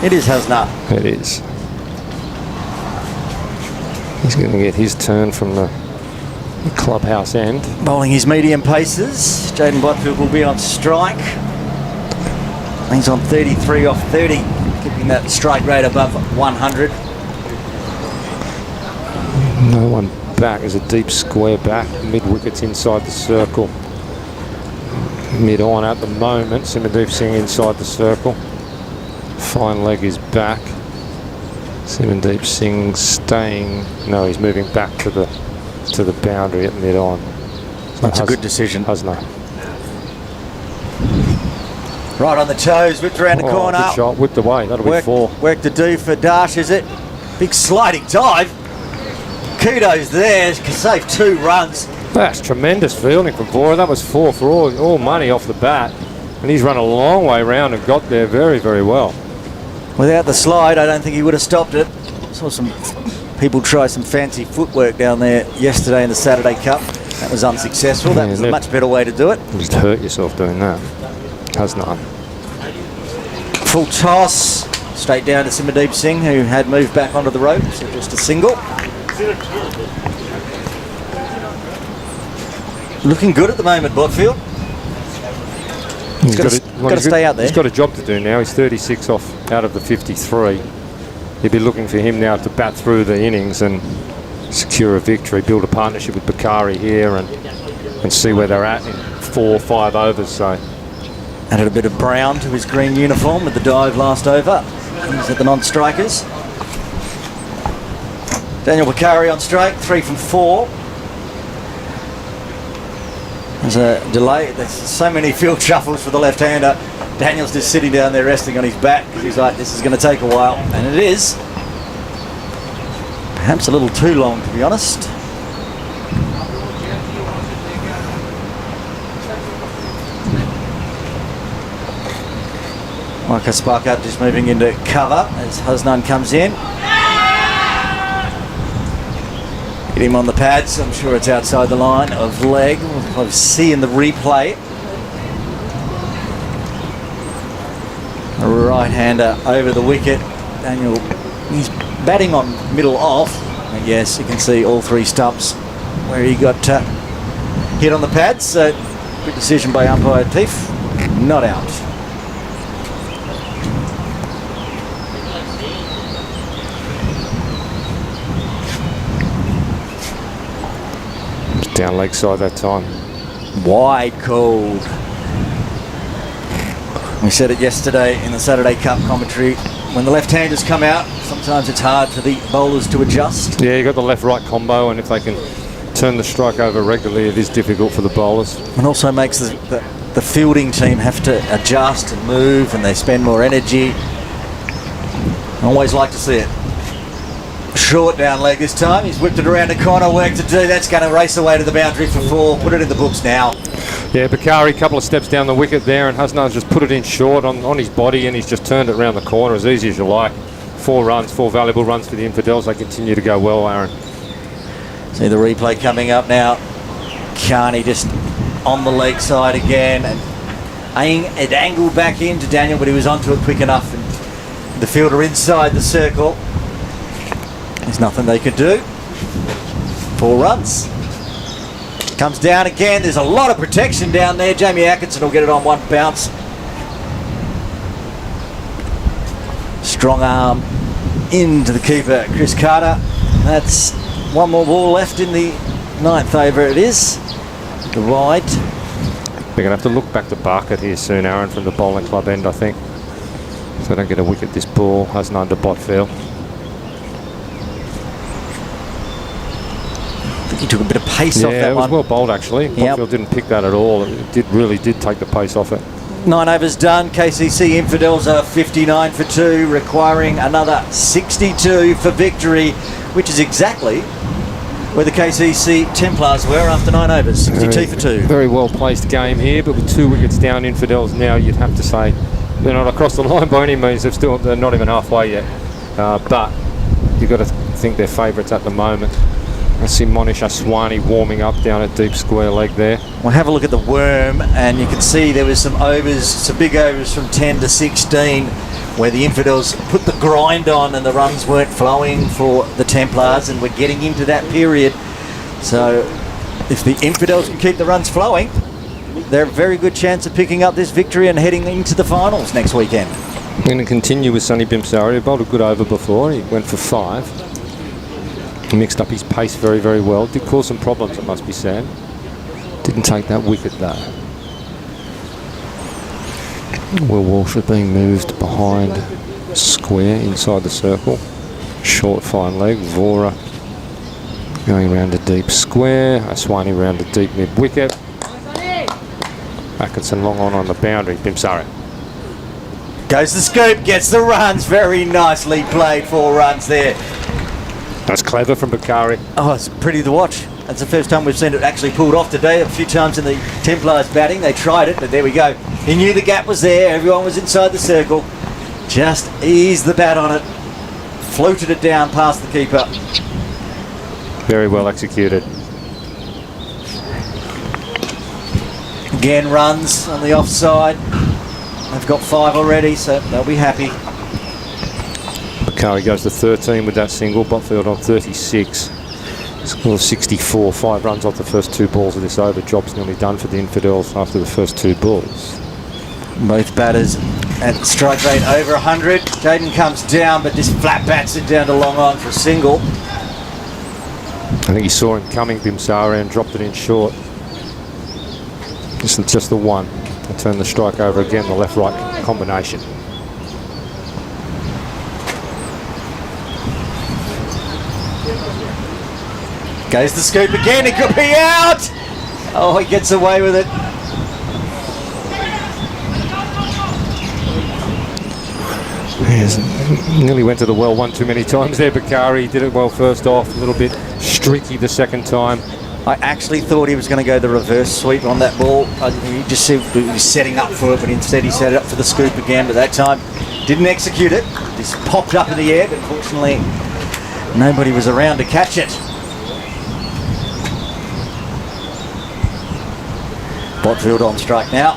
Speaker 2: It is Hasna.
Speaker 3: It is. He's going to get his turn from the clubhouse end.
Speaker 2: Bowling his medium paces. Jaden Botfield will be on strike. He's on 33 off 30, keeping that strike rate above 100.
Speaker 3: No one back. There's a deep square back. Mid wickets inside the circle. Mid on at the moment. Simandeep Singh inside the circle. Fine leg is back. Simandeep Singh staying. No, he's moving back to the boundary at mid on.
Speaker 2: That's a good decision.
Speaker 3: Hasna.
Speaker 2: Right on the toes, whipped around the corner.
Speaker 3: Good shot, whipped away. That'll be 4.
Speaker 2: Work to do for Dash, is it? Big sliding dive. Kudos there. Can save 2 runs.
Speaker 3: That's tremendous fielding from Vora. That was 4 for all money off the bat. And he's run a long way round and got there very, very well.
Speaker 2: Without the slide, I don't think he would have stopped it. Saw some people try some fancy footwork down there yesterday in the Saturday Cup. That was unsuccessful. That was a much better way to do it.
Speaker 3: You just hurt yourself doing that. Hasnan.
Speaker 2: Full toss. Straight down to Simadeep Singh, who had moved back onto the rope. So just a single. Looking good at the moment, Botfield. He's got to stay out there.
Speaker 3: He's got a job to do now. He's 36 off out of the 53. You'd be looking for him now to bat through the innings and secure a victory, build a partnership with Bakari here and see where they're at in 4 or 5 overs. So
Speaker 2: added a bit of brown to his green uniform with the dive last over. He's at the non-strikers. Daniel Bakari on strike, 3 from 4. There's a delay. There's so many field shuffles for the left-hander. Daniel's just sitting down there resting on his back because he's like, this is going to take a while. And it is. Perhaps a little too long, to be honest. Micah Sparkart just moving into cover as Hasnan comes in. Get him on the pads. I'm sure it's outside the line of leg. We'll see in the replay. A right-hander over the wicket. Daniel, he's batting on middle off. And yes, you can see all 3 stumps where he got hit on the pads. So good decision by umpire Teef. Not out.
Speaker 3: down leg side that time.
Speaker 2: Wide cold. We said it yesterday in the Saturday Cup commentary. When the left-handers come out, sometimes it's hard for the bowlers to adjust.
Speaker 3: Yeah, you got the left-right combo, and if they can turn the strike over regularly, it is difficult for the bowlers.
Speaker 2: And also makes the fielding team have to adjust and move, and they spend more energy. I always like to see it. Short down leg this time. He's whipped it around the corner. Work to do. That's going to race away to the boundary for 4. Put it in the books now.
Speaker 3: Yeah, Bakari, a couple of steps down the wicket there, and Hasnan's just put it in short on his body, and he's just turned it around the corner as easy as you like. 4 runs, 4 valuable runs for the Infidels. They continue to go well, Aaron.
Speaker 2: See the replay coming up now. Carney just on the leg side again, and it angled back into Daniel, but he was onto it quick enough, and the fielder inside the circle. There's nothing they could do. 4 runs. Comes down again. There's a lot of protection down there. Jamie Atkinson will get it on 1 bounce. Strong arm into the keeper, Chris Carter. That's 1 more ball left in the 9th over. It is the wide.
Speaker 3: They're going to have to look back to Barkett here soon, Aaron, from the bowling club end, I think. So they don't get a wicket this ball. Hasnan to Botfield.
Speaker 2: He took a bit of pace off that one.
Speaker 3: Yeah, it was well bowled actually. Botfield didn't pick that at all. It really did take the pace off it.
Speaker 2: 9 overs done. KCC Infidels are 59 for 2, requiring another 62 for victory, which is exactly where the KCC Templars were after 9 overs. 62 for 2.
Speaker 3: Very well placed game here, but with 2 wickets down, Infidels now, you'd have to say they're not across the line by any means. They're not even halfway yet. But you've got to think they're favourites at the moment. I see Monish Aswani warming up down at deep square leg there.
Speaker 2: We'll have a look at the worm, and you can see there was some overs, some big overs from 10 to 16, where the Infidels put the grind on and the runs weren't flowing for the Templars, and we're getting into that period. So if the Infidels can keep the runs flowing, they're a very good chance of picking up this victory and heading into the finals next weekend.
Speaker 3: I'm going to continue with Sonny Bimsari. He bowled a good over before. He went for 5. He mixed up his pace very, very well. Did cause some problems, it must be said. Didn't take that wicket though. Will Walsh is being moved behind square inside the circle. Short fine leg. Vora going around to deep square. Aswani round to deep mid wicket. Atkinson long on the boundary. Bimsari.
Speaker 2: Goes the scoop, gets the runs. Very nicely played. 4 runs there.
Speaker 3: That's clever from Bakari.
Speaker 2: Oh, it's pretty to watch. That's the first time we've seen it actually pulled off today. A few times in the Templars batting, they tried it, but there we go. He knew the gap was there. Everyone was inside the circle. Just eased the bat on it. Floated it down past the keeper.
Speaker 3: Very well executed.
Speaker 2: Again, runs on the offside. They've got 5 already, so they'll be happy.
Speaker 3: Bakari goes to 13 with that single. Botfield on 36. Score 64. 5 runs off the first 2 balls of this over. Job's nearly done for the Infidels after the first 2 balls.
Speaker 2: Both batters at strike rate over 100. Jaden comes down, but just flat bats it down to long on for a single.
Speaker 3: I think he saw him coming, Bimsara, and dropped it in short. Just the one. I'll turn the strike over again, the left-right combination.
Speaker 2: Goes the scoop again, it could be out! Oh, he gets away with it.
Speaker 3: Yes, nearly went to the well one too many times there, Bakari. Did it well first off, a little bit streaky the second time.
Speaker 2: I actually thought he was going to go the reverse sweep on that ball. He just seemed to be setting up for it, but instead he set it up for the scoop again, but that time didn't execute it. Just popped up in the air, but fortunately nobody was around to catch it. Botfield on strike now.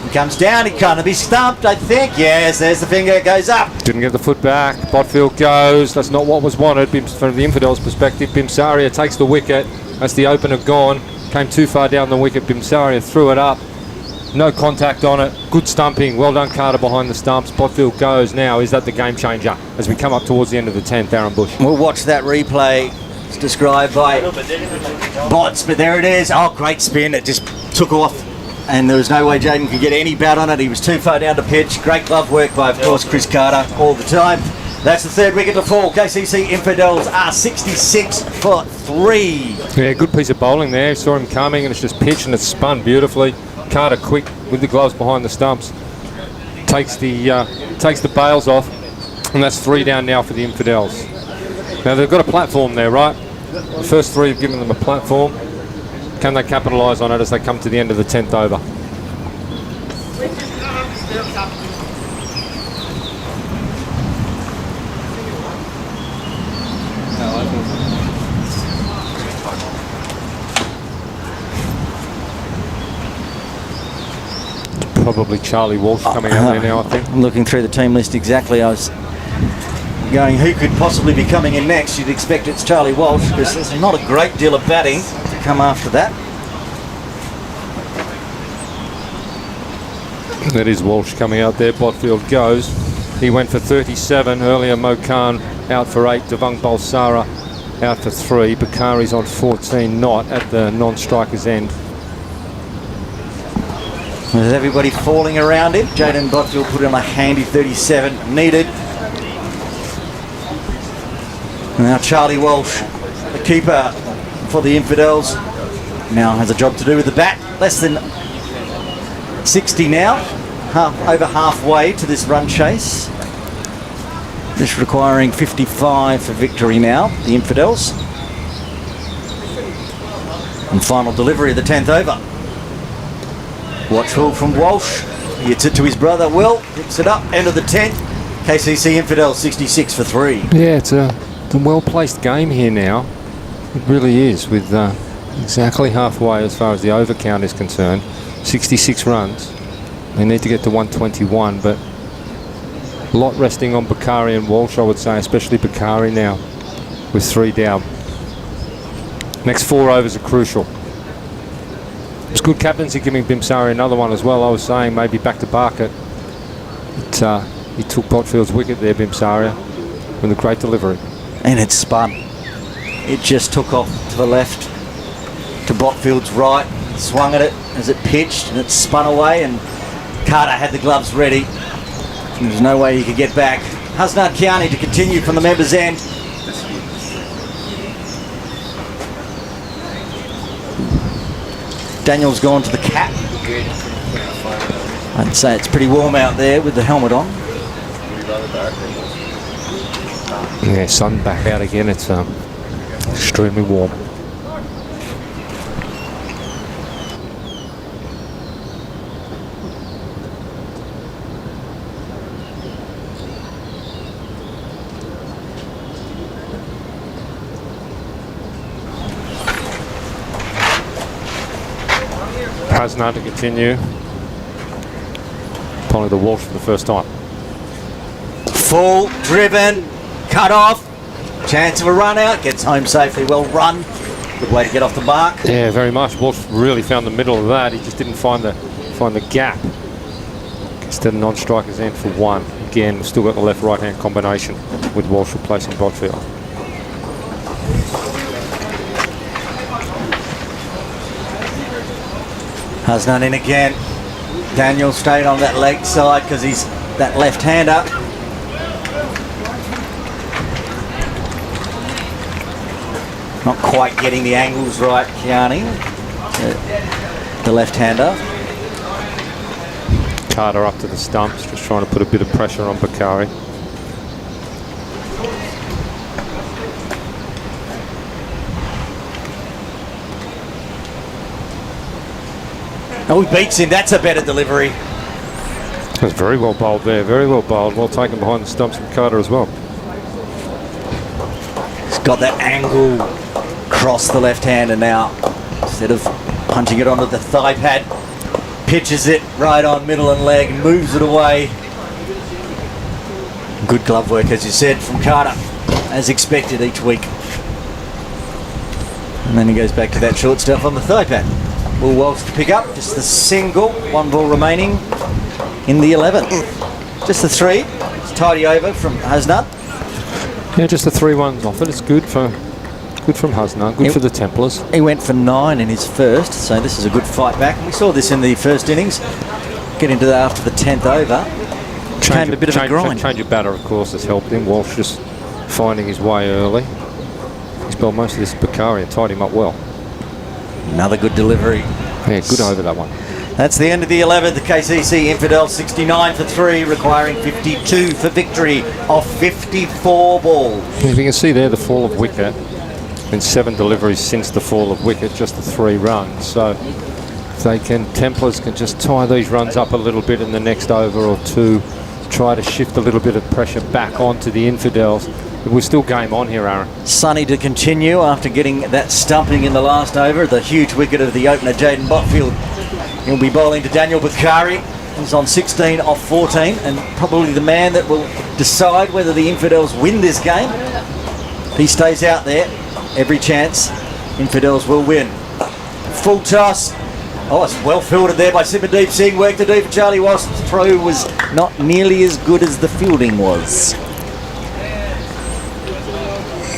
Speaker 2: He comes down, he can't be stumped, I think. Yes, there's the finger, goes up.
Speaker 3: Didn't get the foot back. Botfield goes. That's not what was wanted from the Infidels' perspective. Bimsaria takes the wicket. That's the opener gone. Came too far down the wicket. Bimsaria threw it up. No contact on it. Good stumping. Well done, Carter, behind the stumps. Botfield goes now. Is that the game changer as we come up towards the end of the 10th, Aaron Bush?
Speaker 2: We'll watch that replay. It's described by Bots, but there it is. Oh, great spin. It just took off. And there was no way Jaden could get any bat on it. He was too far down to pitch. Great glove work by, of course, Chris Carter all the time. That's the 3rd wicket to fall. KCC Infidels are 66 for 3.
Speaker 3: Yeah, good piece of bowling there. Saw him coming and it's just pitched and it's spun beautifully. Carter quick with the gloves behind the stumps. Takes the bails off. And that's 3 down now for the Infidels. Now they've got a platform there, right? The first 3 have given them a platform. Can they capitalise on it as they come to the end of the 10th over? Probably Charlie Walsh coming out there now, I think.
Speaker 2: I'm looking through the team list exactly. I was going, who could possibly be coming in next? You'd expect it's Charlie Walsh, because there's not a great deal of batting to come after that.
Speaker 3: That is Walsh coming out there. Botfield goes. He went for 37 earlier. Mo Khan out for 8. Devang Balsara out for 3. Bakari's on 14, not at the non-striker's end.
Speaker 2: With everybody falling around him, Jaden Botfield put in a handy 37 needed. Now Charlie Walsh, the keeper for the Infidels, now has a job to do with the bat. Less than 60 now, over halfway to this run chase. This requiring 55 for victory now, the Infidels. And final delivery of the 10th over. Watchful from Walsh. He hits it to his brother Will. Picks it up. End of the 10th. KCC Infidels 66 for 3.
Speaker 3: Yeah, it's a well-placed game here now. It really is, with exactly halfway as far as the over count is concerned. 66 runs. They need to get to 121, but a lot resting on Bakari and Walsh, I would say, especially Bakari now with 3 down. Next 4 overs are crucial. It's good captaincy giving Bimsari another one as well. I was saying maybe back to Barkett. But, he took Botfield's wicket there, Bimsaria, with a great delivery.
Speaker 2: And it spun. It just took off to the left, to Botfield's right, swung at it as it pitched, and it spun away, and Carter had the gloves ready. There was no way he could get back. Hasnat Kiani to continue from the members' end. Daniel's gone to the cap. I'd say it's pretty warm out there with the helmet on.
Speaker 3: Yeah, sun back out again. It's extremely warm. Hasna to continue. Probably the Walsh for the first time.
Speaker 2: Full, driven, cut off. Chance of a run out. Gets home safely. Well run. Good way to get off the mark.
Speaker 3: Yeah, very much. Walsh really found the middle of that. He just didn't find the gap. Instead of non-strikers end for one. Again, we've still got the left-right-hand combination with Walsh replacing Bodfield.
Speaker 2: Hasnan in again. Daniel stayed on that leg side because he's that left-hander. Not quite getting the angles right, Kiani, the left-hander.
Speaker 3: Carter up to the stumps, just trying to put a bit of pressure on Bakari.
Speaker 2: Oh, he beats him. That's a better delivery.
Speaker 3: That's very well bowled there, very well bowled. Well taken behind the stumps from Carter as well.
Speaker 2: He's got that angle across the left-hander now. Instead of punching it onto the thigh pad, pitches it right on middle and leg, moves it away. Good glove work, as you said, from Carter, as expected each week. And then he goes back to that short stuff on the thigh pad. Will Walsh to pick up, just the single, one ball remaining in the 11th. Just the three, it's tidy over from Hasnat.
Speaker 3: Yeah, just the 3-1 offered. It's good from Hasna, good for the Templars.
Speaker 2: He went for 9 in his first, so this is a good fight back. And we saw this in the first innings. Get into that after the 10th over. Came a bit of a grind.
Speaker 3: Change of batter, of course, has helped him. Walsh just finding his way early. He's bowled most of this Bakari and tied him up well.
Speaker 2: Another good delivery.
Speaker 3: Yeah, good over that one.
Speaker 2: That's the end of the 11th. The KCC Infidels 69 for 3, requiring 52 for victory off 54 balls.
Speaker 3: If you can see there, the fall of wicket. Been 7 deliveries since the fall of wicket, just the 3 runs. So if they can, Templars can just tie these runs up a little bit in the next over or two, try to shift a little bit of pressure back onto the Infidels. We're still game on here, Aaron.
Speaker 2: Sunny to continue after getting that stumping in the last over. The huge wicket of the opener, Jaden Botfield. He'll be bowling to Daniel Bakari. He's on 16 off 14 and probably the man that will decide whether the Infidels win this game. If he stays out there, every chance Infidels will win. Full toss. Oh, it's well fielded there by Simandeep Singh. Work to do for Charlie Walsh. The throw was not nearly as good as the fielding was.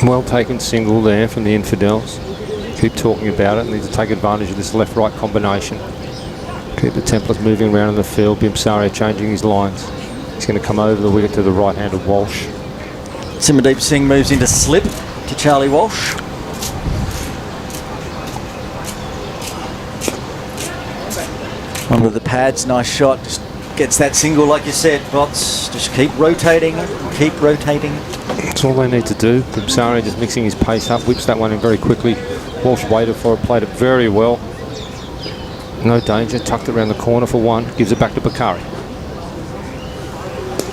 Speaker 3: Well taken single there from the Infidels. Keep talking about it. Need to take advantage of this left-right combination. Keep the Templars moving around in the field. Bimsaria changing his lines. He's going to come over the wicket to the right hand of Walsh.
Speaker 2: Simandeep Singh moves into slip to Charlie Walsh. Under the pads, nice shot. Just gets that single, like you said, Bots. Just keep rotating, keep rotating.
Speaker 3: That's all they need to do. Bimsaria just mixing his pace up, whips that one in very quickly. Walsh waited for it, played it very well. No danger, tucked it around the corner for one, gives it back to Bakari.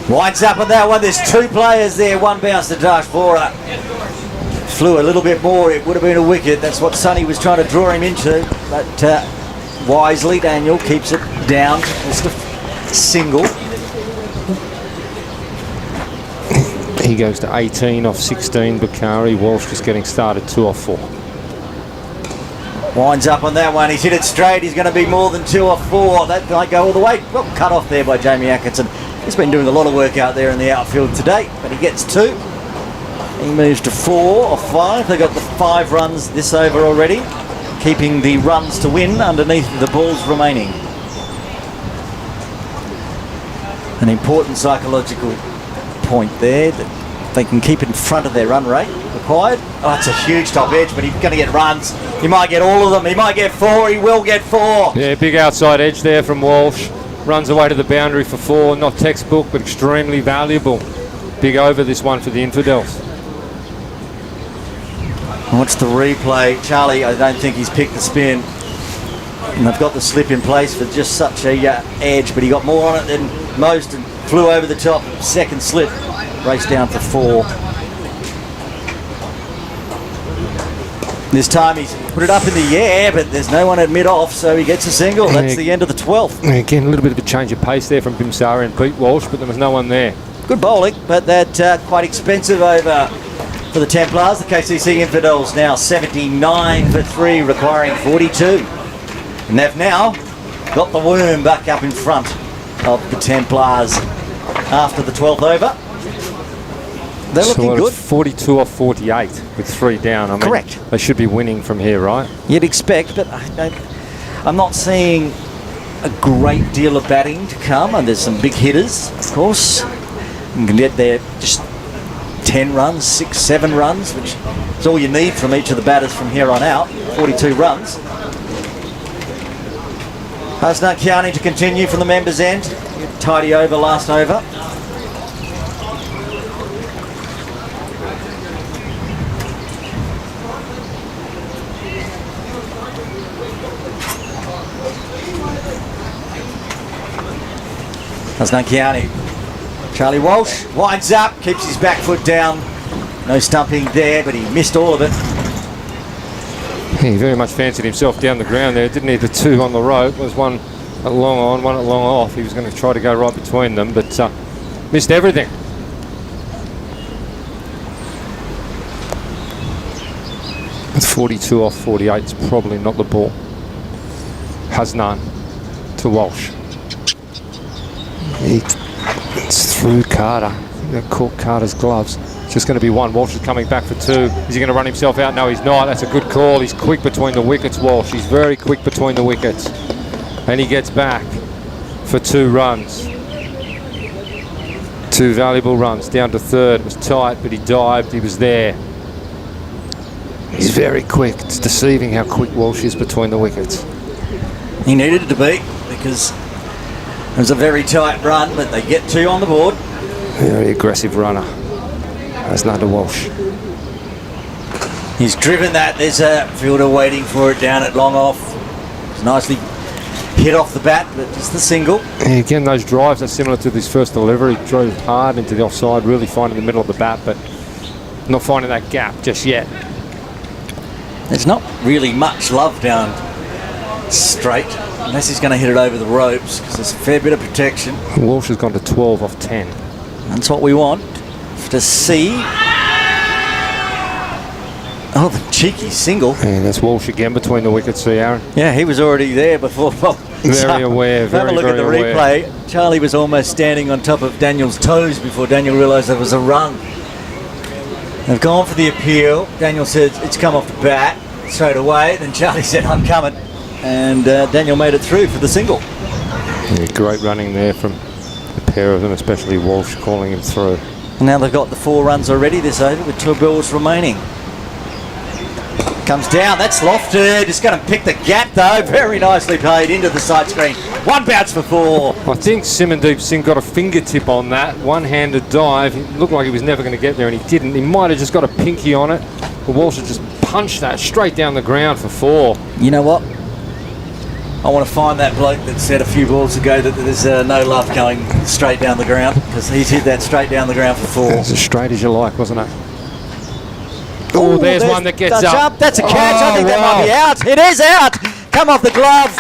Speaker 2: Winds up on that one. There's 2 players there. One bounce to Dash Vora. Flew a little bit more. It would have been a wicket. That's what Sonny was trying to draw him into. But wisely, Daniel keeps it down. Just a single.
Speaker 3: He goes to 18 off 16. Bakari. Walsh just getting started, 2 off 4.
Speaker 2: Winds up on that one. He's hit it straight. He's going to be more than 2 off 4. That might go all the way. Well, cut off there by Jamie Atkinson. He's been doing a lot of work out there in the outfield today, but he gets 2. He moves to 4 off 5. They got the 5 runs this over already, keeping the runs to win underneath the balls remaining. An important psychological point there that they can keep in front of their run rate required. Oh, it's a huge top edge, but he's going to get runs. He might get all of them. He might get 4. He will get 4.
Speaker 3: Yeah, big outside edge there from Walsh. Runs away to the boundary for 4. Not textbook, but extremely valuable. Big over this one for the Infidels.
Speaker 2: Watch the replay. Charlie, I don't think he's picked the spin. And they've got the slip in place for just such a edge, but he got more on it than most and flew over the top. Second slip. Raced down for 4. This time he's put it up in the air, but there's no one at mid-off, so he gets a single. That's the end of the 12th.
Speaker 3: Again, a little bit of a change of pace there from Bimsari and Pete Walsh, but there was no one there.
Speaker 2: Good bowling, but that quite expensive over for the Templars. The KCC Infidels now 79 for 3, requiring 42. And they've now got the worm back up in front of the Templars after the 12th over. They're looking good.
Speaker 3: 42 off 48 with 3 down. I mean,
Speaker 2: correct.
Speaker 3: They should be winning from here, right?
Speaker 2: You'd expect, but I'm not seeing a great deal of batting to come, and there's some big hitters, of course. You can get there just 10 runs, 6, 7 runs, which is all you need from each of the batters from here on out. 42 runs. Hasnat Kiani to continue from the members' end. Tidy over last over. Hasnat Kiani. Charlie Walsh winds up, keeps his back foot down. No stumping there, but he missed all of it.
Speaker 3: He very much fancied himself down the ground there. Didn't need the 2 on the rope. There was one at long on, one at long off. He was going to try to go right between them, but missed everything. With 42 off 48, it's probably not the ball. Hasnan to Walsh. It's through Carter. That caught Carter's gloves. It's just going to be 1. Walsh is coming back for 2. Is he going to run himself out? No, he's not. That's a good call. He's quick between the wickets, Walsh. He's very quick between the wickets. And he gets back for 2 runs. 2 valuable runs. Down to 3rd. It was tight, but he dived. He was there. He's very quick. It's deceiving how quick Walsh is between the wickets.
Speaker 2: He needed to be, because it was a very tight run, but they get 2 on the board.
Speaker 3: Very aggressive runner. That's not a Walsh.
Speaker 2: He's driven that. There's a fielder waiting for it down at long off. It's nicely hit off the bat, but just the single.
Speaker 3: And again, those drives are similar to this first delivery. He drove hard into the offside, really finding the middle of the bat, but not finding that gap just yet.
Speaker 2: There's not really much love down straight, unless he's going to hit it over the ropes, because there's a fair bit of protection.
Speaker 3: Walsh has gone to 12 off 10.
Speaker 2: That's what we want to see. Oh, the cheeky single.
Speaker 3: And that's Walsh again between the wickets, see, Aaron?
Speaker 2: Yeah, he was already there before.
Speaker 3: Very aware,
Speaker 2: Have a look at the replay. Charlie was almost standing on top of Daniel's toes before Daniel realised there was a run. They've gone for the appeal. Daniel said it's come off the bat straight away. Then Charlie said, I'm coming. And Daniel made it through for the single.
Speaker 3: Yeah, great running there from the pair of them, especially Walsh calling him through.
Speaker 2: And now they've got the 4 runs already this over with 2 balls remaining. Comes down, that's lofted. It's going to pick the gap though. Very nicely played into the side screen. 1 bounce for 4.
Speaker 3: I think Simandeep Singh got a fingertip on that. One-handed dive. It looked like he was never going to get there, and he didn't. He might have just got a pinky on it. But Walsh had just punched that straight down the ground for 4.
Speaker 2: You know what? I want to find that bloke that said a few balls ago that there's no love going straight down the ground, because he's hit that straight down the ground for 4.
Speaker 3: It's as straight as you like, wasn't it? Oh, there's one that gets up.
Speaker 2: That's a catch. I think that might be out. It is out. Come off the glove.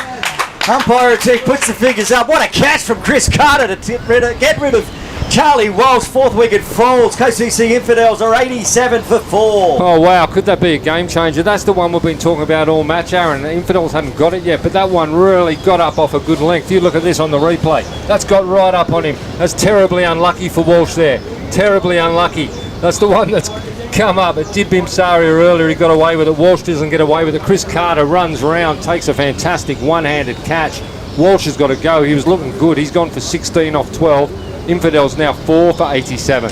Speaker 2: Umpire puts the fingers up. What a catch from Chris Carter to get rid of Charlie Walsh. 4th wicket falls. KCC Infidels are 87 for 4.
Speaker 3: Oh, wow. Could that be a game changer? That's the one we've been talking about all match, Aaron. The Infidels hadn't got it yet, but that one really got up off a good length. You look at this on the replay. That's got right up on him. That's terribly unlucky for Walsh there. Terribly unlucky. That's the one that's come up. It did Bimsari earlier. He got away with it. Walsh doesn't get away with it. Chris Carter runs around, takes a fantastic one-handed catch. Walsh has got to go. He was looking good. He's gone for 16 off 12. Infidels now 4 for 87.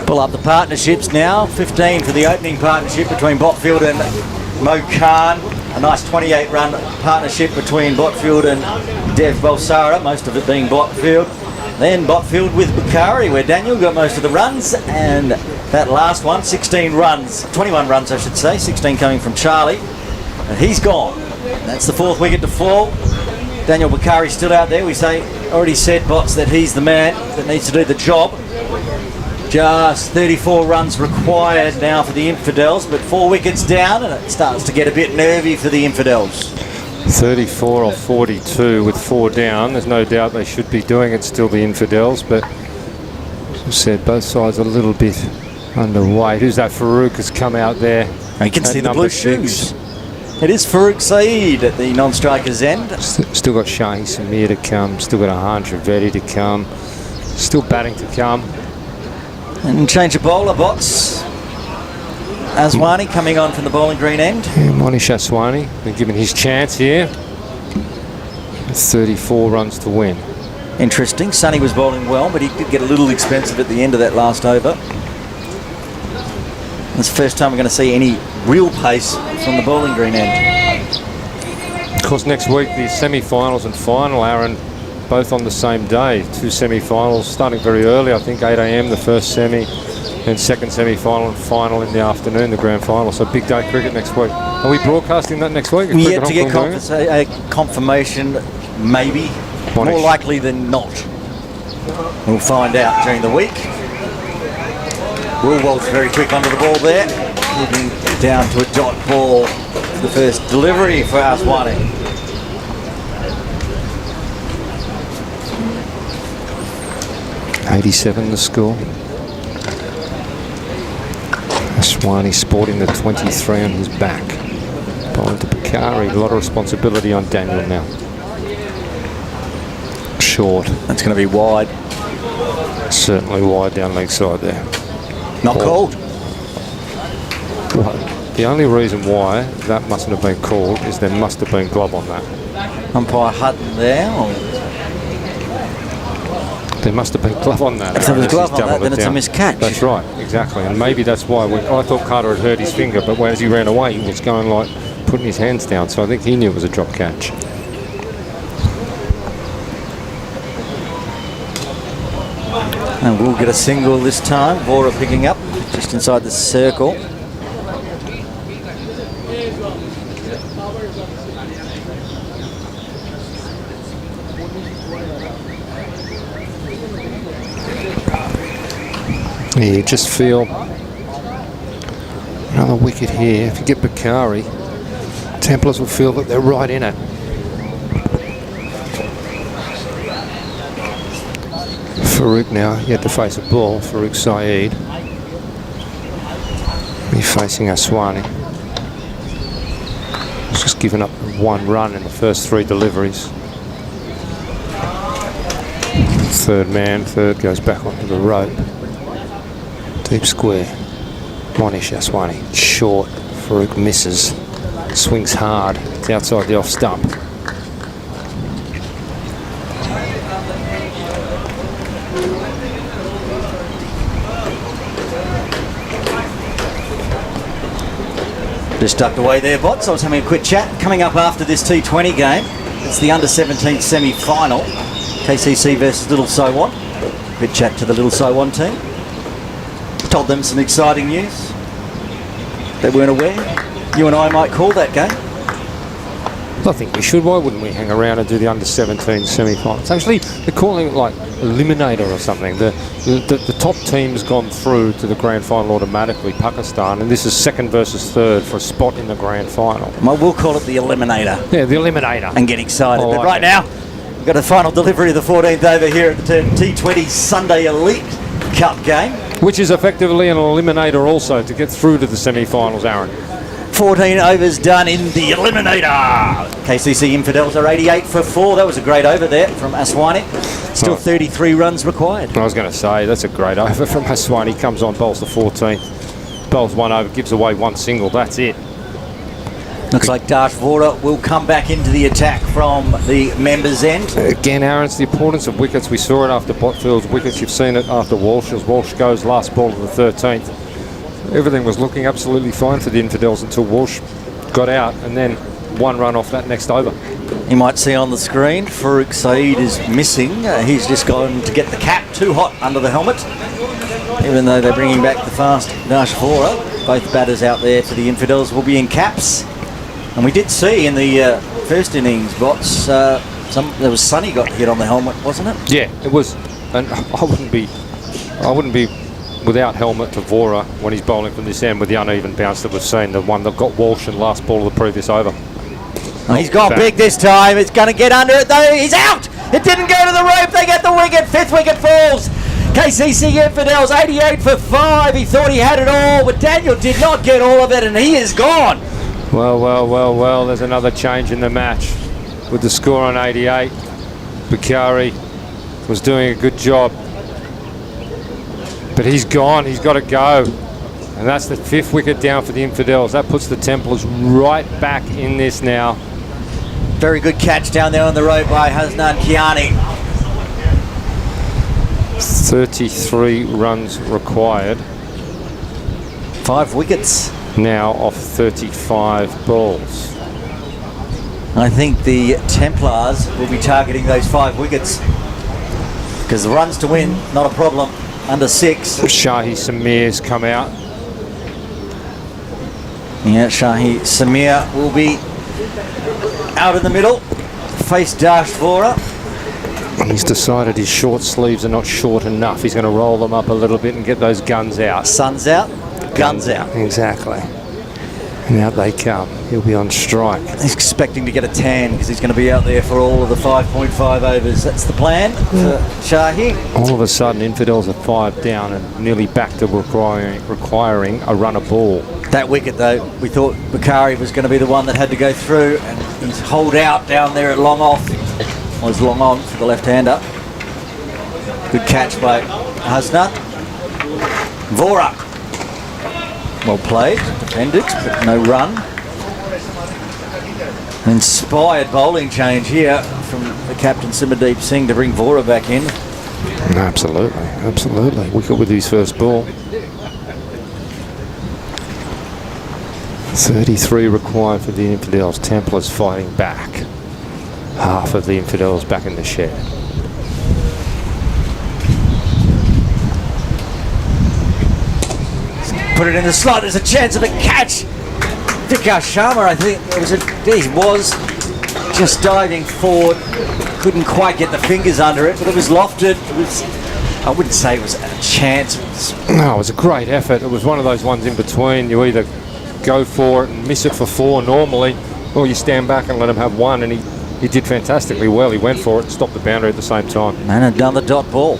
Speaker 2: Pull up the partnerships now. 15 for the opening partnership between Botfield and Mo Khan. A nice 28-run partnership between Botfield and Dev Balsara, most of it being Botfield. Then Botfield with Bukhari, where Daniel got most of the runs, and that last one, 16 runs, 21 runs I should say, 16 coming from Charlie. And he's gone. That's the 4th wicket to fall. Daniel Bukhari still out there. We already said, Bots, that he's the man that needs to do the job. Just 34 runs required now for the Infidels, but 4 wickets down, and it starts to get a bit nervy for the Infidels.
Speaker 3: 34 or 42 with 4 down. There's no doubt they should be doing it still, the Infidels, but as I said, both sides a little bit underweight. Who's that? Farouk has come out there.
Speaker 2: You can see the
Speaker 3: number
Speaker 2: blue
Speaker 3: 6.
Speaker 2: shoes. It is Farouk Saeed at the non-striker's end.
Speaker 3: Still got Shahi Samir to come. Still got Ahan Trivedi to come. Still batting to come.
Speaker 2: And change of bowler, Bots. Aswani coming on from the bowling green end.
Speaker 3: Yeah, Monish Aswani been given his chance here. 34 runs to win.
Speaker 2: Interesting. Sonny was bowling well, but he did get a little expensive at the end of that last over. It's the first time we're going to see any real pace from the bowling green end.
Speaker 3: Of course, next week the semi-finals and final, Aaron, both on the same day. 2 semi-finals starting very early, I think 8 a.m. the first semi, then second semi-final and final in the afternoon, the grand final. So big day cricket next week. Are we broadcasting that next week?
Speaker 2: Yet to get confirmation, maybe.
Speaker 3: Monish.
Speaker 2: More likely than not. We'll find out during the week. Will Walt's very quick under the ball there. Moving down to a dot ball for the first delivery for Aswani.
Speaker 3: .87 the score. Aswani sporting the 23 on his back. Bowling to Bakari. A lot of responsibility on Daniel now. Short.
Speaker 2: That's going to be wide.
Speaker 3: Certainly wide down leg side there.
Speaker 2: Not called.
Speaker 3: Well, the only reason why that mustn't have been called is there must have been glove on that.
Speaker 2: Umpire Hutton there.
Speaker 3: There must have been glove on that.
Speaker 2: If there was glove on that, then it's a miscatch.
Speaker 3: That's right, exactly. And maybe that's why I thought Carter had hurt his finger, but as he ran away, he was going like putting his hands down. So I think he knew it was a drop catch.
Speaker 2: And we'll get a single this time. Vora picking up just inside the circle.
Speaker 3: Yeah, you just feel another wicket here. If you get Bakari, Templars will feel that they're right in it. Farouk now, yet to face a ball. Farouk Saeed. He's facing Aswani. He's just given up 1 run in the first 3 deliveries. Third goes back onto the rope. Deep square. Monish Aswani. Short. Farouk misses. Swings hard. It's outside the off stump.
Speaker 2: Just ducked away there, Bots. I was having a quick chat. Coming up after this T20 game, it's the under-17 semi-final. KCC versus Little Saiwan. Quick chat to the Little Saiwan team. Told them some exciting news. They weren't aware. You and I might call that game.
Speaker 3: I think we should. Why wouldn't we hang around and do the under-17 semi-finals? Actually, they're calling it like Eliminator or something. The top team's gone through to the grand final automatically, Pakistan, and this is second versus third for a spot in the grand final.
Speaker 2: Well, we'll call it the Eliminator.
Speaker 3: Yeah, the Eliminator.
Speaker 2: And get excited.
Speaker 3: Oh,
Speaker 2: but right now, we've got a final delivery of the 14th over here at the T20 Sunday Elite Cup game.
Speaker 3: Which is effectively an eliminator also to get through to the semi-finals, Aaron.
Speaker 2: 14 overs done in the Eliminator. KCC Infidels are 88 for 4. That was a great over there from Aswani. Still 33 runs required.
Speaker 3: I was going to say, that's a great over from Aswani. Comes on, bowls the 14th. Bowls 1 over, gives away 1 single. That's it.
Speaker 2: Looks like Dash Vora will come back into the attack from the members' end.
Speaker 3: Again, Aaron, it's the importance of wickets. We saw it after Botfield's wickets. You've seen it after Walsh's. Walsh goes last ball of the 13th. Everything was looking absolutely fine for the Infidels until Walsh got out, and then 1 run off that next over.
Speaker 2: You might see on the screen, Farouk Saeed is missing. He's just gone to get the cap, too hot under the helmet. Even though they're bringing back the fast Dash Vora, both batters out there for the Infidels will be in caps. And we did see in the first innings, Bots, there was Sonny got hit on the helmet, wasn't it?
Speaker 3: Yeah, it was. And I wouldn't be without helmet to Vora when he's bowling from this end with the uneven bounce that we've seen, the one that got Walsh in last ball of the previous over.
Speaker 2: He's gone big this time. It's going to get under it though. He's out. It didn't go to the rope. They get the wicket. 5th wicket falls. KCC Infidels 88 for 5. He thought he had it all, but Daniel did not get all of it, and he is gone.
Speaker 3: Well, there's another change in the match with the score on 88. Bakari was doing a good job, but he's gone. He's got to go, and that's the 5th wicket down for the Infidels. That puts the Templars right back in this now.
Speaker 2: Very good catch down there on the road by Hasnan Kiani.
Speaker 3: 33 runs required
Speaker 2: 5 wickets.
Speaker 3: now off 35 balls.
Speaker 2: I think the Templars will be targeting those 5 wickets because the runs to win, not a problem, under 6.
Speaker 3: Shahi Samir's come out.
Speaker 2: Yeah, Shahi Samir will be out in the middle, face Dash Vora.
Speaker 3: He's decided his short sleeves are not short enough. He's going to roll them up a little bit and get those guns out.
Speaker 2: Sun's out, guns out.
Speaker 3: Exactly. And out they come. He'll be on strike.
Speaker 2: He's expecting to get a tan because he's going to be out there for all of the 5.5 overs. That's the plan for Shahi.
Speaker 3: All of a sudden, Infidels are 5 down and nearly back to requiring a run a ball.
Speaker 2: That wicket, though, we thought Bakari was going to be the one that had to go through, and he's holed out down there at long off. Was long on for the left-hander. Good catch by Hasnat. Vora. Well played, defended, but no run. Inspired bowling change here from the captain Simadeep Singh to bring Vora back in.
Speaker 3: Absolutely. Wicket with his first ball. 33 required for the Infidels. Templars fighting back. Half of the Infidels back in the shed.
Speaker 2: Put it in the slot. There's a chance of a catch. Vikas Sharma, I think, he was just diving forward. Couldn't quite get the fingers under it, but it was lofted. I wouldn't say it was a chance.
Speaker 3: No, it was a great effort. It was one of those ones in between. You either go for it and miss it for 4 normally, or you stand back and let him have 1, and he did fantastically well. He went for it and stopped the boundary at the same time.
Speaker 2: And another dot ball.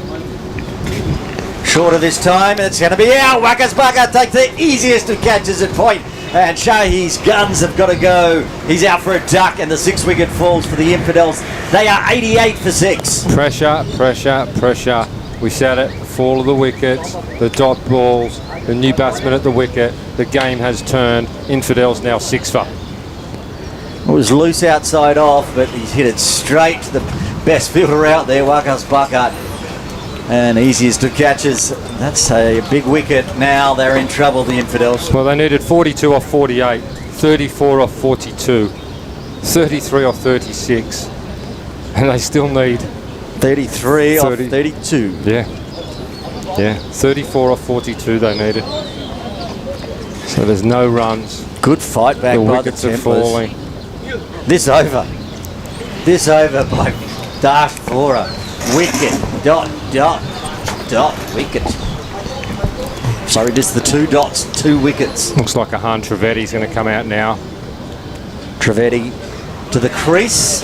Speaker 2: Shorter this time, it's going to be out. Wakas Baka takes the easiest of catches at point. And Shahi's guns have got to go. He's out for a duck, and the 6th wicket falls for the Infidels. They are 88 for 6.
Speaker 3: Pressure. We said it, the fall of the wickets, the dot balls, the new batsman at the wicket. The game has turned. Infidels now 6 for.
Speaker 2: It was loose outside off, but he's hit it straight to the best fielder out there, Wakas Bakat. And easiest of catches. That's a big wicket. Now they're in trouble, the Infidels.
Speaker 3: Well, they needed 42 off 48, 34 off 42, 33 off 36, and they still need
Speaker 2: 33 off 32.
Speaker 3: Yeah, 34 off 42 they needed. So there's no runs.
Speaker 2: Good fight back
Speaker 3: the
Speaker 2: by the
Speaker 3: wickets are
Speaker 2: Templars.
Speaker 3: falling.
Speaker 2: This over by Dash Vora. Wicket, dot, wicket. Sorry, just the 2 dots, 2 wickets.
Speaker 3: Looks like Ahan Trivedi's going to come out now.
Speaker 2: Trivedi to the crease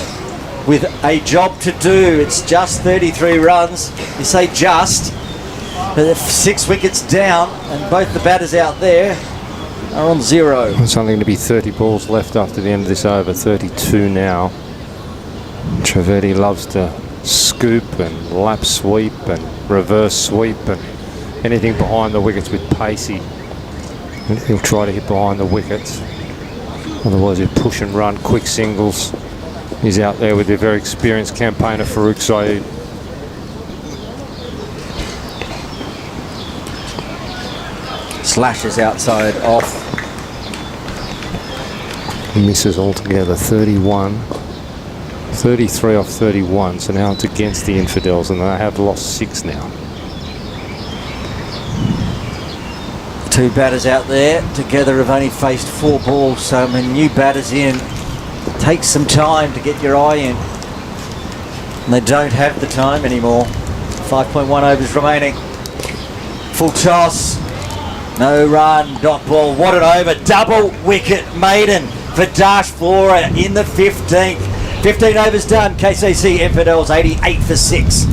Speaker 2: with a job to do. It's just 33 runs. You say just, but 6 wickets down, and both the batters out there are on 0.
Speaker 3: There's only going to be 30 balls left after the end of this over, 32 now. Trivedi loves to scoop and lap sweep and reverse sweep and anything behind the wickets with pacey. And he'll try to hit behind the wickets. Otherwise he'll push and run, quick singles. He's out there with the very experienced campaigner Farouk Saeed.
Speaker 2: Slashes outside off.
Speaker 3: Misses altogether, 31. 33 off 31, so now it's against the Infidels, and they have lost 6 now.
Speaker 2: 2 batters out there together have only faced 4 balls, so when new batters in, it takes some time to get your eye in. And they don't have the time anymore. 5.1 overs remaining. Full toss. No run. Dot ball. What an over. Double wicket maiden for Dash Flora in the 15th. 15 overs done. KCC Infidels 88 for 6.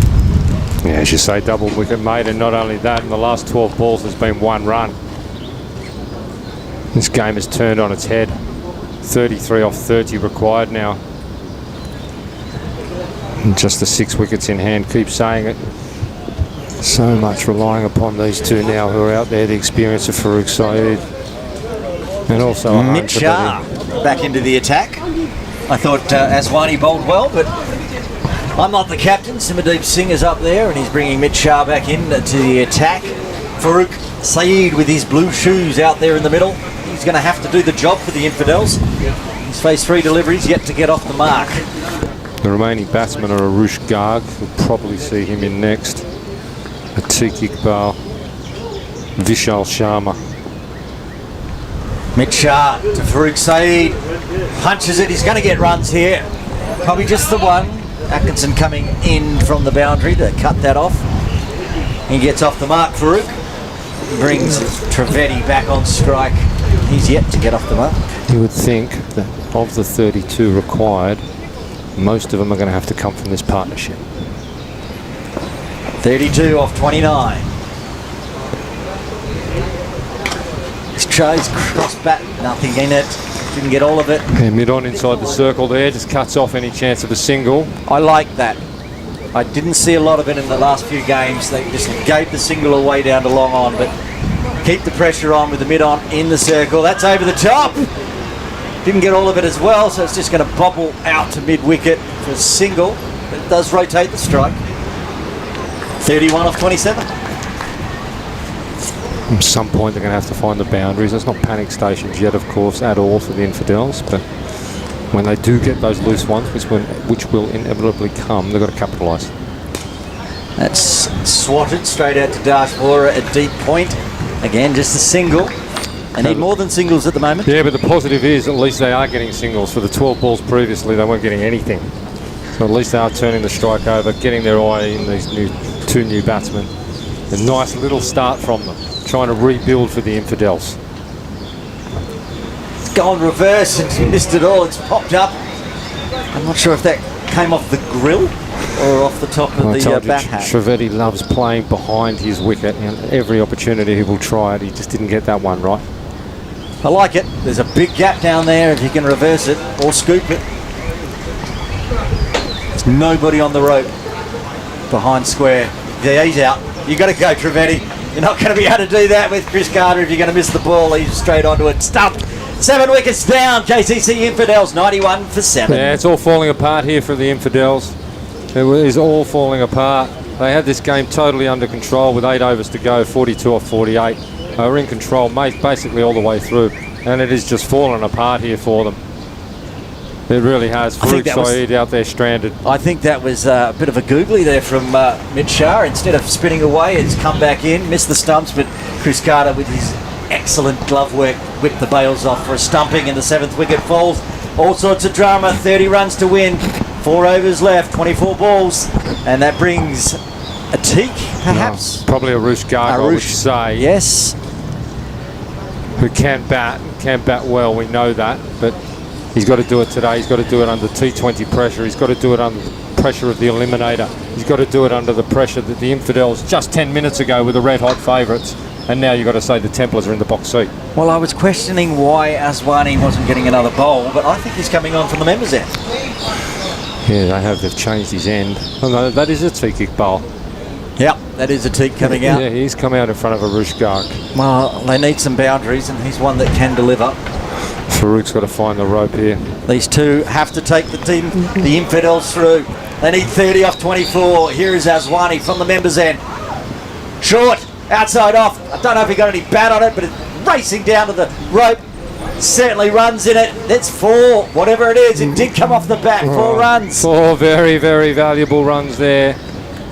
Speaker 3: Yeah, as you say, double wicket maiden. Not only that, in the last 12 balls there's been 1 run. This game has turned on its head. 33 off 30 required now. And just the 6 wickets in hand. Keep saying it. So much relying upon these two now who are out there. The experience of Farouk Saeed. And also
Speaker 2: Mitch Shah back into the attack. I thought Aswani bowled well, but I'm not the captain. Simadeep Singh is up there and he's bringing Mitch Shah back in to the attack. Farouk Saeed with his blue shoes out there in the middle. He's going to have to do the job for the Infidels. He's faced 3 deliveries, yet to get off the mark.
Speaker 3: The remaining batsmen are Arush Garg. We'll probably see him in next. Atiq Iqbal. Vishal Sharma.
Speaker 2: Mitch Shah to Farouk Saeed. Punches it. He's going to get runs here. Probably just the one. Atkinson coming in from the boundary to cut that off. He gets off the mark, Farouk. Brings Trivedi back on strike. He's yet to get off the mark.
Speaker 3: You would think that of the 32 required, most of them are going to have to come from this partnership.
Speaker 2: 32 off 29. He's tries cross bat, nothing in it. Didn't get all of it.
Speaker 3: Yeah, mid-on inside the circle there, just cuts off any chance of a single.
Speaker 2: I like that. I didn't see a lot of it in the last few games. They just gave the single away down to long on, but keep the pressure on with the mid-on in the circle. That's over the top. Didn't get all of it as well, so it's just going to bobble out to mid-wicket for a single. But it does rotate the strike. 31 off 27.
Speaker 3: At some point they're going to have to find the boundaries. There's not panic stations yet, of course, at all for the Infidels, but when they do get those loose ones, which will inevitably come, they've got to capitalise.
Speaker 2: That's swatted straight out to Dash Flora at deep point. Again, just a single. They need more than singles at the moment.
Speaker 3: Yeah, but the positive is at least they are getting singles. For the 12 balls previously, they weren't getting anything. So at least they are turning the strike over, getting their eye in these two new batsmen. A nice little start from them, trying to rebuild for the Infidels.
Speaker 2: It's gone reverse and he missed it all. It's popped up. I'm not sure if that came off the grill or off the top of the bat hat.
Speaker 3: Trivedi loves playing behind his wicket, and every opportunity he will try it. He just didn't get that one right.
Speaker 2: I like it. There's a big gap down there if you can reverse it or scoop it. There's nobody on the rope behind square. Yeah, he's out. You've got to go, Trivedi. You're not going to be able to do that with Chris Carter if you're going to miss the ball. He's straight onto it. Stumped. 7 wickets down. KCC Infidels 91 for 7.
Speaker 3: Yeah, it's all falling apart here for the Infidels. It is all falling apart. They had this game totally under control with 8 overs to go, 42 off 48. They were in control basically all the way through, and it has just fallen apart here for them. It really has. Farouk Saeed out there stranded.
Speaker 2: I think that was a bit of a googly there from Mitch Shah. Instead of spinning away, it's come back in, missed the stumps, but Chris Carter with his excellent glove work whipped the bails off for a stumping, and the 7th wicket falls. All sorts of drama, 30 runs to win, 4 overs left, 24 balls, and that brings a teak, perhaps?
Speaker 3: No, probably Arush Garg, I would say.
Speaker 2: Yes.
Speaker 3: Who can bat well, we know that, but he's got to do it today. He's got to do it under T20 pressure. He's got to do it under the pressure of the eliminator. He's got to do it under the pressure that the Infidels just 10 minutes ago were the red-hot favourites, and now you've got to say the Templars are in the box seat.
Speaker 2: Well, I was questioning why Aswani wasn't getting another bowl, but I think he's coming on from the members' end.
Speaker 3: Yeah, they've changed his end. Oh no, that is a Atiq Iqbal.
Speaker 2: Yeah, that is a teak coming out.
Speaker 3: Yeah, he's come out in front of Arush Garg.
Speaker 2: Well, they need some boundaries, and he's one that can deliver.
Speaker 3: Farouk's got to find the rope here.
Speaker 2: These two have to take the Infidels through. They need 30 off 24. Here is Aswani from the members' end. Short, outside off. I don't know if he got any bat on it, but it's racing down to the rope. Certainly runs in it. That's 4, whatever it is. It did come off the bat. 4 runs.
Speaker 3: 4 very, very valuable runs there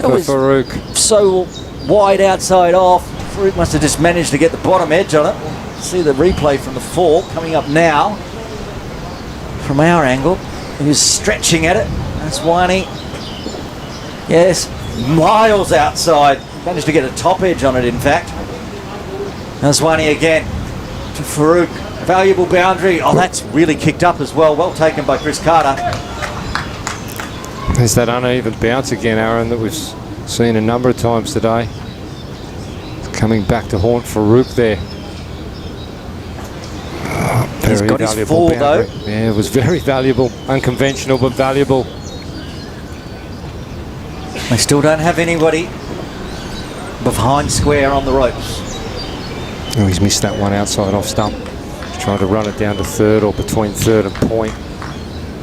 Speaker 3: for Farouk.
Speaker 2: So wide outside off. Farouk must have just managed to get the bottom edge on it. See the replay from the 4 coming up now from our angle. He was stretching at it. That's Winey. Yes, miles outside. Managed to get a top edge on it, in fact. Naswani again to Farouk. Valuable boundary. Oh, that's really kicked up as well. Well taken by Chris Carter.
Speaker 3: There's that uneven bounce again, Aaron, that we've seen a number of times today. It's coming back to haunt Farouk there.
Speaker 2: He's got his fall though.
Speaker 3: Yeah, it was very valuable. Unconventional but valuable.
Speaker 2: They still don't have anybody behind square on the ropes.
Speaker 3: Oh, he's missed that one outside off stump. He's trying to run it down to third or between third and point.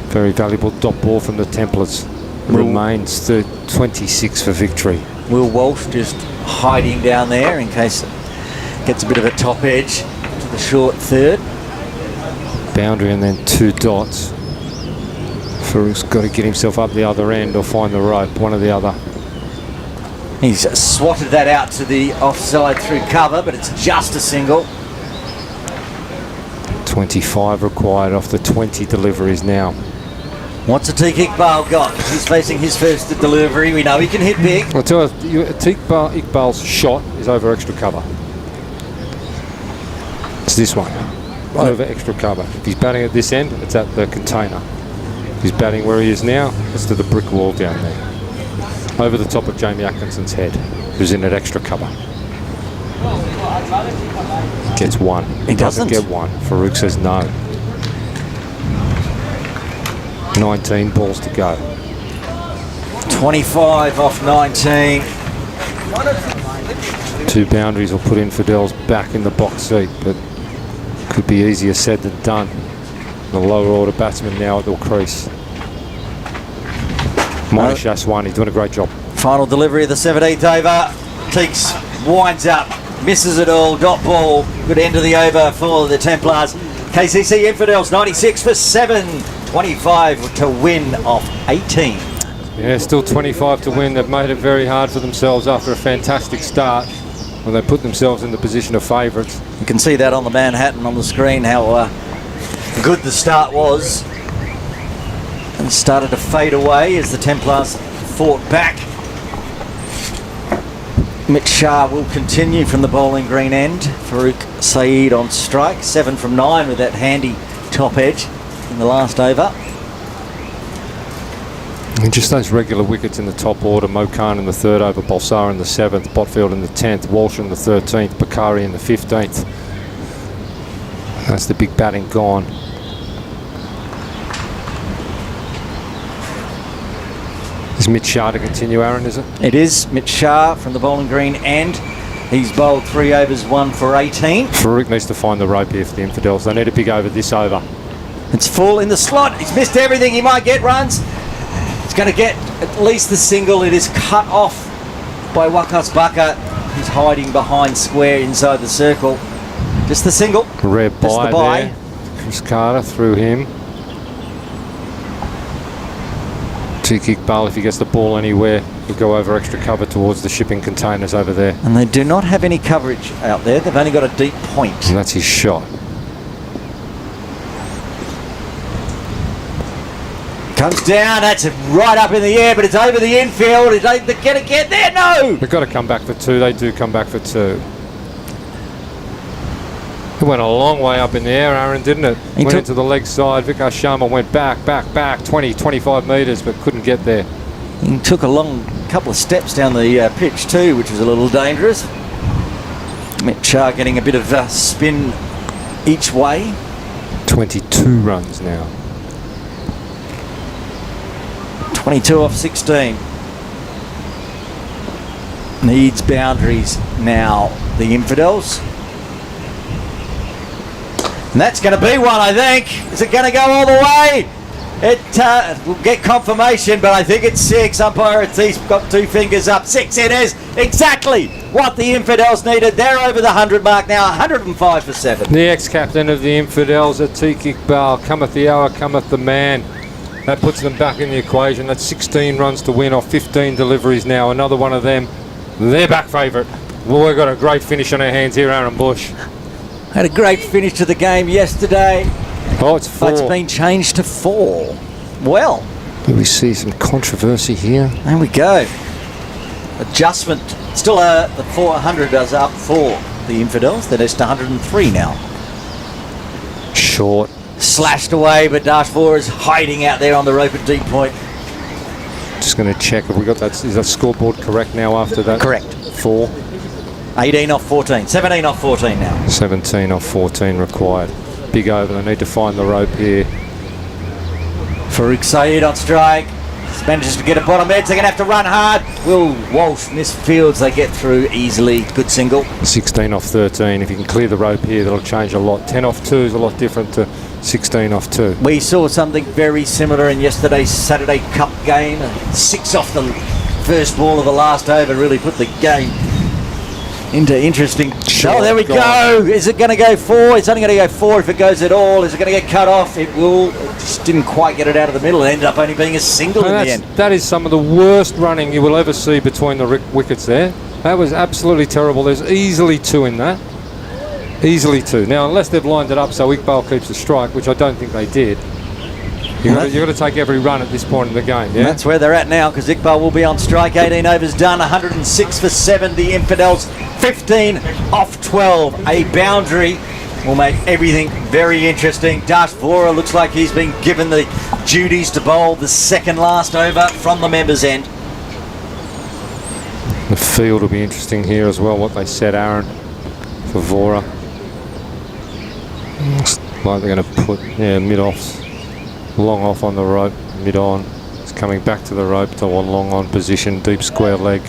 Speaker 3: Very valuable dot ball from the Templars. Remains 26 for victory.
Speaker 2: Will Walsh just hiding down there in case it gets a bit of a top edge to the short third.
Speaker 3: Boundary and then 2 dots. Farouk's got to get himself up the other end or find the rope, one or the other.
Speaker 2: He's swatted that out to the offside through cover, but it's just a single.
Speaker 3: 25 required off the 20 deliveries now.
Speaker 2: What's Atiq Iqbal got? He's facing his first delivery. We know he can hit big.
Speaker 3: I'll tell you, Atiq Iqbal's shot is over extra cover. It's this one. Over extra cover. If he's batting at this end, it's at the container. If he's batting where he is now, it's to the brick wall down there. Over the top of Jamie Atkinson's head, who's in at extra cover. Gets one.
Speaker 2: He doesn't
Speaker 3: get one. Farouk says no. 19 balls to go.
Speaker 2: 25 off 19.
Speaker 3: 2 boundaries will put Infidels back in the box seat, but could be easier said than done. The lower order batsman now at the crease. Monish Aswani doing a great job.
Speaker 2: Final delivery of the 17th over. Teeks winds up, misses it all. Dot ball. Good end of the over for the Templars. KCC Infidels 96 for 7. 25 to win off 18.
Speaker 3: Yeah, still 25 to win. They've made it very hard for themselves after a fantastic start when they put themselves in the position of favourites.
Speaker 2: You can see that on the Manhattan on the screen, how good the start was. And started to fade away as the Templars fought back. Mitch Shah will continue from the bowling green end. Farouk Saeed on strike. 7 from 9 with that handy top edge in the last over.
Speaker 3: And just those regular wickets in the top order. Mo Khan in the 3rd over, Balsar in the 7th, Botfield in the 10th, Walsh in the 13th, Bakari in the 15th. That's the big batting gone. Is Mitch Shah to continue, Aaron, is it?
Speaker 2: It is. Mitch Shah from the bowling green end. He's bowled 3 overs, 1 for 18.
Speaker 3: Farouk needs to find the rope here for the Infidels. They need a big over this over.
Speaker 2: It's full in the slot. He's missed everything. He might get runs. He's going to get at least the single. It is cut off by Wakas Baka. He's hiding behind square inside the circle. Just the single.
Speaker 3: Rare
Speaker 2: Just
Speaker 3: bye
Speaker 2: the bye.
Speaker 3: there. Chris Carter through him. Atiq Iqbal, if he gets the ball anywhere, he'll go over extra cover towards the shipping containers over there.
Speaker 2: And they do not have any coverage out there. They've only got a deep point.
Speaker 3: And that's his shot.
Speaker 2: Comes down, that's right up in the air, but it's over the infield. Is they going to get there? No!
Speaker 3: They've got to come back for 2. They do come back for 2. It went a long way up in the air, Aaron, didn't it? Went into the leg side. Vikas Sharma went back, 20, 25 metres, but couldn't get there.
Speaker 2: He took a long couple of steps down the pitch too, which was a little dangerous. Mitch Shah getting a bit of spin each way.
Speaker 3: 22 runs now.
Speaker 2: 22 off 16. Needs boundaries now, the Infidels. And that's going to be one, I think. Is it going to go all the way? It will get confirmation, but I think it's 6. Umpire Ateek's got 2 fingers up. 6 it is. Exactly what the Infidels needed. They're over the 100 mark now. 105 for 7.
Speaker 3: The ex-captain of the Infidels, Atiq Iqbal. Cometh the hour, cometh the man. That puts them back in the equation. That's 16 runs to win off 15 deliveries now. Another one of them. They're back favourite. Well, we've got a great finish on our hands here, Aaron Bush.
Speaker 2: Had a great finish to the game yesterday.
Speaker 3: Oh, it's 4.
Speaker 2: It's been changed to 4. Well,
Speaker 3: do we see some controversy here?
Speaker 2: There we go. Adjustment. Still the 400 does up 4. the Infidels. They're just 103 now.
Speaker 3: Short.
Speaker 2: Slashed away, but Dash 4 is hiding out there on the rope at deep point.
Speaker 3: Just going to check if we got that. Is that scoreboard correct now after that?
Speaker 2: Correct.
Speaker 3: 4.
Speaker 2: 18 off 14. 17 off 14 now.
Speaker 3: 17 off 14 required. Big over. They need to find the rope here.
Speaker 2: Farouk Saeed on strike. Manages to get a bottom edge. They're going to have to run hard. Will Walsh miss fields. They get through easily. Good single.
Speaker 3: 16 off 13. If you can clear the rope here, that'll change a lot. 10 off 2 is a lot different to 16 off 2.
Speaker 2: We saw something very similar in yesterday's Saturday Cup game. 6 off the first ball of the last over really put the game into interesting. Oh, there we go. Is it going to go 4? It's only going to go 4 if it goes at all. Is it going to get cut off? It will. Just didn't quite get it out of the middle. It ended up only being a single in the end.
Speaker 3: That is some of the worst running you will ever see between the wickets there. That was absolutely terrible. There's easily 2 in that. Easily 2. Now, unless they've lined it up so Iqbal keeps the strike, which I don't think they did, you've got to take every run at this point in the game. Yeah?
Speaker 2: That's where they're at now, because Iqbal will be on strike. 18 overs done, 106 for 7. The Infidels 15 off 12. A boundary will make everything very interesting. Dash Vora looks like he's been given the duties to bowl the second last over from the members' end.
Speaker 3: The field will be interesting here as well, what they said, Aaron, for Vora. Looks like they're going to put, mid-offs. Long off on the rope, mid-on. It's coming back to the rope to a long-on position, deep square leg.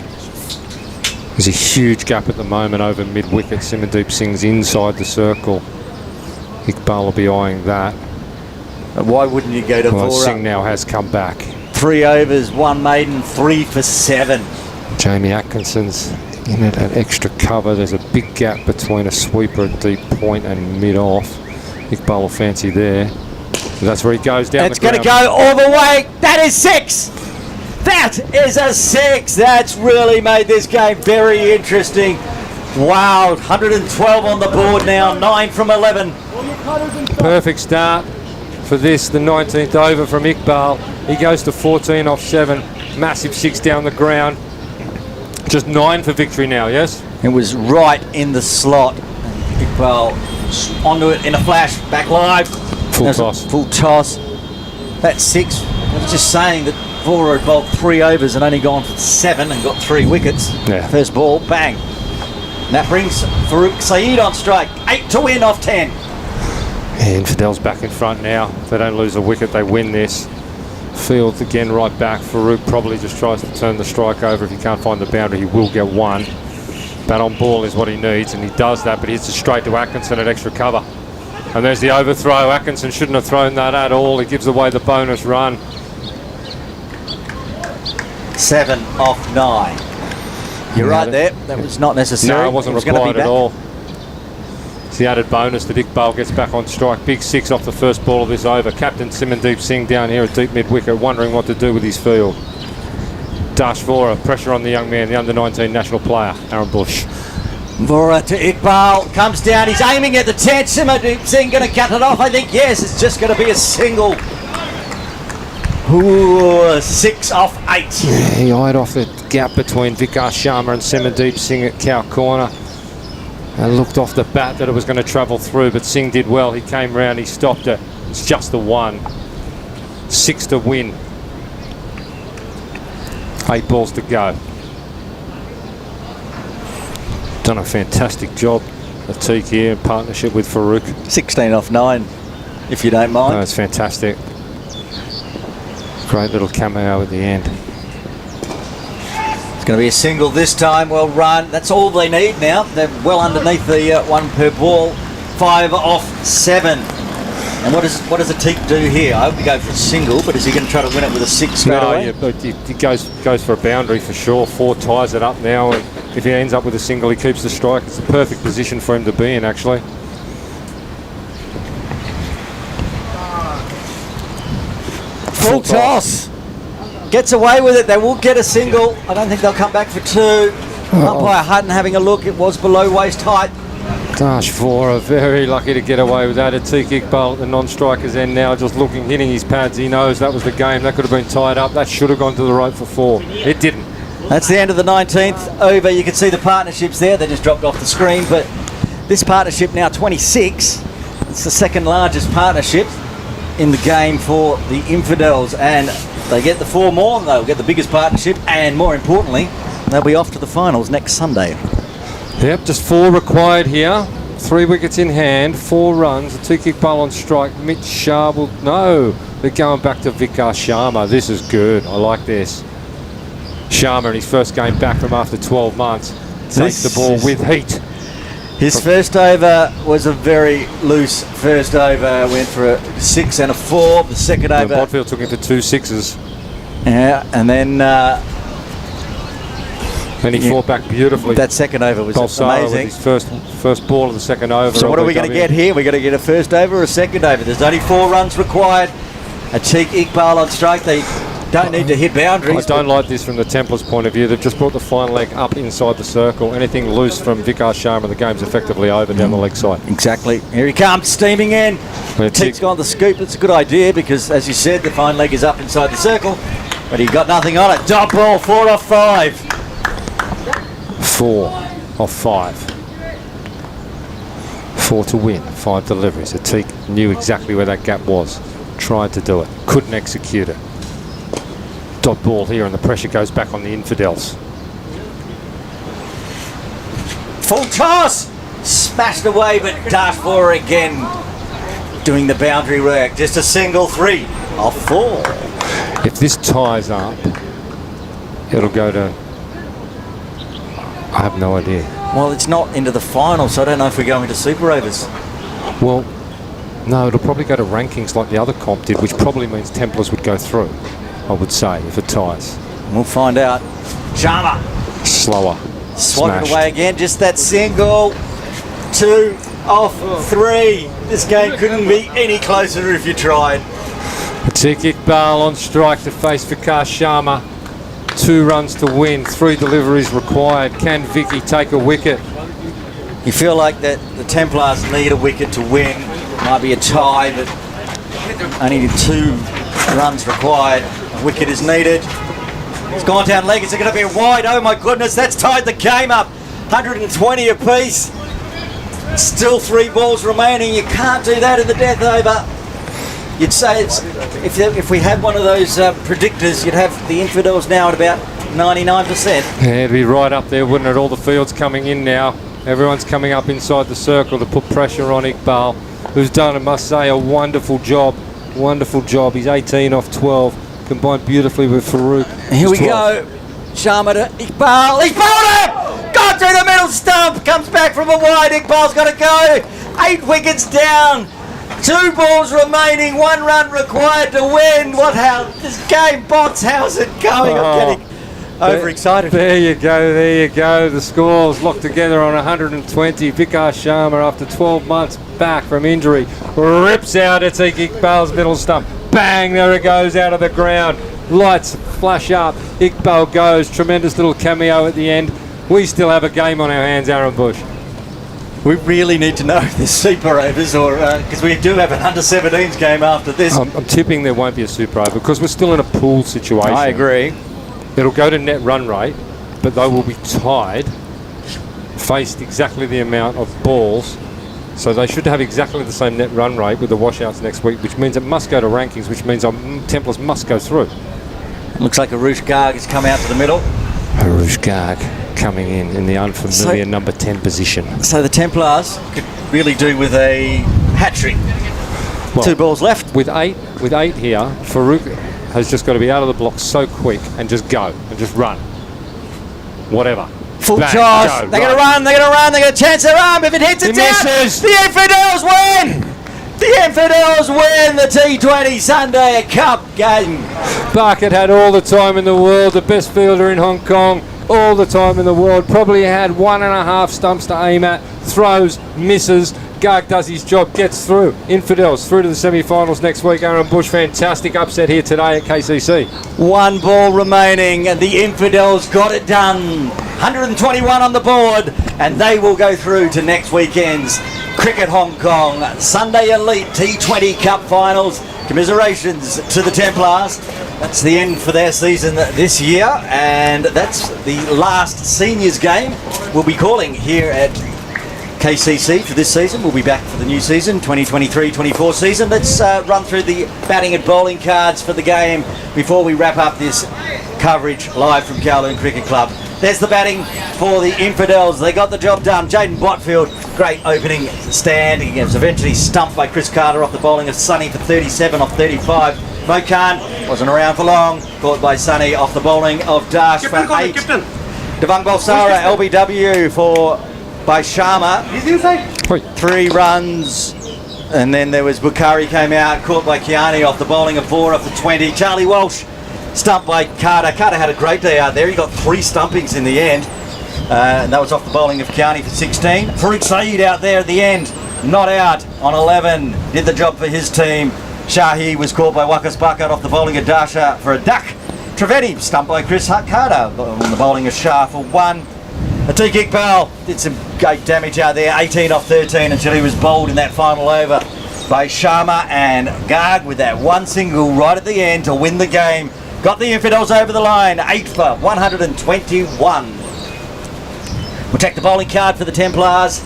Speaker 3: There's a huge gap at the moment over mid-wicket. Simandeep Singh's inside the circle. Iqbal will be eyeing that.
Speaker 2: But why wouldn't you go to Vora?
Speaker 3: Singh now has come back.
Speaker 2: 3 overs, 1 maiden, 3 for 7.
Speaker 3: Jamie Atkinson's in at an extra cover. There's a big gap between a sweeper at deep point and mid-off. Iqbal will fancy there. That's where he goes down.
Speaker 2: It's going to go all the way. That is 6. That is a 6. That's really made this game very interesting. Wow, 112 on the board now. 9 from 11.
Speaker 3: Perfect start for this, the 19th over from Iqbal. He goes to 14 off 7. Massive 6 down the ground. Just 9 for victory now, yes?
Speaker 2: It was right in the slot. Iqbal onto it in a flash. Back live.
Speaker 3: Full toss.
Speaker 2: Full toss. That's 6. I was just saying that Vora had bowled 3 overs and only gone for 7 and got 3 wickets.
Speaker 3: Yeah.
Speaker 2: First ball, bang. And that brings Farouk Saeed on strike. 8 to win off 10.
Speaker 3: Yeah, Infidels back in front now. If they don't lose a wicket, they win this. Fields again right back. Farouk probably just tries to turn the strike over. If he can't find the boundary, he will get 1. Bat on ball is what he needs, and he does that, but he hits it straight to Atkinson at extra cover. And there's the overthrow. Atkinson shouldn't have thrown that at all. He gives away the bonus run.
Speaker 2: 7 off 9. You're right there. That was not necessary.
Speaker 3: No, it wasn't required at all. It's the added bonus that Iqbal gets back on strike. Big 6 off the first ball of this over. Captain Simandeep Singh down here at deep mid-wicket, wondering what to do with his field. Dash Vora, pressure on the young man, the under-19 national player, Aaron Bush.
Speaker 2: Vora to Iqbal, comes down, he's aiming at the 10. Simandeep Singh going to cut it off, I think. Yes, it's just going to be a single. Ooh, 6 off 8.
Speaker 3: Yeah, he eyed off the gap between Vikas Sharma and Simandeep Singh at cow corner. And looked off the bat that it was going to travel through, but Singh did well. He came round, he stopped it. It's just the 1. 6 to win. 8 balls to go. Done a fantastic job, Atik here in partnership with Farouk.
Speaker 2: 16 off 9, if you don't mind.
Speaker 3: No, it's fantastic. Great little cameo at the end.
Speaker 2: It's going to be a single this time. Well run. That's all they need now. They're well underneath the 1 per ball. 5 off 7. And what does Atik do here? I hope he goes for a single, but is he going to try to win it with a 6 straight away?
Speaker 3: Yeah, but he goes for a boundary for sure. 4 ties it up now, and if he ends up with a single, he keeps the strike. It's a perfect position for him to be in, actually.
Speaker 2: Full toss. Gets away with it. They will get a single. I don't think they'll come back for 2. Umpire Hutton having a look. It was below waist height.
Speaker 3: Dash Vora very lucky to get away with that. Atik Iqbal at the non-striker's end now, just looking, hitting his pads. He knows that was the game. That could have been tied up. That should have gone to the rope for 4. It didn't.
Speaker 2: That's the end of the 19th over. You can see the partnerships there. They just dropped off the screen, but This partnership now 26. It's the second largest partnership in the game for the Infidels, and they get the 4 more. They'll get the biggest partnership, and more importantly, they'll be off to the finals next Sunday.
Speaker 3: Yep, just 4 required here. 3 wickets in hand, 4 runs, a 2-kick ball on strike. Mitch Shah will... No, they're going back to Vikas Sharma. This is good. I like this. Sharma in his first game back from after 12 months takes the ball with heat.
Speaker 2: His first over was a very loose first over. Went for a 6 and a 4. The second over...
Speaker 3: Bodfield took him for 2 sixes.
Speaker 2: Yeah, and then...
Speaker 3: and he fought back beautifully.
Speaker 2: That second over was amazing.
Speaker 3: With his first ball of the second over.
Speaker 2: So what are we going to get here? We're going to get a first over or a second over. There's only 4 runs required. A cheek Iqbal on strike. They don't need to hit boundaries.
Speaker 3: I don't like this from the Templars' point of view. They've just brought the fine leg up inside the circle. Anything loose from Vikas Sharma, the game's effectively over down the leg side.
Speaker 2: Exactly. Here he comes, steaming in. Tick's gone the scoop. It's a good idea because, as you said, the fine leg is up inside the circle, but he got nothing on it. Dot ball, 4 off 5.
Speaker 3: 4 off 5. 4 to win, 5 deliveries. Atik knew exactly where that gap was. Tried to do it, couldn't execute it. Dot ball here, and the pressure goes back on the Infidels.
Speaker 2: Full toss! Smashed away, but dart for again. Doing the boundary work. Just a single 3 off 4.
Speaker 3: If this ties up, it'll go to... I have no idea.
Speaker 2: Well, it's not into the final, so I don't know if we're going to super overs.
Speaker 3: Well, no, it'll probably go to rankings like the other comp did, which probably means Templars would go through, I would say, if it ties.
Speaker 2: We'll find out. Sharma.
Speaker 3: Slower.
Speaker 2: Swatted away again, just that single. 2 off 3. This game couldn't be any closer if you tried.
Speaker 3: Atik Iqbal on strike to face Vikas Sharma. 2 runs to win, 3 deliveries required. Can Vicky take a wicket?
Speaker 2: You feel like that the Templars need a wicket to win. Might be a tie, but only 2 runs required. A wicket is needed. It's gone down leg. Is it going to be a wide? Oh my goodness, that's tied the game up. 120 apiece. Still 3 balls remaining. You can't do that in the death over. You'd say it's if we had one of those predictors, you'd have the Infidels now at about 99%.
Speaker 3: Yeah, it'd be right up there, wouldn't it? All the fields coming in now. Everyone's coming up inside the circle to put pressure on Iqbal, who's done, I must say, a wonderful job. Wonderful job. He's 18 off 12, combined beautifully with Farouk.
Speaker 2: Here we go. Sharma to Iqbal. He's bowled it! Gone through the middle stump. Comes back from a wide. Iqbal's got to go. 8 wickets down. 2 balls remaining, 1 run required to win. This game, Bots, how's it going? I'm getting overexcited.
Speaker 3: There you go. The scores locked together on 120. Vikas Sharma, after 12 months back from injury, rips out Atik Iqbal's middle stump. Bang, there it goes out of the ground. Lights flash up. Iqbal goes. Tremendous little cameo at the end. We still have a game on our hands, Aaron Bush.
Speaker 2: We really need to know if there's super overs, or because we do have an under-17s game after this.
Speaker 3: I'm tipping there won't be a super over because we're still in a pool situation.
Speaker 2: I agree.
Speaker 3: It'll go to net run rate, but they will be tied, faced exactly the amount of balls, so they should have exactly the same net run rate with the washouts next week, which means it must go to rankings, which means our Templars must go through.
Speaker 2: Looks like Arush Garg has come out to the middle.
Speaker 3: Arush Garg coming in the unfamiliar number 10 position.
Speaker 2: So the Templars could really do with a hat-trick. Well, 2 balls left.
Speaker 3: With eight here, Farouk has just got to be out of the block so quick and just go and just run. Whatever.
Speaker 2: Full toss. They're going to run. They're going to chance their arm. If it hits it down,
Speaker 3: misses.
Speaker 2: The Infidels win. The Infidels win the T20 Sunday Cup game.
Speaker 3: Barkett had all the time in the world, the best fielder in Hong Kong, all the time in the world. Probably had 1.5 stumps to aim at, throws, misses. Garg does his job, gets through. Infidels through to the semi-finals next week. Aaron Bush, fantastic upset here today at KCC.
Speaker 2: 1 ball remaining, and the Infidels got it done. 121 on the board, and they will go through to next weekend's Cricket Hong Kong Sunday Elite T20 Cup Finals. Commiserations to the Templars. That's the end for their season this year, and that's the last seniors game we'll be calling here at KCC for this season. We'll be back for the new season, 2023-24 season. Let's run through the batting and bowling cards for the game before we wrap up this coverage live from Kowloon Cricket Club. There's the batting for the Infidels. They got the job done. Jaden Botfield, great opening stand. He was eventually stumped by Chris Carter off the bowling of Sonny for 37 off 35. Mo Khan wasn't around for long. Caught by Sonny off the bowling of Dash for 8. Devang Balsara, LBW by Sharma.
Speaker 4: He's inside.
Speaker 2: 3 runs. And then there was Bukhari came out, caught by Kiani off the bowling of 4 off the 20. Charlie Walsh stumped by Carter. Carter had a great day out there. He got 3 stumpings in the end. And that was off the bowling of Kiani for 16. Farouk Saeed out there at the end, not out on 11. Did the job for his team. Shahi was caught by Wakas Bakat off the bowling of Dasha for a duck. Trivedi stumped by Chris Carter on the bowling of Shah for 1. Atiq Iqbal did some great damage out there, 18 off 13 until he was bowled in that final over by Sharma, and Garg with that 1 single right at the end to win the game. Got the Infidels over the line, 8 for 121. We'll take the bowling card for the Templars.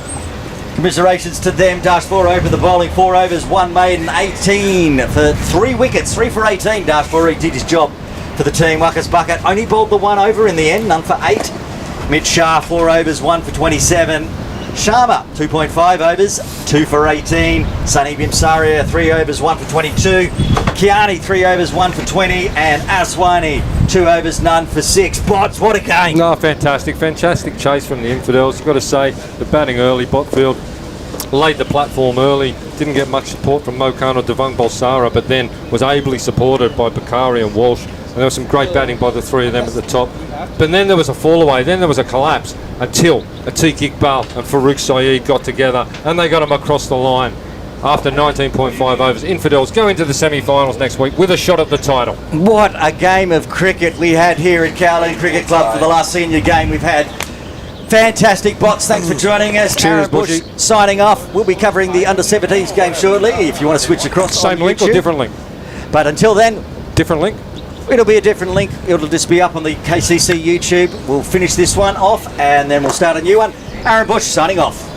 Speaker 2: Commiserations to them. Dash 4 over the bowling, 4 overs, 1 maiden, 18 for 3 wickets, 3 for 18. Dash 4 did his job for the team. Wakas Bucket only bowled the 1 over in the end, none for 8. Mitch Shah 4 overs, 1 for 27. Sharma 2.5 overs, 2 for 18. Sunny Bimsaria 3 overs, 1 for 22. Kiani 3 overs, 1 for 20, and Aswani 2 overs, none for 6. Bots, what a game!
Speaker 3: No, fantastic chase from the Infidels. You've got to say, the batting early, Botfield laid the platform early, didn't get much support from Mo Khan or Devang Balsara, but then was ably supported by Bukhari and Walsh, and there was some great batting by the 3 of them at the top. But then there was a fall away, then there was a collapse until Atiq Iqbal and Farouk Saeed got together and they got them across the line. After 19.5 overs, Infidels go into the semi-finals next week with a shot at the title.
Speaker 2: What a game of cricket we had here at Kowloon Cricket Club for the last senior game we've had. Fantastic, Bots. Thanks for joining us.
Speaker 3: Cheers,
Speaker 2: Aaron Bush
Speaker 3: Bushy.
Speaker 2: signing off. We'll be covering the under-17s game shortly if you want to switch across.
Speaker 3: Same
Speaker 2: on
Speaker 3: link
Speaker 2: YouTube.
Speaker 3: or different link?
Speaker 2: But until then,
Speaker 3: Different link?
Speaker 2: it'll be a different link. It'll just be up on the KCC YouTube. We'll finish this one off and then we'll start a new one. Aaron Bush signing off.